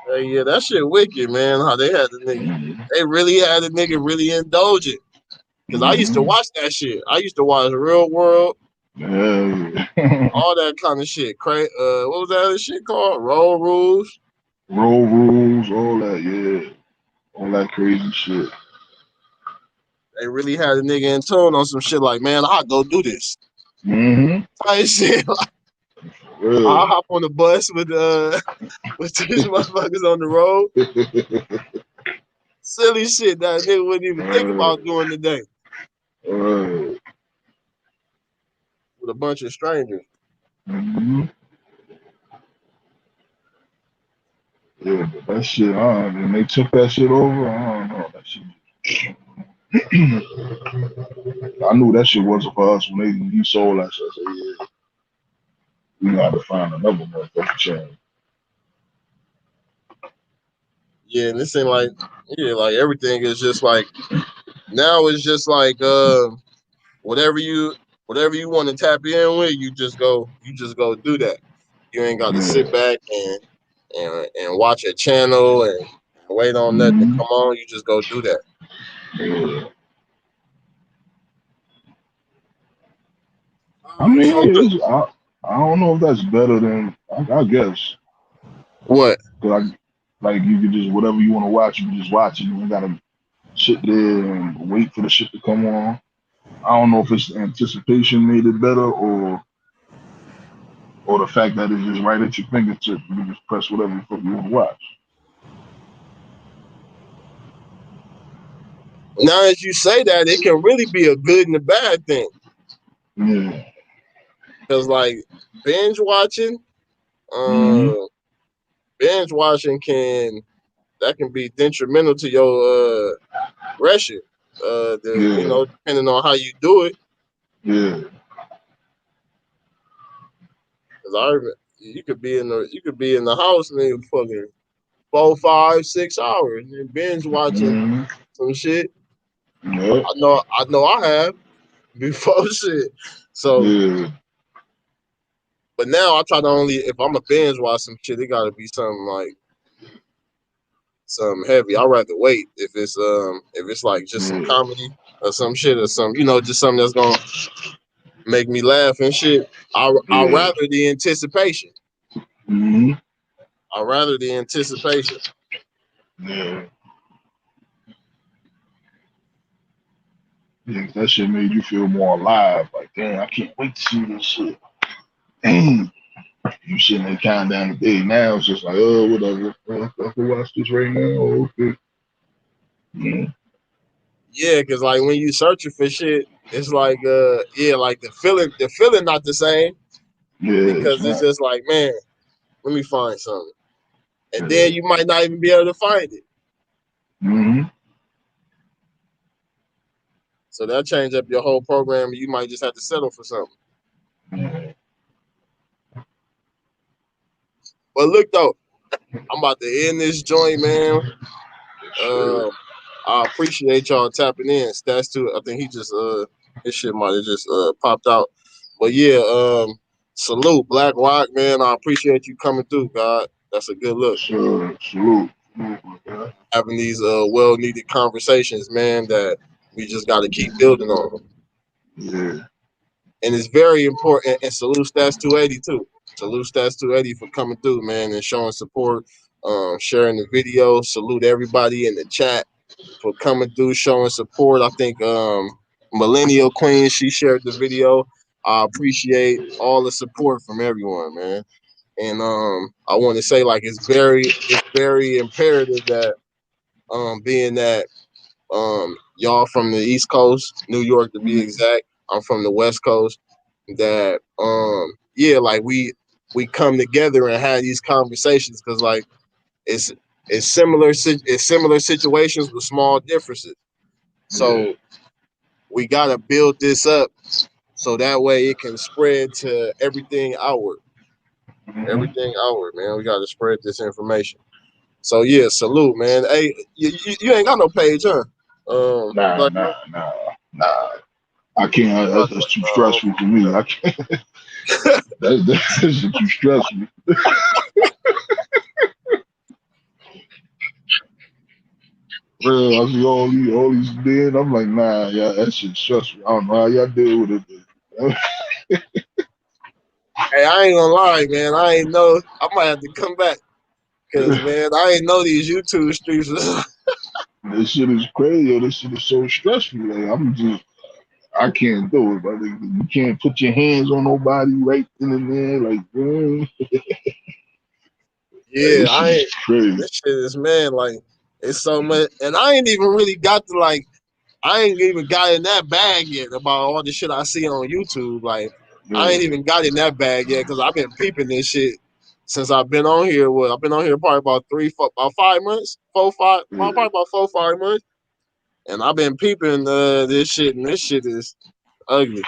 B: Hey, yeah, that shit wicked, man. How they had the nigga.
D: Mm-hmm.
B: They really had the nigga really indulgent. Cause I used to
D: Mm-hmm.
B: watch that shit. I used to watch Real World,
D: Yeah.
B: all that kind of shit. What was that other shit called? Road Rules.
D: Roll rules, all that, yeah. All that crazy shit.
B: They really had a nigga in tune on some shit like, man, I'll go do this.
D: Mm-hmm.
B: Type shit. I'll
D: Real.
B: hop on the bus with with these motherfuckers on the road. Silly shit that a nigga wouldn't even think about doing today
D: uh,
B: with a bunch of strangers.
D: Mm-hmm. Yeah, but that shit, and they took that shit over. I don't know. That shit. I knew that shit wasn't for us when he sold that shit. I said, yeah, we got to find another motherfucking channel.
B: Yeah, and this ain't like, yeah, like everything is just like now it's just like whatever you want to tap in with, you just go do that. You ain't got to sit
D: Yeah.
B: back and watch a channel and wait on nothing to
D: Mm-hmm.
B: come on. You just go do that.
D: Yeah. I
B: So
D: mean,
B: look,
D: I don't know if that's better than I guess.
B: what?
D: Cause like you could just whatever you want to watch, you can just watch it. You ain't gotta sit there and wait for the shit to come on. I don't know if it's anticipation made it better or the fact that it's just right at your fingertips. You can just press whatever the fuck you want to watch.
B: Now, as you say that, it can really be a good and a bad thing.
D: Yeah.
B: Cause like binge watching,
D: Mm-hmm.
B: uh, binge watching can be detrimental to your progression.
D: Yeah.
B: Depending on how you do it.
D: Yeah.
B: Cause you could be in the house and then fucking 4, 5, 6 hours and binge watching
D: Mm-hmm.
B: some shit.
D: Yep.
B: I know I have before shit. So,
D: Yeah.
B: but now I try to only if I'm a binge watch some shit, it gotta be something like something heavy. I'd rather wait if it's like just some
D: Yeah.
B: comedy or some shit or some just something that's gonna make me laugh and shit. I
D: Yeah.
B: rather the anticipation.
D: Mm-hmm.
B: I rather the anticipation.
D: Yeah. Yeah, that shit made you feel more alive. Like, damn, I can't wait to see this shit. Damn. You sitting there counting down the day. Now it's just like, oh, whatever. I can watch this right now. Oh, okay. Yeah.
B: Yeah, because like when you searching for shit, it's like like the feeling not the same
D: Yeah, it's
B: because it's
D: not.
B: just like, man, let me find something. And
D: Yeah.
B: then you might not even be able to find it.
D: Mm-hmm.
B: So that change up your whole program and you might just have to settle for something.
D: Yeah.
B: But look though, I'm about to end this joint, man.
D: Sure.
B: I appreciate y'all tapping in. Stats too. I think he just his shit might have just popped out. But yeah, salute Black Rock, man. I appreciate you coming through, God. That's a good look.
D: Sure. Salute. Salute, my guy.
B: Having these well needed conversations, man, that we just gotta keep building on.
D: Yeah.
B: And it's very important and salute Stats 280 too. Salute Stats 280 for coming through, man, and showing support, sharing the video. Salute everybody in the chat for coming through, showing support. I think Millennial Queen, she shared the video. I appreciate all the support from everyone, man. And I want to say like it's very imperative that being that y'all from the East Coast, New York to be exact, I'm from the West Coast, that like we come together and have these conversations because like it's it's similar situations with small differences.
D: Yeah.
B: So we gotta build this up so that way it can spread to everything outward.
D: Mm-hmm.
B: Everything outward, man. We gotta spread this information. So yeah, salute, man. Hey, you ain't got no page, huh?
D: Nah,
B: Black
D: nah,
B: Rock?
D: nah, nah. I can't. That's too stressful for me. I can't. That's just too stressful. Real, I see all these men. I'm like, nah, yeah, that shit stressful. I don't know how y'all deal with it.
B: Hey, I ain't gonna lie, man. I ain't know. I might have to come back because, man, I ain't know these YouTube streets.
D: This shit is crazy. This shit is so stressful. Like, I can't do it. But you can't put your hands on nobody right then and there. Like, man, like,
B: Yeah,
D: this shit is crazy.
B: this shit is, man, like, it's so much. And I ain't even really got I ain't even got in that bag yet about all the shit I see on YouTube. Like, I
D: Yeah.
B: ain't even got in that bag yet because I've been peeping this shit since I've been on here. Well, I've been on here probably about about 5 months, probably
D: Yeah.
B: about 4, 5 months, and I've been peeping this shit, and this shit is ugly.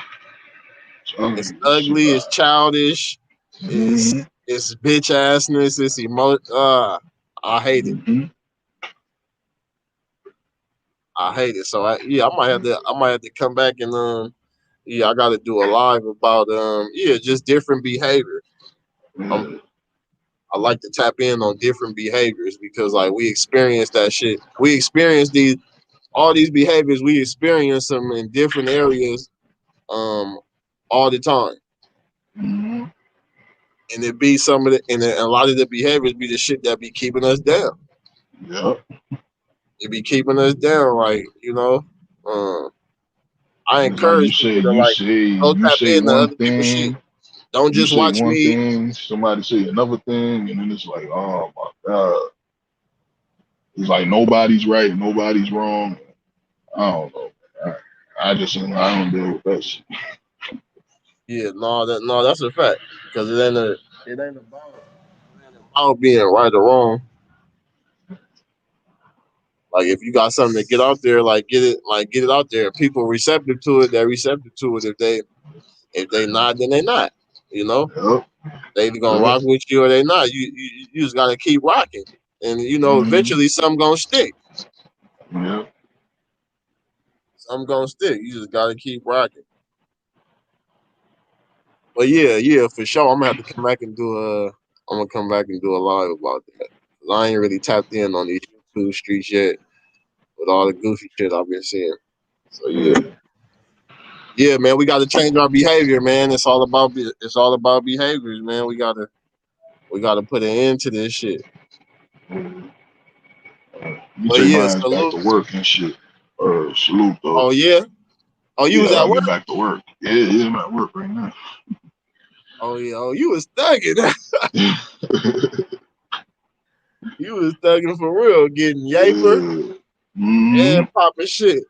D: It's
B: It's
D: ugly. It's too
B: ugly. It's childish.
D: mm-hmm.
B: It's bitch assness. It's emo. I hate it.
D: Mm-hmm.
B: I hate it. So yeah, I might have to come back and yeah, I got to do a live about yeah, just different behavior. Um,
D: Yeah.
B: I like to tap in on different behaviors because like we experience that shit. We experience these all these behaviors. We experience them in different areas um all the time,
D: Mm-hmm.
B: and it be some of the and a lot of the behaviors be the shit that be keeping us down.
D: Yep.
B: It be keeping us down, like Um, I
D: And it's like
B: encourage people to like go
D: you
B: tap
D: say
B: into
D: one
B: other people's shit.
D: thing,
B: Don't
D: you
B: just
D: say
B: watch
D: one
B: me.
D: thing, somebody say another thing, and then it's like, oh my god, it's like nobody's right, nobody's wrong. I don't know. I don't deal with that shit.
B: Yeah, no, that's a fact because it ain't about being right or wrong. Like if you got something to get out there, get it out there. People receptive to it, they're receptive to it. If they not, then they not. You know,
D: Yep.
B: they either gonna
D: Yep.
B: rock with you or they not. You just gotta keep rocking, and
D: Mm-hmm.
B: eventually something gonna stick.
D: Yep.
B: Something gonna stick. You just gotta keep rocking. But yeah, for sure. I'm gonna have to come back and do a. I'm gonna come back and do a live about that. 'Cause I ain't really tapped in on these YouTube streets yet with all the goofy shit I've been seeing. So
D: Yeah.
B: yeah, man. We got to change our behavior, man. It's all about behaviors, man. We gotta put an end to this shit.
D: Yeah. You
B: But
D: take
B: yeah,
D: my ass back
B: salute.
D: to work and shit. Salute though.
B: Oh yeah. Oh, you
D: Yeah,
B: was
D: I
B: at
D: gotta
B: work.
D: get back to work. Yeah, yeah, I'm at work right now.
B: Oh yeah. Oh, you was thugging.
D: Yeah.
B: You was thugging for real, getting yaper
D: Mm-hmm.
B: and popping shit.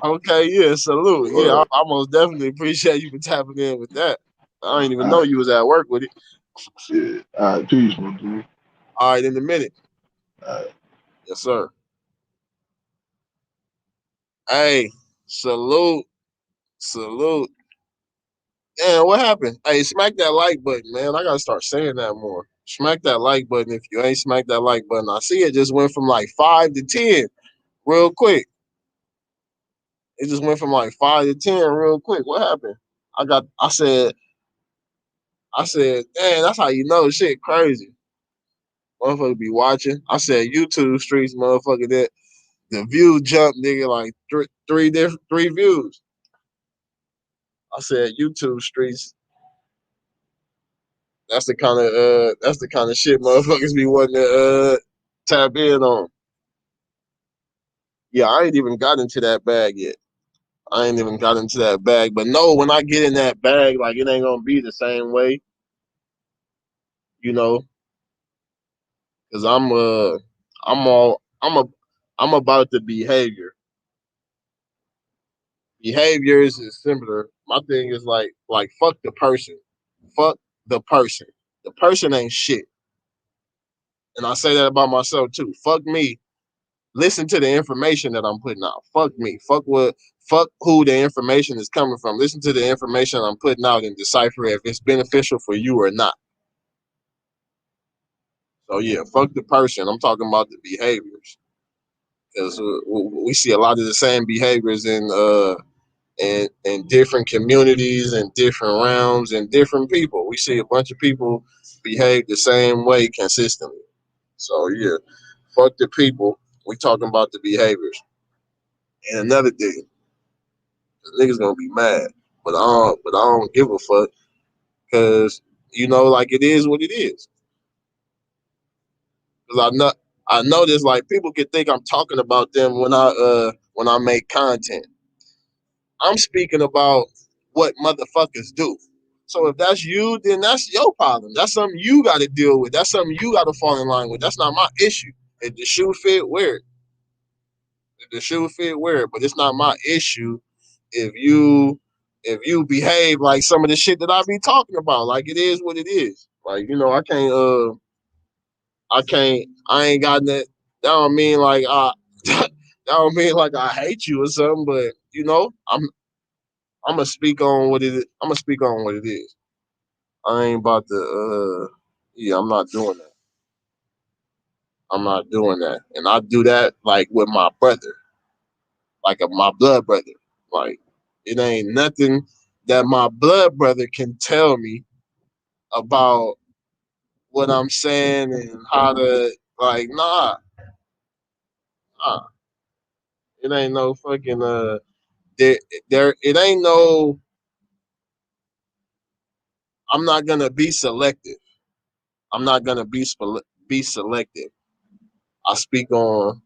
B: Okay, yeah, salute. Yeah,
D: Right.
B: I most definitely appreciate you for tapping in with that. I didn't even know you was at work with it.
D: Yeah. All right, peace, my dude.
B: All right, in a minute.
D: All right.
B: Yes, sir. Hey, salute, salute. Damn, what happened? Hey, smack that like button, man. I gotta start saying that more. Smack that like button if you ain't smacked that like button. I see it just went from like 5 to 10 real quick. It just went from like 5 to 10 real quick. What happened? I said, damn, that's how you know shit crazy. Motherfucker be watching. I said YouTube streets, motherfucker. That the view jump, nigga, like three views. I said YouTube streets. That's the kind of shit motherfuckers be wanting to tap in on. Yeah, I ain't even got into that bag yet. I ain't even got into that bag, but no, when I get in that bag, like it ain't gonna be the same way, you know, because I'm all I'm about the behavior. Behaviors is similar. My thing is like fuck the person. Fuck the person. The person ain't shit. And I say that about myself too. Fuck me. Listen to the information that I'm putting out. Fuck me. Fuck who the information is coming from. Listen to the information I'm putting out and decipher if it's beneficial for you or not. So yeah, fuck the person. I'm talking about the behaviors. Because we see a lot of the same behaviors in different communities and different realms and different people. We see a bunch of people behave the same way consistently. So yeah, fuck the people. We talking about the behaviors. And another thing, the niggas gonna be mad, but I don't give a fuck because like it is what it is. Because I know this like people can think I'm talking about them when I make content. I'm speaking about what motherfuckers do. So if that's you, then that's your problem. That's something you got to deal with. That's something you got to fall in line with. That's not my issue. If the shoe fit, wear it. If the shoe fit, wear it. But it's not my issue if you if you behave like some of the shit that I be talking about, like it is what it is. Like, I ain't got that. That don't mean like that don't mean like I hate you or something, but I'm gonna speak on what it is. I'm gonna speak on what it is. I ain't about to yeah, I'm not doing that. I'm not doing that. And I do that like with my brother, like my blood brother. Like it ain't nothing that my blood brother can tell me about what I'm saying and how to like nah. It ain't no fucking there it ain't no I'm not gonna be selective. I'm not gonna be selective. I speak on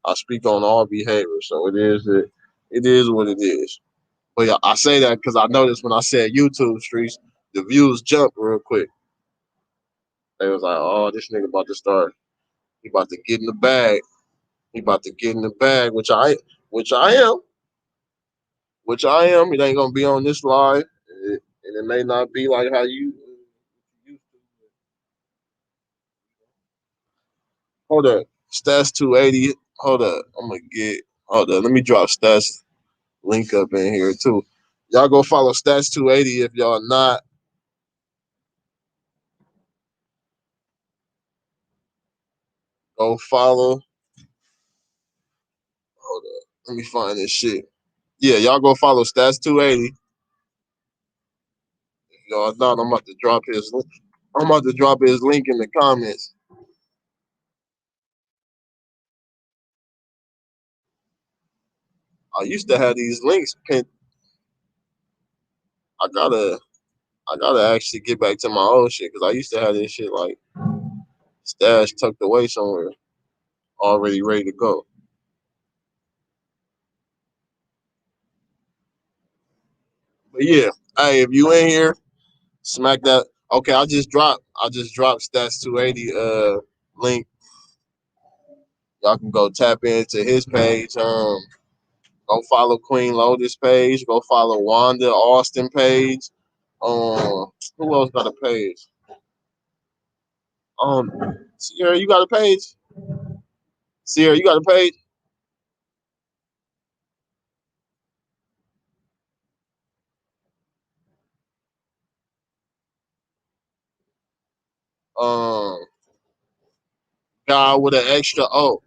B: all behavior, so it is what it is. But yeah, I say that because I noticed when I said YouTube streets, the views jumped real quick. They was like, "Oh, this nigga about to start. He about to get in the bag. He about to get in the bag," which I am, which I am. It ain't gonna be on this live, and it may not be like how you used to. Hold up, Stats 280. Hold up, I'm gonna get. Hold up, let me drop Stats link up in here too. Y'all go follow Stats 280 if y'all not. Go follow. Hold up, let me find this shit. Yeah, y'all go follow Stats 280. If y'all not, I'm about to drop his. I'm about to drop his link in the comments. I used to have these links pinned. I gotta, I gotta actually get back to my old shit because I used to have this shit like stashed tucked away somewhere, already ready to go. But yeah, hey, if you in here, smack that. Okay, I just dropped Stats 280 link. Y'all can go tap into his page. Go follow Queen Lotus page. Go follow Wanda Austin page. Who else got a page? Sierra, you got a page? Sierra, you got a page? Um, God with an extra O.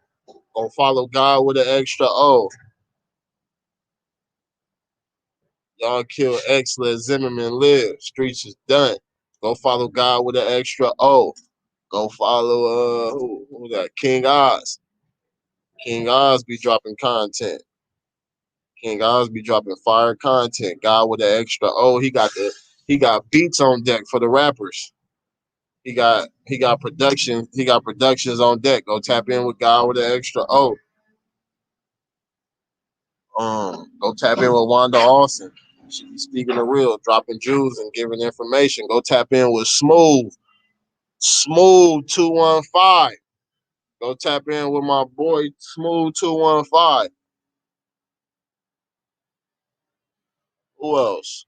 B: Go follow God with an extra O. Y'all kill X, let Zimmerman live. Streets is done. Go follow God with an extra O. Go follow who that? King Oz. King Oz be dropping content. King Oz be dropping fire content. God with an extra O. He got beats on deck for the rappers. He got production. He got productions on deck. Go tap in with God with an extra O. Go tap in with Wanda Austin. She be speaking the real, dropping jewels and giving information. Go tap in with Smooth 215. Go tap in with my boy Smooth 215. Who else?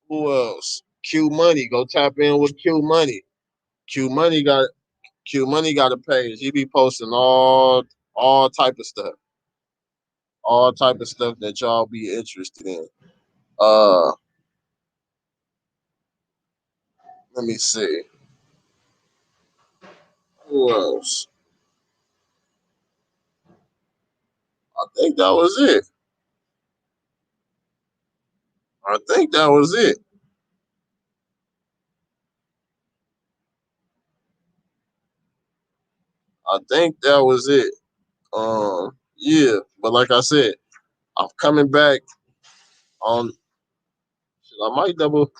B: Who else? Q Money. Go tap in with Q Money. Q Money got Q Money got a page. He be posting all type of stuff. All type of stuff that y'all be interested in. Uh Let me see. Who else? I think that was it. I think that was it. I think that was it. Yeah, but like I said, I'm coming back on. I might double.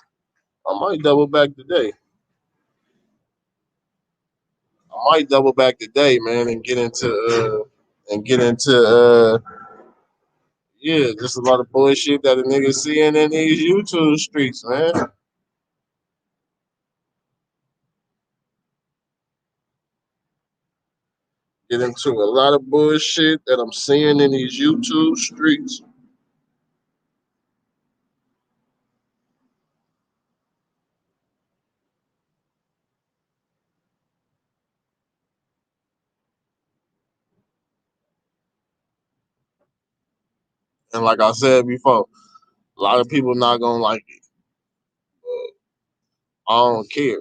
B: I might double back today. I might double back today, man, and get into yeah, just a lot of bullshit that a nigga seeing in these YouTube streets, man. Get into a lot of bullshit that I'm seeing in these YouTube streets. And like I said before, a lot of people not gonna like it. I don't care.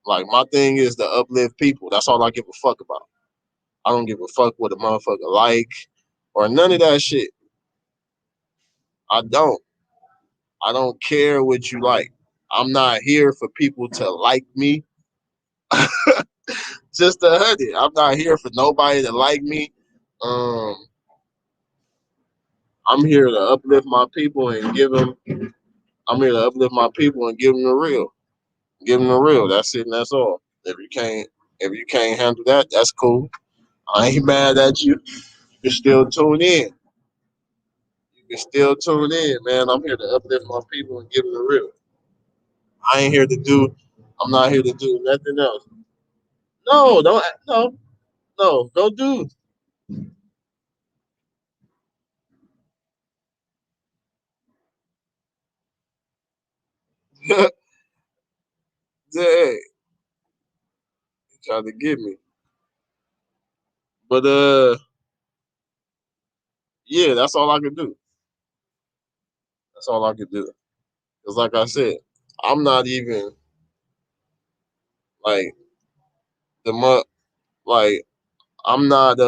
B: Like my thing is to uplift people. That's all I give a fuck about. I don't give a fuck what a motherfucker like or none of that shit. I don't. I don't care what you like. I'm not here for people to like me. Just a hundred. I'm not here for nobody to like me. Um, I'm here to uplift my people and give them. I'm here to uplift my people and give them the real. Give them the real. That's it, and that's all. If you can't handle that, that's cool. I ain't mad at you. You can still tune in. You can still tune in, man. I'm here to uplift my people and give them the real. I ain't here to do. I'm not here to do nothing else. No, don't. No, no, don't do. Yeah, trying to get me. But yeah, that's all I can do. That's all I can do. Cause like I said, I'm not even like the like I'm not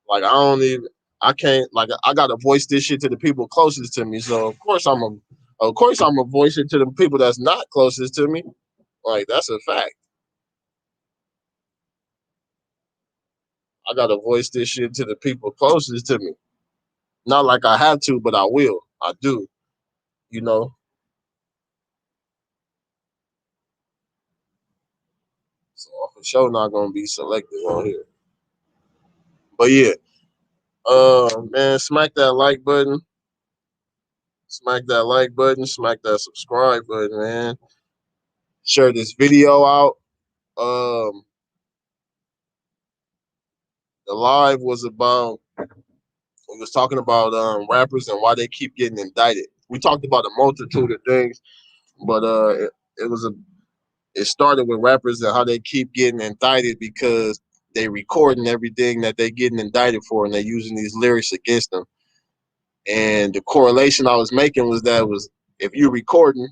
B: like I don't even I can't like I gotta voice this shit to the people closest to me. So of course I'm gonna voice it to the people that's not closest to me. Like that's a fact. I gotta voice this shit to the people closest to me. Not like I have to, but I will. I do. You know. So I'm for sure not gonna be selective on here. But yeah, man, smack that like button. Smack that like button. Smack that subscribe button, man. Share this video out. Um, the live was about we was talking about rappers and why they keep getting indicted. We talked about a multitude of things, but it was a it started with rappers and how they keep getting indicted because they recording everything that they getting indicted for and they using these lyrics against them. And the correlation I was making was that was if you recording,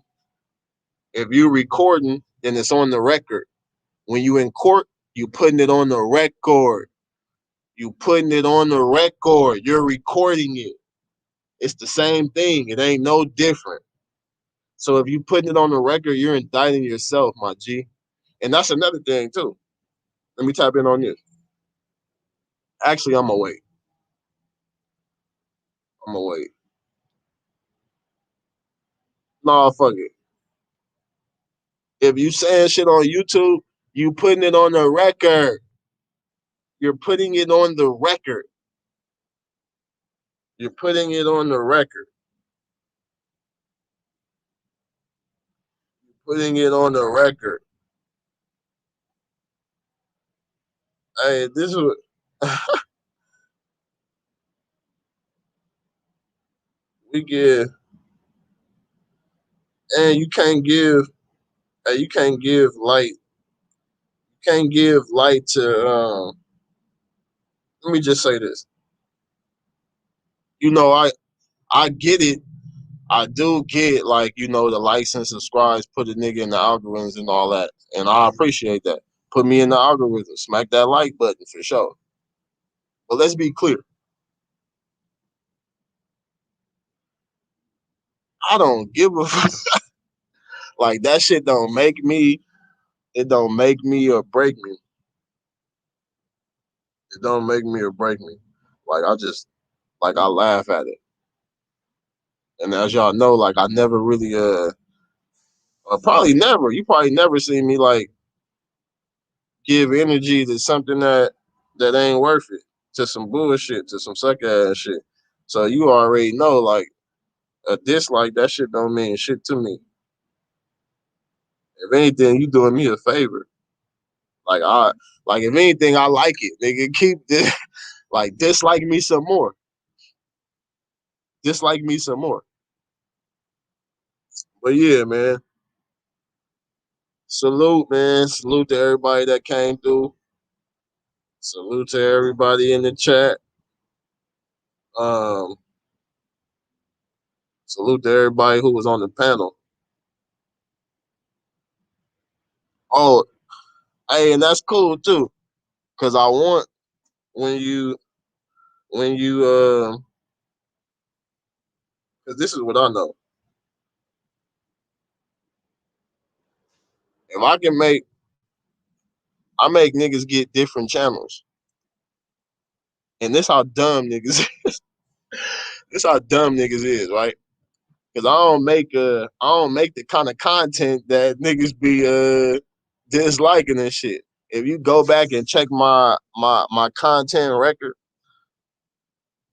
B: if you recording, then it's on the record. When you in court, you putting it on the record. You putting it on the record. You're recording it. It's the same thing. It ain't no different. So if you putting it on the record, you're indicting yourself, my G. And that's another thing too. Let me tap in on this. Actually, I'm gonna wait. I'm gonna wait. Nah, fuck it. If you saying shit on YouTube, you putting it on the record. You're putting it on the record. You're putting it on the record. Putting it on the record. Hey, this is we give, and you can't give. Hey, you can't give light. You can't give light to. Let me just say this. You know, I get it. I do get like the likes and subscribes, put a nigga in the algorithms and all that, and I appreciate that. Put me in the algorithm. Smack that like button for sure. But let's be clear. I don't give a fuck. Like that shit don't make me. It don't make me or break me. It don't make me or break me. Like I just like I laugh at it. And as y'all know, like I never really probably never. You probably never seen me like give energy to something that ain't worth it, to some bullshit, to some suck ass shit. So you already know like a dislike that shit don't mean shit to me. If anything, you doing me a favor. Like if anything, I like it. Nigga, keep this like dislike me some more. Dislike me some more. But yeah, man. Salute, man. Salute to everybody that came through. Salute to everybody in the chat. Um, Salute to everybody who was on the panel. Oh, hey, and that's cool too, cause I want when you when you cause this is what I know. If I can make I make niggas get different channels, and this how dumb niggas this how dumb niggas is, right? Cause I don't make the kind of content that niggas be disliking and shit. If you go back and check my content record,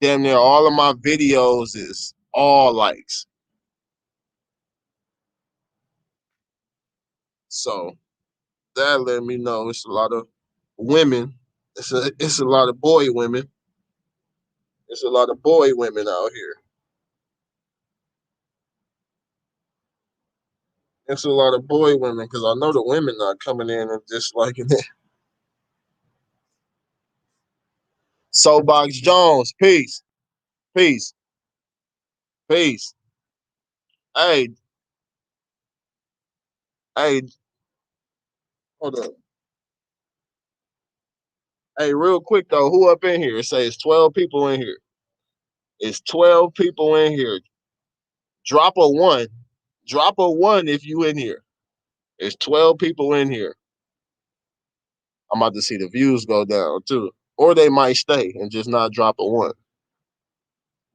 B: damn near all of my videos is all likes. So that let me know it's a lot of women. It's a lot of boy women. It's a lot of boy women out here. It's a lot of boy women because I know the women not coming in and disliking it. Soapbox Jones, peace, peace, peace. Hey, hey, hold up. Hey, real quick though, who up in here? It says 12 people in here. It's 12 people in here. Drop a one. Drop a one if you in here. It's 12 people in here. I'm about to see the views go down too. Or they might stay and just not drop a one.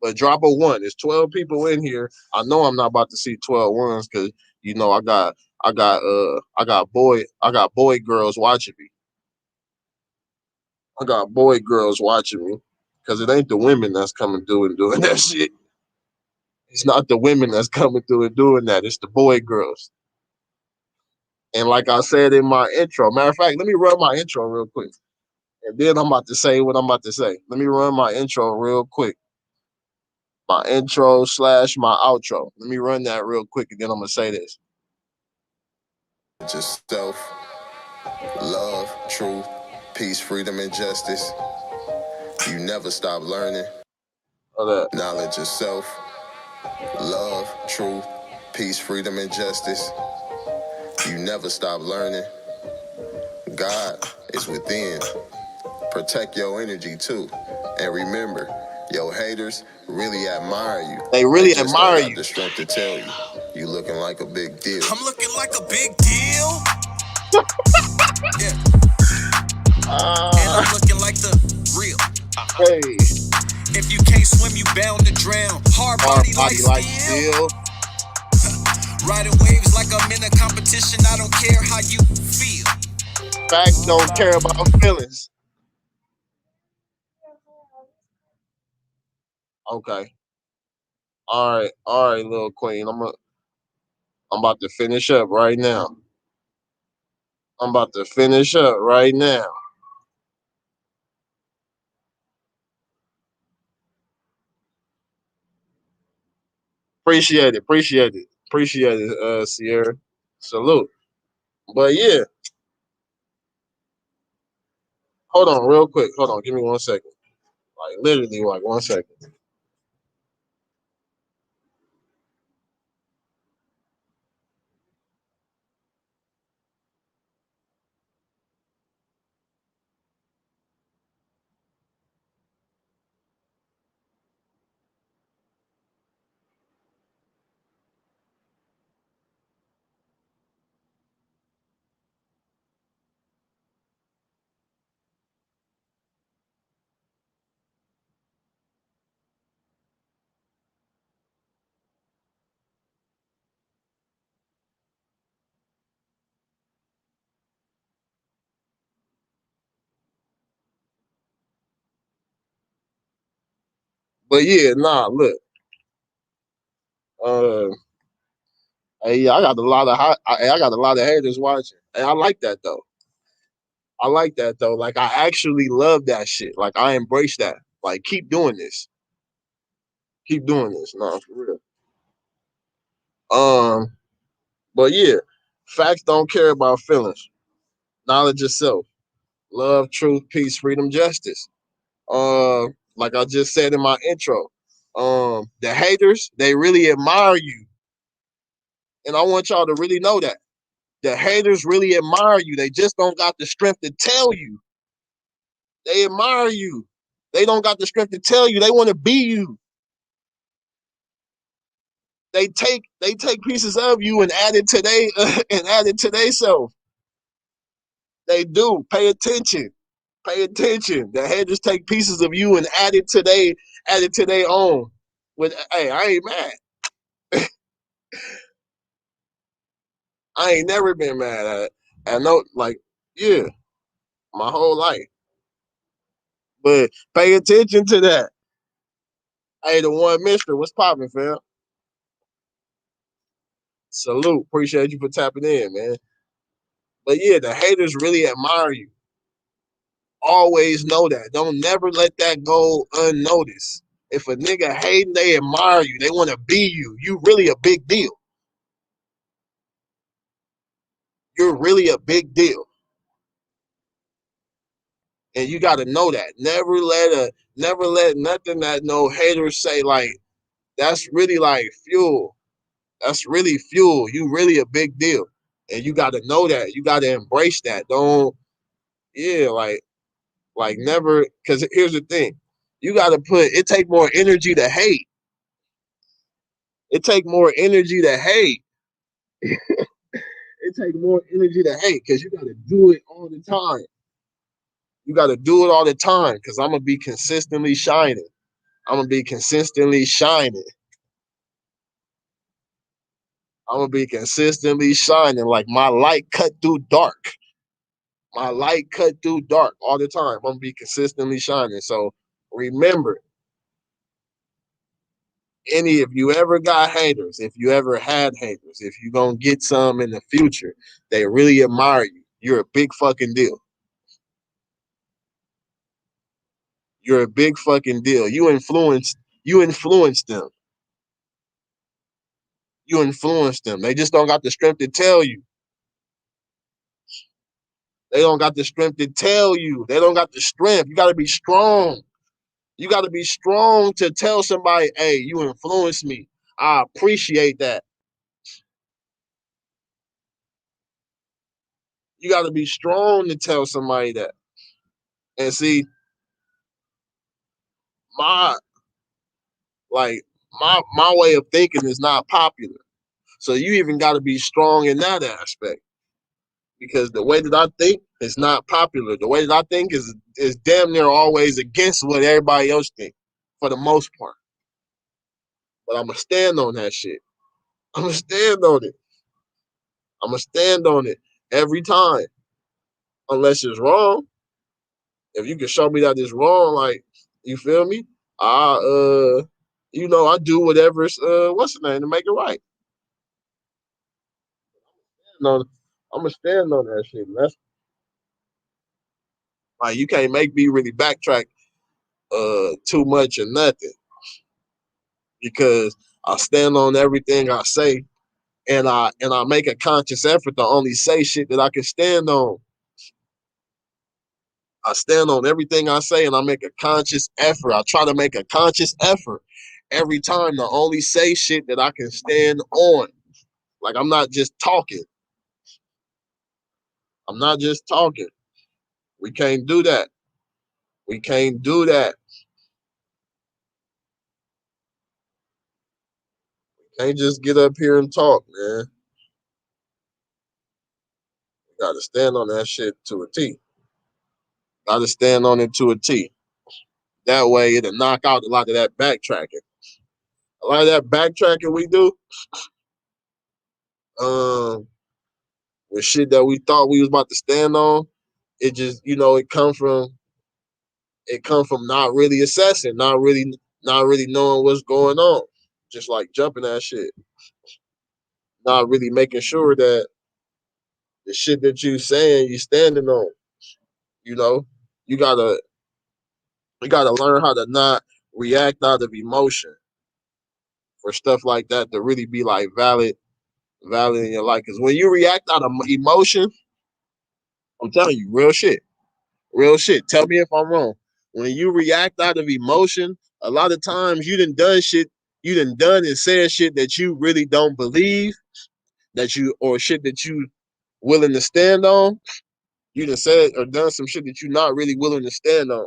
B: But drop a one. It's 12 people in here. I know I'm not about to see 12 ones because you know I got boy girls watching me. I got boy girls watching me. Cause it ain't the women that's coming through and doing that shit. It's not the women that's coming through and doing that. It's the boy girls. And like I said in my intro, matter of fact, let me run my intro real quick. And then I'm about to say what I'm about to say. Let me run my intro real quick. My intro slash my outro. Let me run that real quick and then I'm gonna say this.
A: Yourself, love, truth, peace, freedom, and justice. You never stop learning. Knowledge yourself, love, truth, peace, freedom, and justice. You never stop learning. God is within. Protect your energy too. And remember, your haters really admire you.
B: They really
A: just don't
B: admire
A: got
B: you.
A: the strength to tell you. You looking like a big deal.
F: I'm looking like a big deal. Yeah. And I'm looking like the real.
B: Hey.
F: If you can't swim, you bound to drown. Hard body like steel. Riding waves like I'm in a competition. I don't care how you feel.
B: Facts don't care about feelings. Okay. All right, little queen. I'm about to finish up right now. I'm about to finish up right now. Appreciate it, Sierra. Salute. But yeah, hold on, real quick. Hold on, give me 1 second. Like literally, like 1 second. But yeah, nah, look. Uh, hey, I got a lot of I got a lot of haters watching. And I like that though. I like that though. Like I actually love that shit. Like I embrace that. Like keep doing this. Keep doing this. No, for real. But yeah, Facts don't care about feelings. Knowledge itself. Love, truth, peace, freedom, justice. Uh, like I just said in my intro, the haters, they really admire you. And I want y'all to really know that. The haters really admire you. They just don't got the strength to tell you. They admire you. They don't got the strength to tell you. They want to be you. They take pieces of you and add it to their self. They do. Pay attention. Pay attention. The haters take pieces of you and add it to their own. With hey, I ain't mad. I ain't never been mad at it. I know, like, yeah, my whole life. But pay attention to that. Hey, the one Mister, what's popping, fam? Salute. Appreciate you for tapping in, man. But yeah, the haters really admire you. Always know that. Don't never let that go unnoticed. If a nigga hating, they admire you. They want to be you. You really a big deal. You're really a big deal. And you gotta know that. Never let nothing that no haters say like that's really like fuel. That's really fuel. You really a big deal. And you gotta know that. You gotta embrace that. Don't yeah, like never because here's the thing. You gotta put it take more energy to hate. It take more energy to hate. It take more energy to hate because you gotta do it all the time. You gotta do it all the time because I'm gonna be consistently shining. I'm gonna be consistently shining. I'm gonna be consistently shining like my light cut through dark. My light cut through dark all the time. I'm gonna be consistently shining. So remember, if you ever got haters, if you ever had haters, if you gonna get some in the future, they really admire you. You're a big fucking deal. You're a big fucking deal. You influence them. You influence them. They just don't got the strength to tell you. They don't got the strength to tell you. They don't got the strength. You gotta be strong. You gotta be strong to tell somebody, hey, you influence me. I appreciate that. You gotta be strong to tell somebody that. And see, my like my way of thinking is not popular. So you even gotta be strong in that aspect. Because the way that I think is not popular. The way that I think is damn near always against what everybody else think, for the most part. But I'ma stand on that shit. I'ma stand on it. I'ma stand on it every time. Unless it's wrong. If you can show me that it's wrong, like you feel me? I do whatever's what's the name to make it right. No, I'm gonna stand on that shit. That's like you can't make me really backtrack too much or nothing because I stand on everything I say and I make a conscious effort to only say shit that I can stand on. I stand on everything I say and I make a conscious effort. I try to make a conscious effort every time to only say shit that I can stand on. Like I'm not just talking. I'm not just talking. We can't do that. We can't do that. Can't just get up here and talk, man. You gotta stand on that shit to a T. Gotta stand on it to a T. That way it'll knock out a lot of that backtracking. A lot of that backtracking we do, um, with shit that we thought we was about to stand on, it just, it come from not really assessing, not really knowing what's going on. Just like jumping that shit. Not really making sure that the shit that you saying you standing on. You know, you gotta you gotta learn how to not react out of emotion for stuff like that to really be like valid valid in your life. Because when you react out of emotion, I'm telling you, real shit. Real shit. Tell me if I'm wrong. When you react out of emotion, a lot of times you done done and said shit that you really don't believe, or shit that you willing to stand on. You done said or done some shit that you're not really willing to stand on.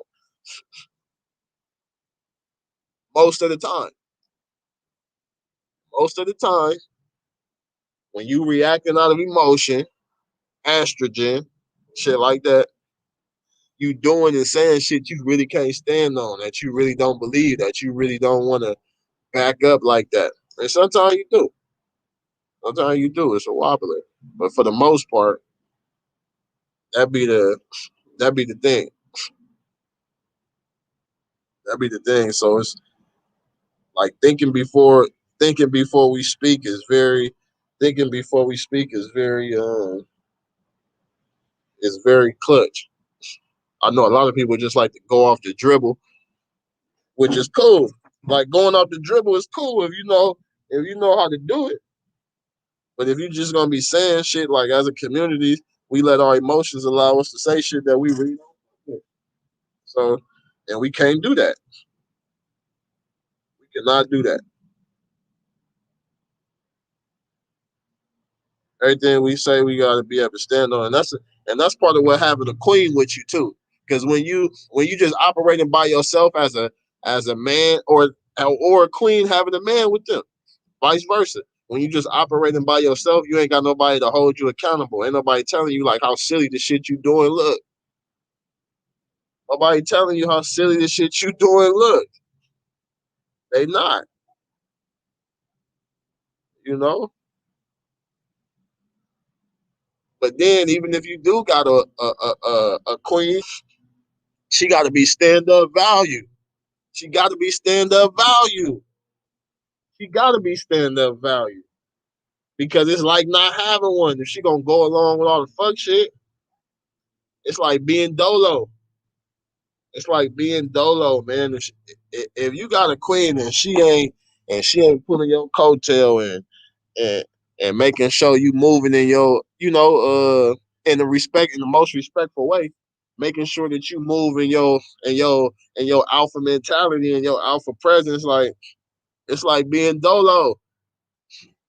B: Most of the time. Most of the time, when you reacting out of emotion, estrogen, shit like that, you doing and saying shit you really can't stand on, that you really don't believe, that you really don't want to back up like that. And sometimes you do. Sometimes you do. It's a wobbler. But for the most part, that be the that be the thing. That be the thing. So it's like thinking before we speak is very clutch. I know a lot of people just like to go off the dribble, which is cool. Like going off the dribble is cool if you know how to do it. But if you're just gonna be saying shit like as a community, we let our emotions allow us to say shit that we really don't. So, and we can't do that. We cannot do that. Everything we say, we got to be able to stand on, and that's part of what having a queen with you too. Because when you just operating by yourself as a man or a queen having a man with them, vice versa. When you just operating by yourself, you ain't got nobody to hold you accountable. Ain't nobody telling you like how silly the shit you doing look. Nobody telling you how silly the shit you doing look. They not, you know. But then even if you do got a queen, she got to be stand up value. She got to be stand up value. She got to be stand up value because it's like not having one. If she gonna go along with all the fuck shit, it's like being dolo. It's like being dolo, man. If you got a queen and she ain't pulling your coattail and and making sure you moving in your in the most respectful way, making sure that you move in your alpha mentality and your alpha presence, like it's like being dolo.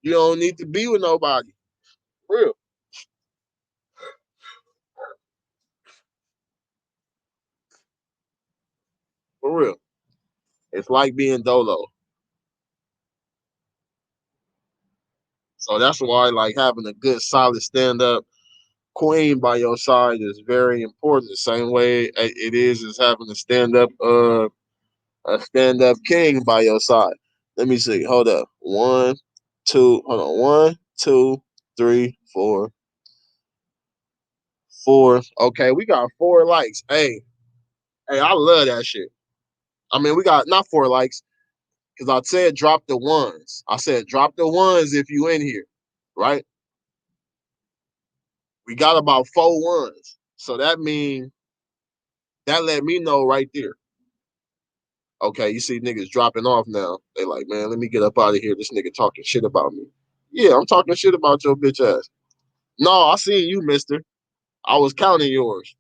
B: You don't need to be with nobody. For real. For real. It's like being dolo. So that's why like having a good solid stand up queen by your side is very important. The same way it is having a stand up king by your side. Let me see. Hold up. One, two, hold on. One, two, three, four, four. Okay, we got 4 likes. Hey, I love that shit. I mean, we got not 4 likes because I said drop the ones. I said drop the ones if you in here, right? We got about 4 ones, so that means that let me know right there. Okay, you see niggas dropping off now. They like, man, let me get up out of here. This nigga talking shit about me. Yeah, I'm talking shit about your bitch ass. No, I seen you, mister. I was counting yours.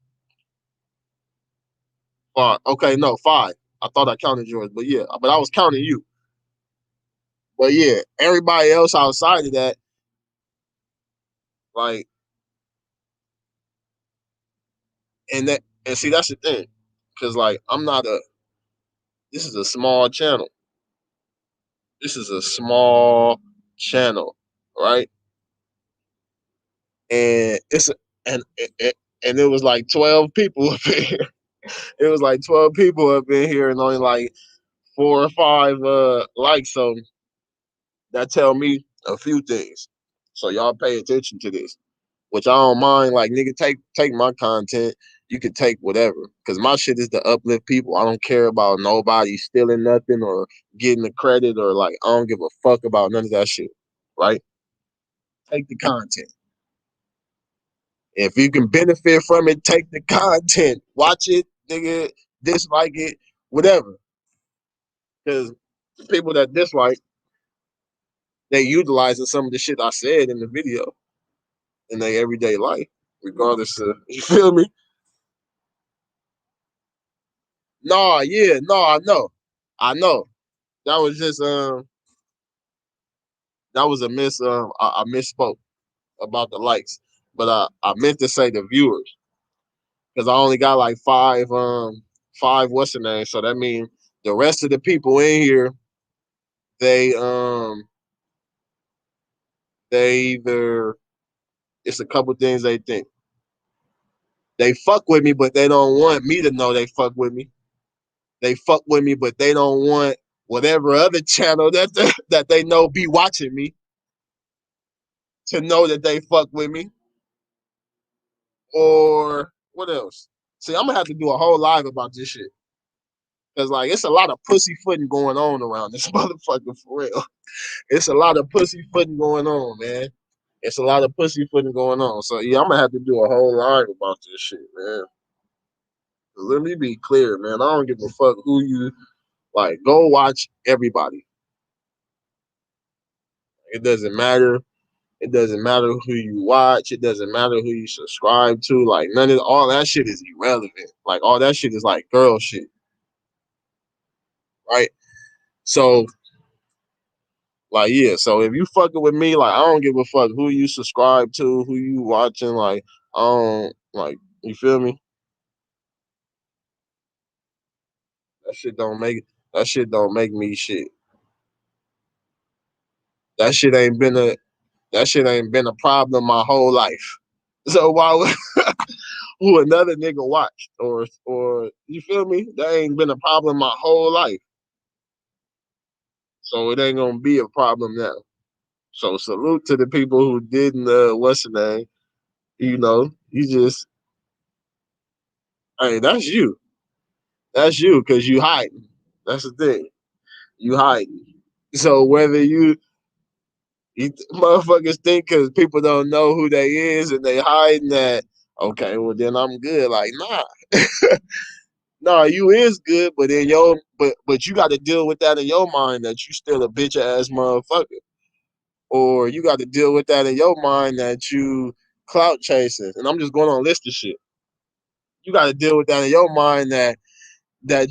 B: 5. Okay, no, 5. I thought I counted yours, but yeah, but I was counting you. But yeah, everybody else outside of that, like, and see that's the thing, because like I'm not a. This is a small channel. This is a small channel, right? And it's and it was like 12 people up in here. It was like 12 people up in here, and only like 4 or 5 likes. So that tell me a few things. So y'all pay attention to this, which I don't mind. Like nigga, take my content. You can take whatever, cause my shit is to uplift people. I don't care about nobody stealing nothing or getting the credit or like I don't give a fuck about none of that shit. Right? Take the content. If you can benefit from it, take the content. Watch it, nigga. Dislike it, whatever. Because people that dislike, they utilizing some of the shit I said in the video in their everyday life, regardless of you feel me? Nah, yeah, no, I know. I know. That was just that was a I misspoke about the likes. But I meant to say the viewers. Because I only got like five what's the name. So that means the rest of the people in here, they they either it's a couple things they think. They fuck with me, but they don't want me to know they fuck with me. They fuck with me, but they don't want whatever other channel that they know be watching me to know that they fuck with me. Or what else? See, I'm gonna have to do a whole live about this shit. Cause like it's a lot of pussyfooting going on around this motherfucker for real. It's a lot of pussyfooting going on, man. It's a lot of pussyfooting going on. So yeah, I'm gonna have to do a whole live about this shit, man. Let me be clear, man. I don't give a fuck who you like. Go watch everybody. It doesn't matter. It doesn't matter who you watch. It doesn't matter who you subscribe to. Like none of all that shit is irrelevant. Like all that shit is like girl shit, right? So like yeah. So if you fucking with me, like I don't give a fuck who you subscribe to, who you watching. Like I don't like. You feel me? That shit don't make that shit don't make me shit. That shit ain't been a that shit ain't been a problem my whole life. So why would who another nigga watch or you feel me? That ain't been a problem my whole life. So it ain't gonna be a problem now. So salute to the people who didn't what's the name? You know, you just hey, that's you. That's you because you hiding. That's the thing. You hiding. So whether you motherfuckers think because people don't know who they is and they hiding that, okay, well then I'm good. Like, nah. Nah, you is good, but in your but you gotta deal with that in your mind that you still a bitch ass motherfucker. Or you gotta deal with that in your mind that you clout chasing. And I'm just going on a list of shit. You gotta deal with that in your mind that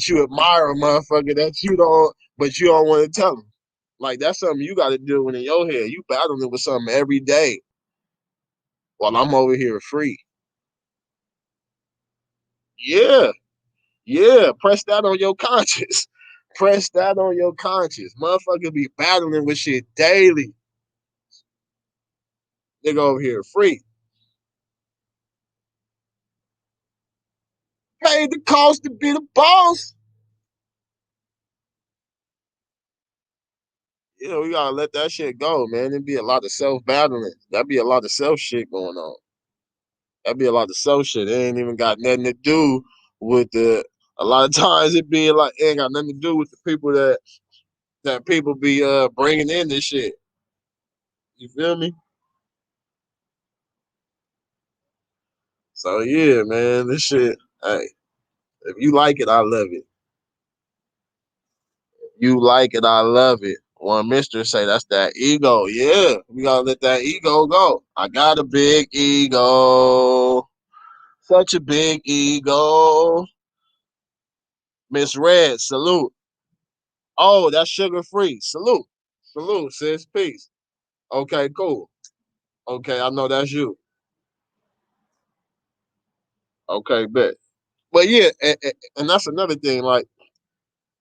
B: you admire a motherfucker that you don't but you don't want to tell them. Like that's something you gotta deal with in your head. You battling with something every day while I'm over here free. Yeah, yeah. Press that on your conscience. Press that on your conscience. Motherfuckers be battling with shit daily. Nigga over here free. Paid the cost to be the boss. You know, we gotta let that shit go, man. It'd be a lot of self battling. That'd be a lot of self shit going on. That'd be a lot of self shit. It ain't even got nothing to do with the. A lot of times it be like it ain't got nothing to do with the people that people be bringing in this shit. You feel me? So yeah, man, this shit. Hey, if you like it, I love it. You like it, I love it. One Mister say that's that ego. Yeah, we gotta let that ego go. I got a big ego, such a big ego. Miss Red, salute. Oh, that's sugar free. Salute, salute, sis. Peace. Okay, cool. Okay, I know that's you. Okay, bet. But yeah, and that's another thing. Like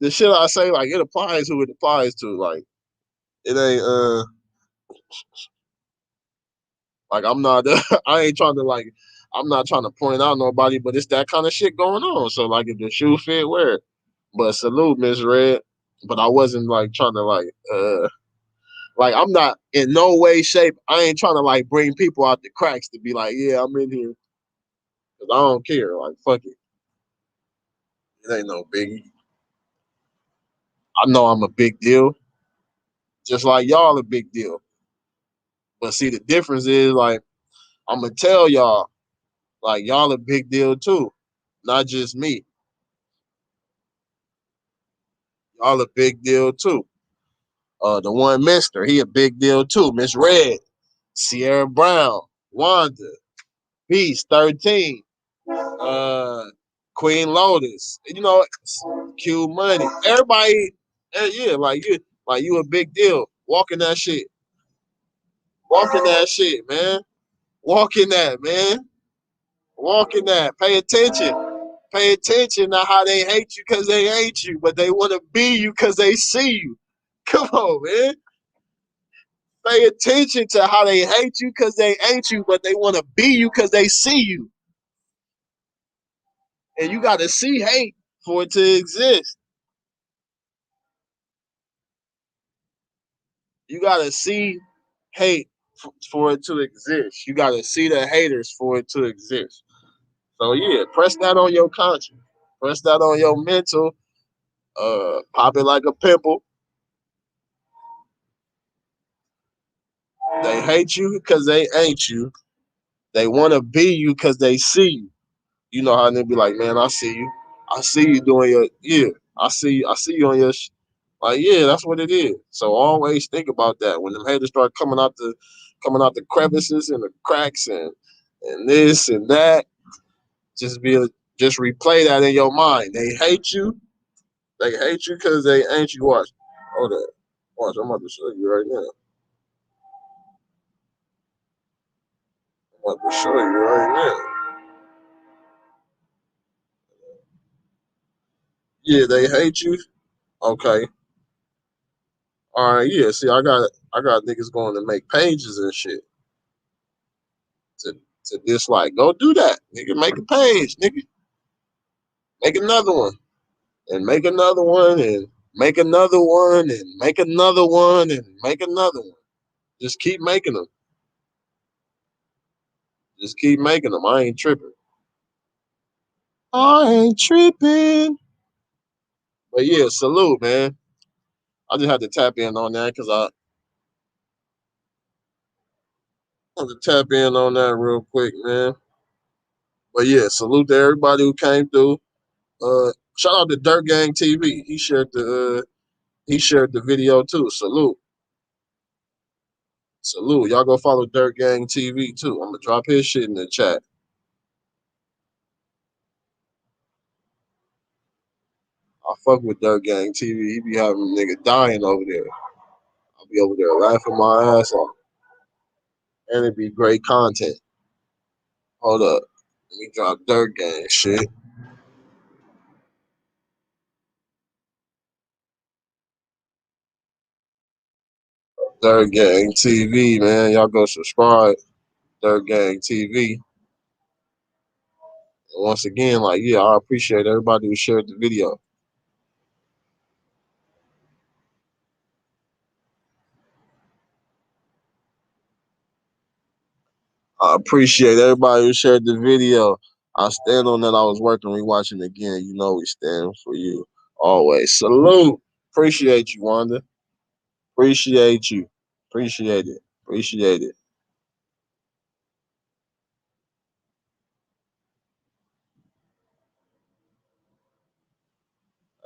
B: the shit I say, like it applies who it applies to. Like it ain't like I'm not I ain't trying to like I'm not trying to point out nobody, but it's that kind of shit going on. So like if the shoe fit, wear it. But salute, Miss Red. But I wasn't like trying to like I'm not in no way, shape. I ain't trying to like bring people out the cracks to be like, yeah, I'm in here. Cause I don't care. Like fuck it. It ain't no biggie. I know I'm a big deal. Just like y'all a big deal. But see the difference is like I'm gonna tell y'all, like y'all a big deal too. Not just me. Y'all a big deal too. The one Mister, he a big deal too. Miss Red, Sierra Brown, Wanda, Peace, 13, Queen Lotus, Q Money. Everybody, yeah, like you a big deal. Walking that shit. Walking that shit, man. Walking that, man. Walking that. Pay attention. Pay attention to how they hate you because they hate you, but they want to be you because they see you. Come on, man. Pay attention to how they hate you because they ain't you, but they want to be you because they see you. And you got to see hate for it to exist. You got to see hate for it to exist. You got to see the haters for it to exist. So, yeah, press that on your conscience. Press that on your mental. Pop it like a pimple. They hate you because they ain't you. They want to be you because they see you. You know how they be like, man, I see you. I see you doing I see you on your like, yeah, that's what it is. So always think about that. When them haters start coming out the crevices and the cracks and this and that, just replay that in your mind. They hate you. They hate you because they ain't you. Watch. Hold on. Watch, I'm about to show you right now. I'm about to show you right now. Yeah, they hate you. Okay. All right, yeah. See, I got niggas going to make pages and shit to to dislike. Go do that, nigga. Make a page, nigga. Make another one, and make another one, and make another one, and make another one, and make another one. Just keep making them. Just keep making them. I ain't tripping. I ain't tripping. But yeah, salute, man. I just had to tap in on that because I had to tap in on that real quick, man. But yeah, salute to everybody who came through. Shout out to Dirt Gang TV. He shared the video too. Salute. Salute. Y'all go follow Dirt Gang TV too. I'm gonna drop his shit in the chat. I fuck with Dirt Gang TV. He be having nigga dying over there. I'll be over there laughing my ass off. And it be great content. Hold up. Let me drop Dirt Gang shit. Dirt Gang TV, man. Y'all go subscribe. Dirt Gang TV. And once again, like, yeah, I appreciate everybody who shared the video. I appreciate everybody who shared the video. I stand on that. I was working, rewatching again. You know we stand for you always. Salute. Appreciate you, Wanda. Appreciate you. Appreciate it. Appreciate it.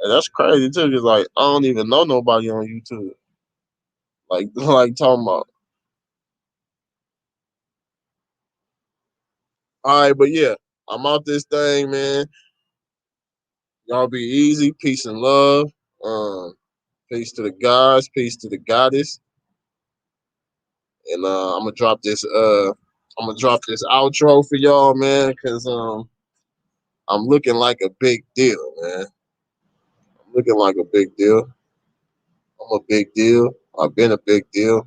B: And that's crazy too, because like I don't even know nobody on YouTube. Like like talking about. All right, but yeah, I'm out this thing, man. Y'all be easy. Peace and love. Peace to the guys. Peace to the goddess. And I'm gonna drop this outro for y'all, man, because I'm looking like a big deal, man. I'm looking like a big deal. I'm a big deal. I've been a big deal.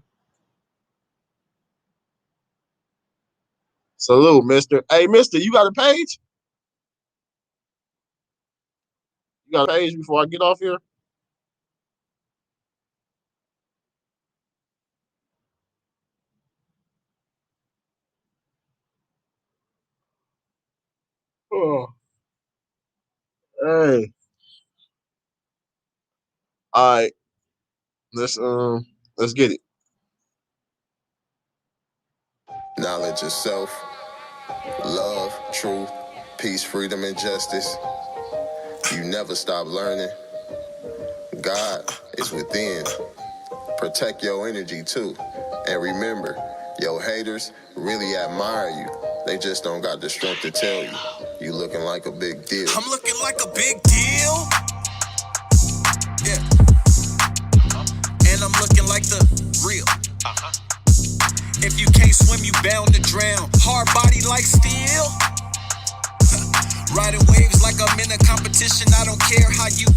B: Salute, mister. Hey, mister, you got a page? You got a page before I get off here? Oh, hey. All right. Let's get it.
A: Knowledge of self, love, truth, peace, freedom, and justice. You never stop learning. God is within. Protect your energy too. And remember, your haters really admire you. They just don't got the strength to tell you. You looking like a big deal.
F: I'm looking like a big deal. Yeah. And I'm looking like the real. If you can't swim, you bound to drown. Hard body like steel. Riding waves like I'm in a competition. I don't care how you